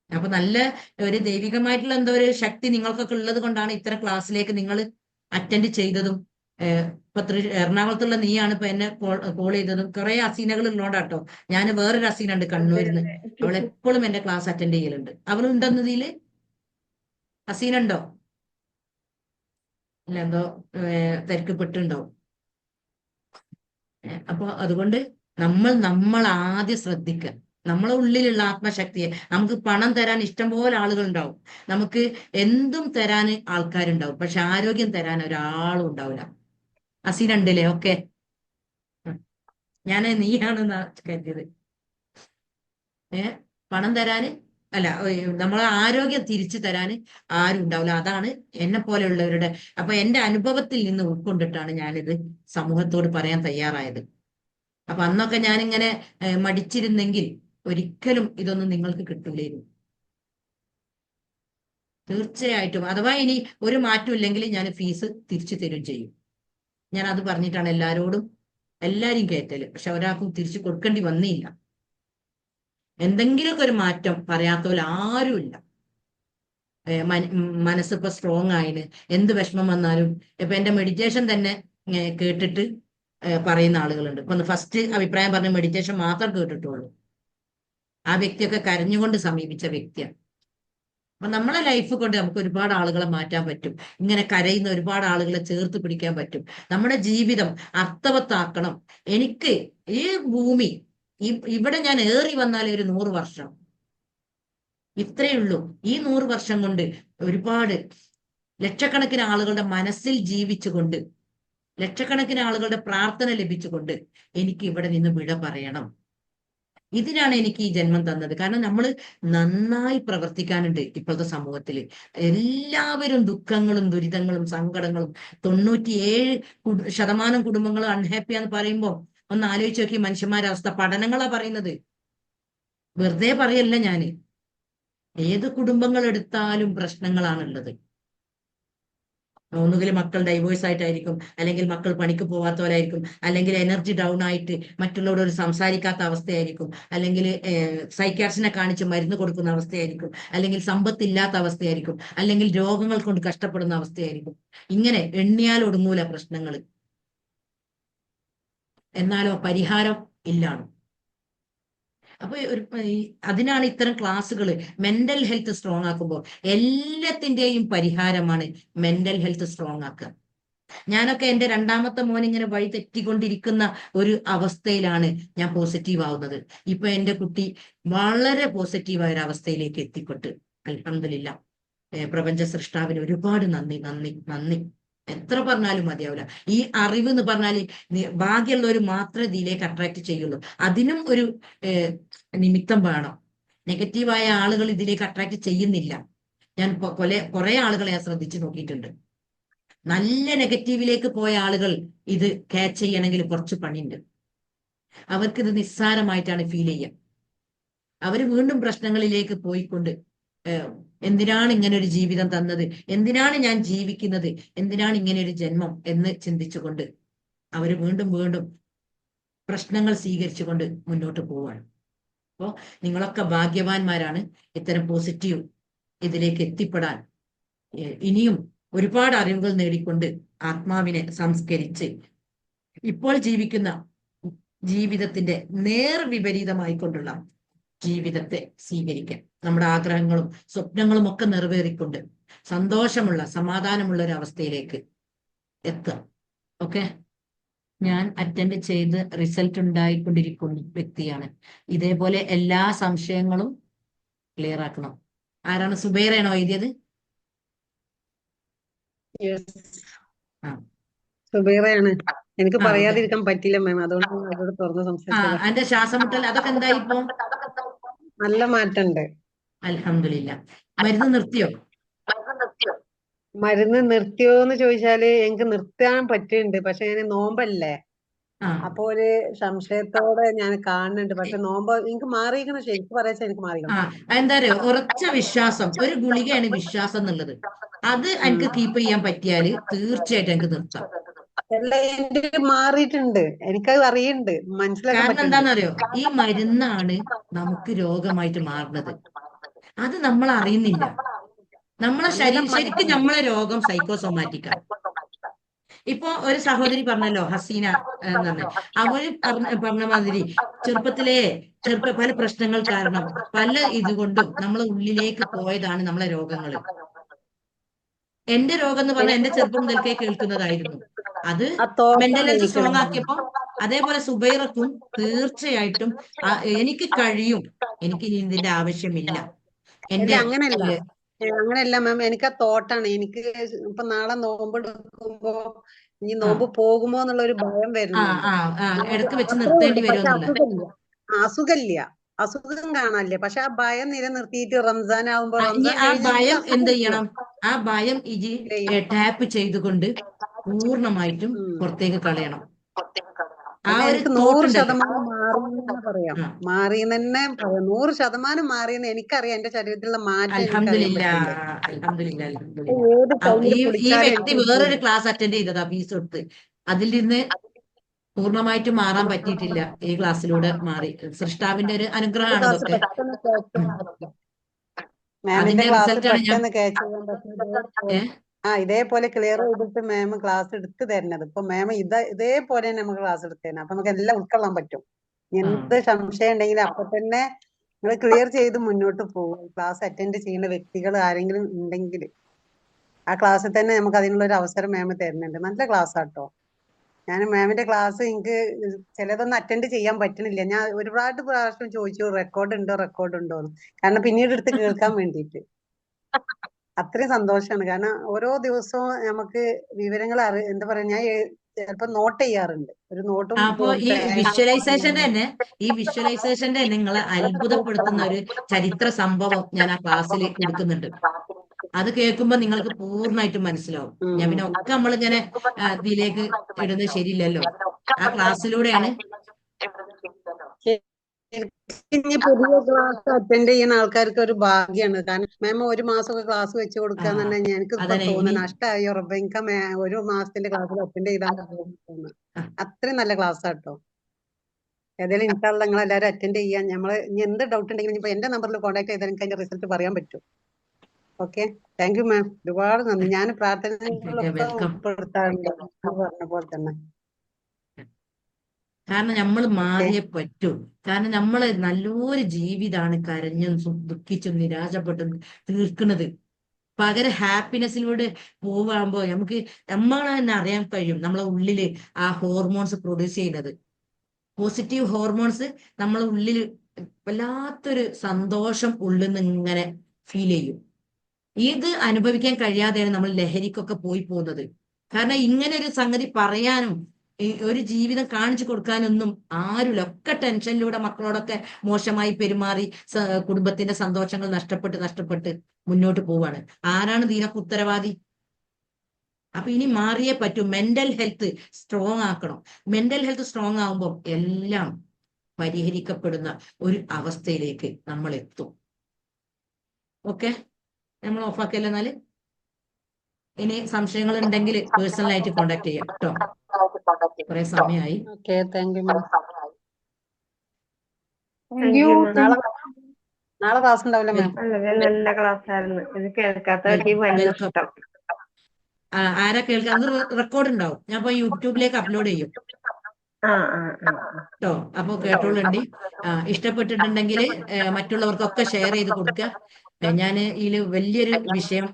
അപ്പൊ നല്ല ഒരു ദൈവികമായിട്ടുള്ള എന്തോ ഒരു ശക്തി നിങ്ങൾക്കൊക്കെ ഉള്ളത് കൊണ്ടാണ് ഇത്തരം ക്ലാസ്സിലേക്ക് നിങ്ങൾ അറ്റൻഡ് ചെയ്തതും. ഇപ്പൊ എറണാകുളത്തുള്ള നീയാണ് ഇപ്പൊ എന്നെ കോൾ ചെയ്തതും. കുറെ അസീനകൾ ഉള്ളോണ്ടാട്ടോ. ഞാൻ വേറൊരു അസീന ഉണ്ട് അതെ, കണ്ണൂരിന്ന്, അതെ. അവൾ എപ്പോഴും എന്റെ ക്ലാസ് അറ്റൻഡ് ചെയ്യലുണ്ട്. അവളുണ്ടെന്നതില് അസീന ഉണ്ടോ? അല്ല, എന്തോ തിരക്കപ്പെട്ടുണ്ടോ? അപ്പൊ അതുകൊണ്ട് നമ്മൾ ആദ്യം ശ്രദ്ധിക്കുക. നമ്മളെ ഉള്ളിലുള്ള ആത്മശക്തിയെ. നമുക്ക് പണം തരാൻ ഇഷ്ടം പോലെ ആളുകൾ ഉണ്ടാവും, നമുക്ക് എന്തും തരാൻ ആൾക്കാരുണ്ടാവും, പക്ഷെ ആരോഗ്യം തരാൻ ഒരാളും ഉണ്ടാവില്ല. അസീന ഉണ്ടല്ലേ? ഓക്കെ. ഞാൻ നീയാണെന്നാ കരുതിയത്. പണം തരാന് അല്ല, നമ്മളെ ആരോഗ്യം തിരിച്ചു തരാന് ആരും ഉണ്ടാവില്ല. അതാണ് എന്നെ പോലെയുള്ളവരുടെ. അപ്പൊ എന്റെ അനുഭവത്തിൽ നിന്ന് ഉൾക്കൊണ്ടിട്ടാണ് ഞാനിത് സമൂഹത്തോട് പറയാൻ തയ്യാറായത്. അപ്പൊ അന്നൊക്കെ ഞാനിങ്ങനെ മടിച്ചിരുന്നെങ്കിൽ ഒരിക്കലും ഇതൊന്നും നിങ്ങൾക്ക് കിട്ടൂലായിരുന്നു. തീർച്ചയായിട്ടും. അഥവാ ഇനി ഒരു മാറ്റം ഇല്ലെങ്കിൽ ഞാൻ ഫീസ് തിരിച്ചു തരും ചെയ്യും. ഞാൻ അത് പറഞ്ഞിട്ടാണ് എല്ലാരും കയറ്റല്. പക്ഷെ ഒരാൾക്കും തിരിച്ചു കൊടുക്കേണ്ടി വന്നില്ല. എന്തെങ്കിലുമൊക്കെ ഒരു മാറ്റം പറയാത്തോൽ ആരുമില്ല. മനസ്സിപ്പോ സ്ട്രോങ് ആയിന്. എന്ത് വിഷമം വന്നാലും ഇപ്പൊ എന്റെ മെഡിറ്റേഷൻ തന്നെ കേട്ടിട്ട് പറയുന്ന ആളുകളുണ്ട്. ഇപ്പൊ ഫസ്റ്റ് അഭിപ്രായം പറഞ്ഞ മെഡിറ്റേഷൻ മാത്രം കേട്ടിട്ടുള്ളൂ. ആ വ്യക്തിയൊക്കെ കരഞ്ഞുകൊണ്ട് സമീപിച്ച വ്യക്തിയാണ്. അപ്പൊ നമ്മളെ ലൈഫ് കൊണ്ട് നമുക്ക് ഒരുപാട് ആളുകളെ മാറ്റാൻ പറ്റും. ഇങ്ങനെ കരയുന്ന ഒരുപാട് ആളുകളെ ചേർത്ത് പിടിക്കാൻ പറ്റും. നമ്മുടെ ജീവിതം അർത്ഥവത്താക്കണം. എനിക്ക് ഈ ഭൂമി ഇവിടെ ഞാൻ ഏറി വന്നാലേ ഒരു 100 വർഷം, ഇത്രയേ ഉള്ളൂ. ഈ 100 വർഷം കൊണ്ട് ഒരുപാട് ലക്ഷക്കണക്കിന് ആളുകളുടെ മനസ്സിൽ ജീവിച്ചുകൊണ്ട്, ലക്ഷക്കണക്കിന് ആളുകളുടെ പ്രാർത്ഥന ലഭിച്ചുകൊണ്ട് എനിക്ക് ഇവിടെ നിന്ന് വിട പറയണം. ഇതിനാണ് എനിക്ക് ഈ ജന്മം തന്നത്. കാരണം നമ്മൾ നന്നായി പ്രവർത്തിക്കാനുണ്ട് ഇപ്പോഴത്തെ സമൂഹത്തിൽ. എല്ലാവരും ദുഃഖങ്ങളും ദുരിതങ്ങളും സങ്കടങ്ങളും, 97% കുടുംബങ്ങൾ അൺഹാപ്പിയാന്ന് പറയുമ്പോൾ ഒന്ന് ആലോചിച്ച് നോക്കി മനുഷ്യന്മാരുടെ അവസ്ഥ. പഠനങ്ങളാ പറയുന്നത്, വെറുതെ പറയല്ല ഞാന്. ഏത് കുടുംബങ്ങൾ എടുത്താലും പ്രശ്നങ്ങളാണുള്ളത്. ഒന്നുകിൽ മക്കൾ ഡൈവേഴ്സ് ആയിട്ടായിരിക്കും, അല്ലെങ്കിൽ മക്കൾ പണിക്ക് പോവാത്തവരായിരിക്കും, അല്ലെങ്കിൽ എനർജി ഡൗൺ ആയിട്ട് മറ്റുള്ളവരോട് സംസാരിക്കാത്ത അവസ്ഥയായിരിക്കും, അല്ലെങ്കിൽ സൈക്യാട്രിസ്റ്റിനെ കാണിച്ച് മരുന്ന് കൊടുക്കുന്ന അവസ്ഥയായിരിക്കും, അല്ലെങ്കിൽ സമ്പത്തില്ലാത്ത അവസ്ഥയായിരിക്കും, അല്ലെങ്കിൽ രോഗങ്ങൾ കൊണ്ട് കഷ്ടപ്പെടുന്ന അവസ്ഥയായിരിക്കും. ഇങ്ങനെ എണ്ണിയാൽ ഒടുങ്ങൂല പ്രശ്നങ്ങൾ. എന്നാലോ പരിഹാരം ഇല്ലാണ്. അപ്പൊ അതിനാണ് ഇത്തരം ക്ലാസ്സുകൾ. മെന്റൽ ഹെൽത്ത് സ്ട്രോങ് ആക്കുമ്പോൾ എല്ലാത്തിന്റെയും പരിഹാരമാണ് മെന്റൽ ഹെൽത്ത് സ്ട്രോങ് ആക്കുക. ഞാനൊക്കെ എന്റെ 2ാമത്തെ മോൻ ഇങ്ങനെ വഴി തെറ്റിക്കൊണ്ടിരിക്കുന്ന ഒരു അവസ്ഥയിലാണ് ഞാൻ പോസിറ്റീവ് ആവുന്നത്. ഇപ്പൊ എന്റെ കുട്ടി വളരെ പോസിറ്റീവായ ഒരു അവസ്ഥയിലേക്ക് എത്തിപ്പെട്ട് അൽഹംദുലില്ലാ. പ്രപഞ്ച സൃഷ്ടാവിന് ഒരുപാട് നന്ദി നന്ദി നന്ദി. എത്ര പറഞ്ഞാലും മതിയാവില്ല. ഈ അറിവ് എന്ന് പറഞ്ഞാൽ ഭാഗ്യമുള്ളവർ മാത്രമേ ഇതിലേക്ക് അട്രാക്ട് ചെയ്യുള്ളൂ. അതിനും ഒരു നിമിത്തം വേണം. നെഗറ്റീവായ ആളുകൾ ഇതിലേക്ക് അട്രാക്ട് ചെയ്യുന്നില്ല. ഞാൻ കുറെ ആളുകളെ ഞാൻ ശ്രദ്ധിച്ചു നോക്കിയിട്ടുണ്ട്. നല്ല നെഗറ്റീവിലേക്ക് പോയ ആളുകൾ ഇത് ക്യാച്ച് ചെയ്യണമെങ്കിൽ കുറച്ച് പണിയുണ്ട്. അവർക്കിത് നിസ്സാരമായിട്ടാണ് ഫീൽ ചെയ്യുക. അവർ വീണ്ടും പ്രശ്നങ്ങളിലേക്ക് പോയിക്കൊണ്ട് എന്തിനാണ് ഇങ്ങനെ ഒരു ജീവിതം തന്നത്, എന്തിനാണ് ഞാൻ ജീവിക്കുന്നത്, എന്തിനാണ് ഇങ്ങനെ ഒരു ജന്മം എന്ന് ചിന്തിച്ചുകൊണ്ട് അവർ വീണ്ടും വീണ്ടും പ്രശ്നങ്ങൾ സ്വീകരിച്ചുകൊണ്ട് മുന്നോട്ട് പോവാണ്. അപ്പോൾ നിങ്ങളൊക്കെ ഭാഗ്യവാന്മാരാണ്. ഇത്തരം പോസിറ്റീവ് ഇതിലേക്ക് എത്തിപ്പെടാൻ ഇനിയും ഒരുപാട് അറിവുകൾ നേടിക്കൊണ്ട് ആത്മാവിനെ സംസ്കരിച്ച് ഇപ്പോൾ ജീവിക്കുന്ന ജീവിതത്തിന്റെ വിപരീതമായിക്കൊണ്ടുള്ള ജീവിതത്തെ സ്വീകരിക്കാൻ, നമ്മുടെ ആഗ്രഹങ്ങളും സ്വപ്നങ്ങളും ഒക്കെ നിറവേറിക്കൊണ്ട് സന്തോഷമുള്ള സമാധാനമുള്ള ഒരു അവസ്ഥയിലേക്ക് എത്തുക. ഓക്കെ, ഞാൻ അറ്റൻഡ് ചെയ്ത് റിസൾട്ട് ഉണ്ടായിക്കൊണ്ടിരിക്കുന്ന വ്യക്തിയാണ്. ഇതേപോലെ എല്ലാ സംശയങ്ങളും ക്ലിയർ ആക്കണം. ആരാണ്? സുബൈറയാണോ എഴുതിയത്? സുബൈറയാണ്. എനിക്ക് പറയാതിരിക്കാൻ പറ്റില്ല മാം, അതുകൊണ്ട് അവരോട് തുറന്ന് സംസാരിച്ചത്. എന്റെ ശ്വാസം മുട്ടൽ അതൊക്കെ എന്തായി ഇപ്പൊ? നല്ല മാറ്റമുണ്ട്, അൽഹംദുലില്ലാ. മരുന്ന് നിർത്തിയോ? മരുന്ന് നിർത്തിയോന്ന് ചോദിച്ചാല് എനിക്ക് നിർത്താൻ പറ്റുന്നുണ്ട്. പക്ഷെ ഞാൻ നോമ്പല്ലേ, അപ്പൊ ഒരു സംശയത്തോടെ ഞാൻ കാണുന്നുണ്ട്. പക്ഷെ നോമ്പ് എനിക്ക് മാറിയിരിക്കണം. ശരിക്കും പറയാ എനിക്ക് മാറിയിരിക്കണം. എന്താ പറയുക, ഉറച്ച വിശ്വാസം. ഒരു ഗുളികയാണ് വിശ്വാസം എന്നുള്ളത്. അത് എനിക്ക് കീപ്പ് ചെയ്യാൻ പറ്റിയാല് തീർച്ചയായിട്ടും എനിക്ക് നിർത്താം. എന്റെ മാറിയിട്ടുണ്ട്, എനിക്കത് അറിയുന്നുണ്ട്, മനസ്സിലാക്കാൻ. കാരണം എന്താണെന്നറിയോ, ഈ മരുന്നാണ് നമുക്ക് രോഗമായിട്ട് മാറുന്നത്. അത് നമ്മൾ അറിയുന്നില്ല. നമ്മളെ ശരിക്കും നമ്മളെ രോഗം സൈക്കോസോമാറ്റിക്കാണ്. ഇപ്പൊ ഒരു സഹോദരി പറഞ്ഞല്ലോ, ഹസീന എന്ന് പറഞ്ഞ, അവര് പറഞ്ഞ മാതിരി ചെറുപ്പത്തിലെ പല പ്രശ്നങ്ങൾ കാരണം പല ഇതുകൊണ്ടും നമ്മളെ ഉള്ളിലേക്ക് പോയതാണ് നമ്മളെ രോഗങ്ങള്. എന്റെ രോഗം എന്ന് പറഞ്ഞാൽ എന്റെ ചെറുപ്പം മുതൽക്കേ കേൾക്കുന്നതായിരുന്നു. അത് മെന്റൽ ഹെൽത്ത് സ്ട്രോങ് ആക്കിയപ്പോ അതേപോലെ സുബൈറക്കും തീർച്ചയായിട്ടും എനിക്ക് കഴിയും, എനിക്ക് ഇനി ഇതിന്റെ ആവശ്യമില്ല. അങ്ങനെയല്ല മാം, എനിക്ക് ആ തോട്ടാണ്. എനിക്ക് ഇപ്പൊ നാളെ നോമ്പ് എടുക്കുമ്പോ ഈ നോമ്പ് പോകുമോ എന്നുള്ള ഒരു ഭയം ആ വരുന്നുണ്ട്. ആ ആ നമുക്ക് ഇടക്ക് വെച്ച് അത്രേ നിർത്തേണ്ടി ഉള്ളൂ. പക്ഷെ വരുമെന്നുള്ള അസുഖമില്ല, അസുഖം കാണാനില്ല. പക്ഷെ ആ ഭയം നിലനിർത്തിയിട്ട് റംസാൻ ആവുമ്പോ ഇനി റംസാൻ ആ കഴിഞ്ഞ് എനിക്ക് ഭയം അസുഖം എന്ത് വരും. ചെയ്യണം? ആ ഭയം ഇജി ടാപ്പ് ചെയ്തുകൊണ്ട് പൂർണ്ണമായിട്ടും പുറത്തേക്ക് കളയണം. ആ അല്ല, ഒരു എനിക്ക് തോട്ട് 100% ഉണ്ടല്ലോ. മാറിയെന്ന് പറയാം. ആ മാറിയെന്ന് തന്നെ പറയാം. 100% മാറിയെന്ന് എനിക്കറിയാം. എന്റെ ശരീരത്തിലുള്ള മാറ്റം എനിക്കറിയാൻ അൽഹംദുലില്ലാ, പറ്റുന്നുണ്ട്. അൽഹംദുലില്ലാ, അൽഹംദുലില്ലാ. ഏത് ടൈമിൽ ഈ കുളിച്ചാലും വ്യക്തി എനിക്ക് വേറൊരു ക്ലാസ് അറ്റൻഡ് ചെയ്തതാ ഫീസ് കൊടുത്ത്. അതിൽ നിന്ന് പൂർണ്ണമായിട്ടും മാറാൻ പറ്റിയിട്ടില്ല. ഈ ക്ലാസ്സിലൂടെ മാറി. സൃഷ്ടാവിന്റെ ഒരു അനുഗ്രഹമാണ് ക്ലാസ് ഇതൊക്കെ. പെട്ടെന്ന് catch ഉം. ചെയ്യാൻ പറ്റും. മാമിന്റെ അതിന്റെ ക്ലാസ് റിസൾട്ടാണ് ഞാൻ പെട്ടെന്ന് ക്യാച്ച് ചെയ്യാൻ പറ്റും. ഏ ഇതേപോലെ ക്ലിയർ ചെയ്തിട്ട് മാം ക്ലാസ് എടുത്ത് തരുന്നത്. ഇപ്പൊ മാം ഇതേപോലെ നമുക്ക് ക്ലാസ് എടുത്ത് തരുന്നത്. അപ്പൊ നമുക്ക് എല്ലാം ഉൾക്കൊള്ളാൻ പറ്റും. ആ എന്ത് സംശയം ഉണ്ടെങ്കിലും അപ്പൊ തന്നെ നിങ്ങൾ ക്ലിയർ ചെയ്ത് മുന്നോട്ട് പോകും. ക്ലാസ് അറ്റൻഡ് ചെയ്യുന്ന വ്യക്തികൾ ആരെങ്കിലും ഉണ്ടെങ്കിൽ ആ ക്ലാസ്സിൽ തന്നെ നമുക്ക് അതിനുള്ള ഒരു അവസരം മാം തരുന്നുണ്ട്. നല്ല ക്ലാസ് ആട്ടോ. ഞാൻ മാമിന്റെ ക്ലാസ് എനിക്ക് ചിലതൊന്നും അറ്റൻഡ് ചെയ്യാൻ പറ്റണില്ല. ഞാൻ ഒരുപാട് പ്രാവശ്യം ചോദിച്ചു റെക്കോർഡ് ഉണ്ടോ എന്ന്. കാരണം പിന്നീട് എടുത്ത് കേൾക്കാൻ വേണ്ടിയിട്ട്. അത്രയും സന്തോഷമാണ്. കാരണം ഓരോ ദിവസവും നമുക്ക് വിവരങ്ങൾ എന്താ പറയാ, ഞാൻ ചിലപ്പോ നോട്ട് ചെയ്യാറുണ്ട്. ഒരു നോട്ടും അപ്പോ ഈ വിഷ്വലൈസേഷന്റെ നിങ്ങളെ അത്ഭുതപ്പെടുത്തുന്ന ഒരു ചരിത്ര സംഭവം ഞാൻ ആ ക്ലാസ്സിൽ എടുക്കുന്നുണ്ട്. അത് കേൾക്കുമ്പോൾ നിങ്ങൾക്ക് പൂർണ്ണമായിട്ടും മനസ്സിലാവും. ഞാൻ പിന്നെ ഒക്കെ നമ്മളിങ്ങനെ ഇതിലേക്ക് ഇടുന്നത് ശരിയില്ലല്ലോ. ആ ക്ലാസ്സിലൂടെയാണ്. ഇനി പുതിയ ക്ലാസ് അറ്റൻഡ് ചെയ്യുന്ന ആൾക്കാർക്ക് ഒരു ഭാഗ്യമാണ്. കാരണം മാം ഒരു മാസമൊക്കെ ക്ലാസ് വെച്ച് കൊടുക്കുക എന്ന് പറഞ്ഞാൽ എനിക്ക് ഇപ്പൊ അതന്നെ. തോന്നുന്നു ഇനി നഷ്ടമായി ഉറപ്പ്. എനിക്ക് ഒരു മാസത്തിന്റെ ക്ലാസ്സിൽ അറ്റൻഡ് ചെയ്താൽ തോന്നുന്നു. അത്രയും നല്ല ക്ലാസ് ആട്ടോ. ഏതായാലും ഇൻഷാല്ലാ നിങ്ങൾ എല്ലാവരും അറ്റൻഡ് ചെയ്യാൻ. നമ്മള് ഇനി എന്ത് ഡൗട്ട് ഉണ്ടെങ്കിലും ഇപ്പൊ എന്റെ നമ്പറിൽ കോൺടാക്ട് ചെയ്താൽ എനിക്ക് അതിന്റെ റിസൾട്ട് പറയാൻ പറ്റും. Okay, thank you ma'am. ഒരുപാട് നന്ദി. ഞാൻ പ്രാർത്ഥനകളൊക്കെ വെൽക്കം. ഉൾപ്പെടുത്താറുണ്ട് പറഞ്ഞ പോലെ തന്നെ. കാരണം നമ്മൾ മാറിയേ പറ്റൂ. കാരണം നമ്മള് നല്ലൊരു ജീവിതമാണ് കരഞ്ഞും ദുഃഖിച്ചും നിരാശപ്പെട്ടും തീർക്കുന്നത്. പകരം ഹാപ്പിനെസ്സിലൂടെ പോവുമ്പോ നമുക്ക് നമ്മളെ തന്നെ അറിയാൻ കഴിയും. നമ്മളെ ഉള്ളില് ആ ഹോർമോൺസ് പ്രൊഡ്യൂസ് ചെയ്യുന്നത്, പോസിറ്റീവ് ഹോർമോൺസ് നമ്മളെ ഉള്ളിൽ വല്ലാത്തൊരു സന്തോഷം ഉള്ളിൽ നിന്ന് ഇങ്ങനെ ഫീൽ ചെയ്യും. ഇത് അനുഭവിക്കാൻ കഴിയാതെയാണ് നമ്മൾ ലഹരിക്കൊക്കെ പോയി പോകുന്നത്. കാരണം ഇങ്ങനെ ഒരു സംഗതി പറയാനും ഈ ഒരു ജീവിതം കാണിച്ചു കൊടുക്കാനൊന്നും ആരുമില്ല. ഒക്കെ ടെൻഷനിലൂടെ മക്കളോടൊക്കെ മോശമായി പെരുമാറി കുടുംബത്തിന്റെ സന്തോഷങ്ങൾ നഷ്ടപ്പെട്ട് മുന്നോട്ട് പോവാണ്. ആരാണ് ഇതിനൊക്കെ ഉത്തരവാദി? അപ്പൊ ഇനി മാറിയേ പറ്റൂ. മെന്റൽ ഹെൽത്ത് സ്ട്രോങ് ആക്കണം. മെന്റൽ ഹെൽത്ത് സ്ട്രോങ് ആകുമ്പോൾ എല്ലാം പരിഹരിക്കപ്പെടുന്ന ഒരു അവസ്ഥയിലേക്ക് നമ്മൾ എത്തും. ഓക്കെ, നമ്മൾ ഓഫാക്കിയല്ലേ എന്നാല്. ഇനി സംശയങ്ങൾ ഉണ്ടെങ്കിൽ പേഴ്സണലായിട്ട് കോണ്ടാക്ട് ചെയ്യാം കേട്ടോ. കുറെ സമയമായി. Okay, thank you ma'am. നാളെ ക്ലാസ് ഉണ്ടാവില്ല മാം. നല്ല ക്ലാസ് ആയിരുന്നു. ഇത് കേൾക്കാത്തവർക്ക് ഭയങ്കര വെൽക്കം. ഇഷ്ടം. ആരാ കേൾക്കാൻ? അത് റെക്കോർഡ് ഉണ്ടാവും. ഞാൻ ഇപ്പൊ യൂട്യൂബിലേക്ക് അപ്ലോഡ് ചെയ്യും കേട്ടോ. അപ്പൊ കേട്ടോളുണ്ട്. ഇഷ്ടപ്പെട്ടിട്ടുണ്ടെങ്കിൽ മറ്റുള്ളവർക്കൊക്കെ ഷെയർ ചെയ്ത് കൊടുക്കുക. ഞാൻ ഇതിൽ വലിയൊരു വിഷയം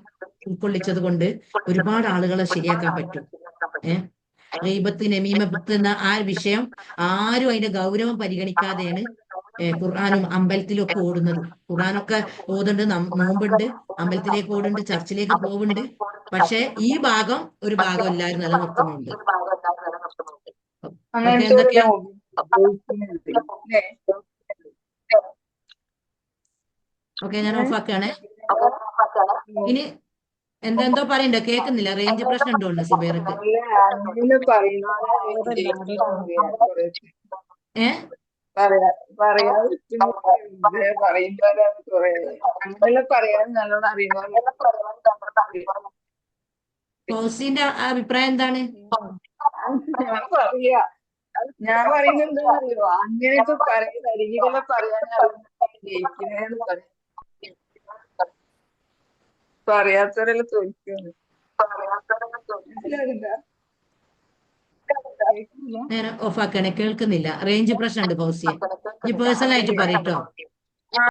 ഉൾക്കൊള്ളിച്ചത് കൊണ്ട് ഒരുപാട് ആളുകളെ ശരിയാക്കാൻ പറ്റും. ഗീബത്ത് നമീമത്ത് എന്ന ആ വിഷയം ആരും അതിന്റെ ഗൗരവം പരിഗണിക്കാതെയാണ് ഖുർആാനും അമ്പലത്തിലും ഒക്കെ ഓടുന്നത്. ഖുർആാനൊക്കെ ഓതുണ്ട്, നോമ്പുണ്ട്, അമ്പലത്തിലേക്ക് ഓടുന്നുണ്ട്, ചർച്ചിലേക്ക് പോകുന്നുണ്ട്. പക്ഷെ ഈ ഭാഗം ഒരു ഭാഗം എല്ലാവരും നിലനിർത്തുന്നുണ്ട്. ഓക്കെ, എന്തൊക്കെയാ? ഓക്കെ, ഞാൻ ഓഫാക്കാണ്. ഇനി എന്തോ പറയണ്ടോ? കേൾക്കുന്നില്ല. റേഞ്ച് പ്രശ്നം ഉണ്ടോ സുബൈർക്ക്? ഫൗസിന്റെ അഭിപ്രായം എന്താണ്? ഞാൻ പറയുന്നത് അങ്ങനെയൊക്കെ പറയുന്ന പറയാത്തവരെല്ലാം ചോദിക്കുന്നു. ഞാൻ ഓഫാക്കാണ്. കേൾക്കുന്നില്ല. റേഞ്ച് പ്രശ്നം ഉണ്ട് ഫൗസിയെ. ഇനി പേഴ്സണലായിട്ട് പറയട്ടോ.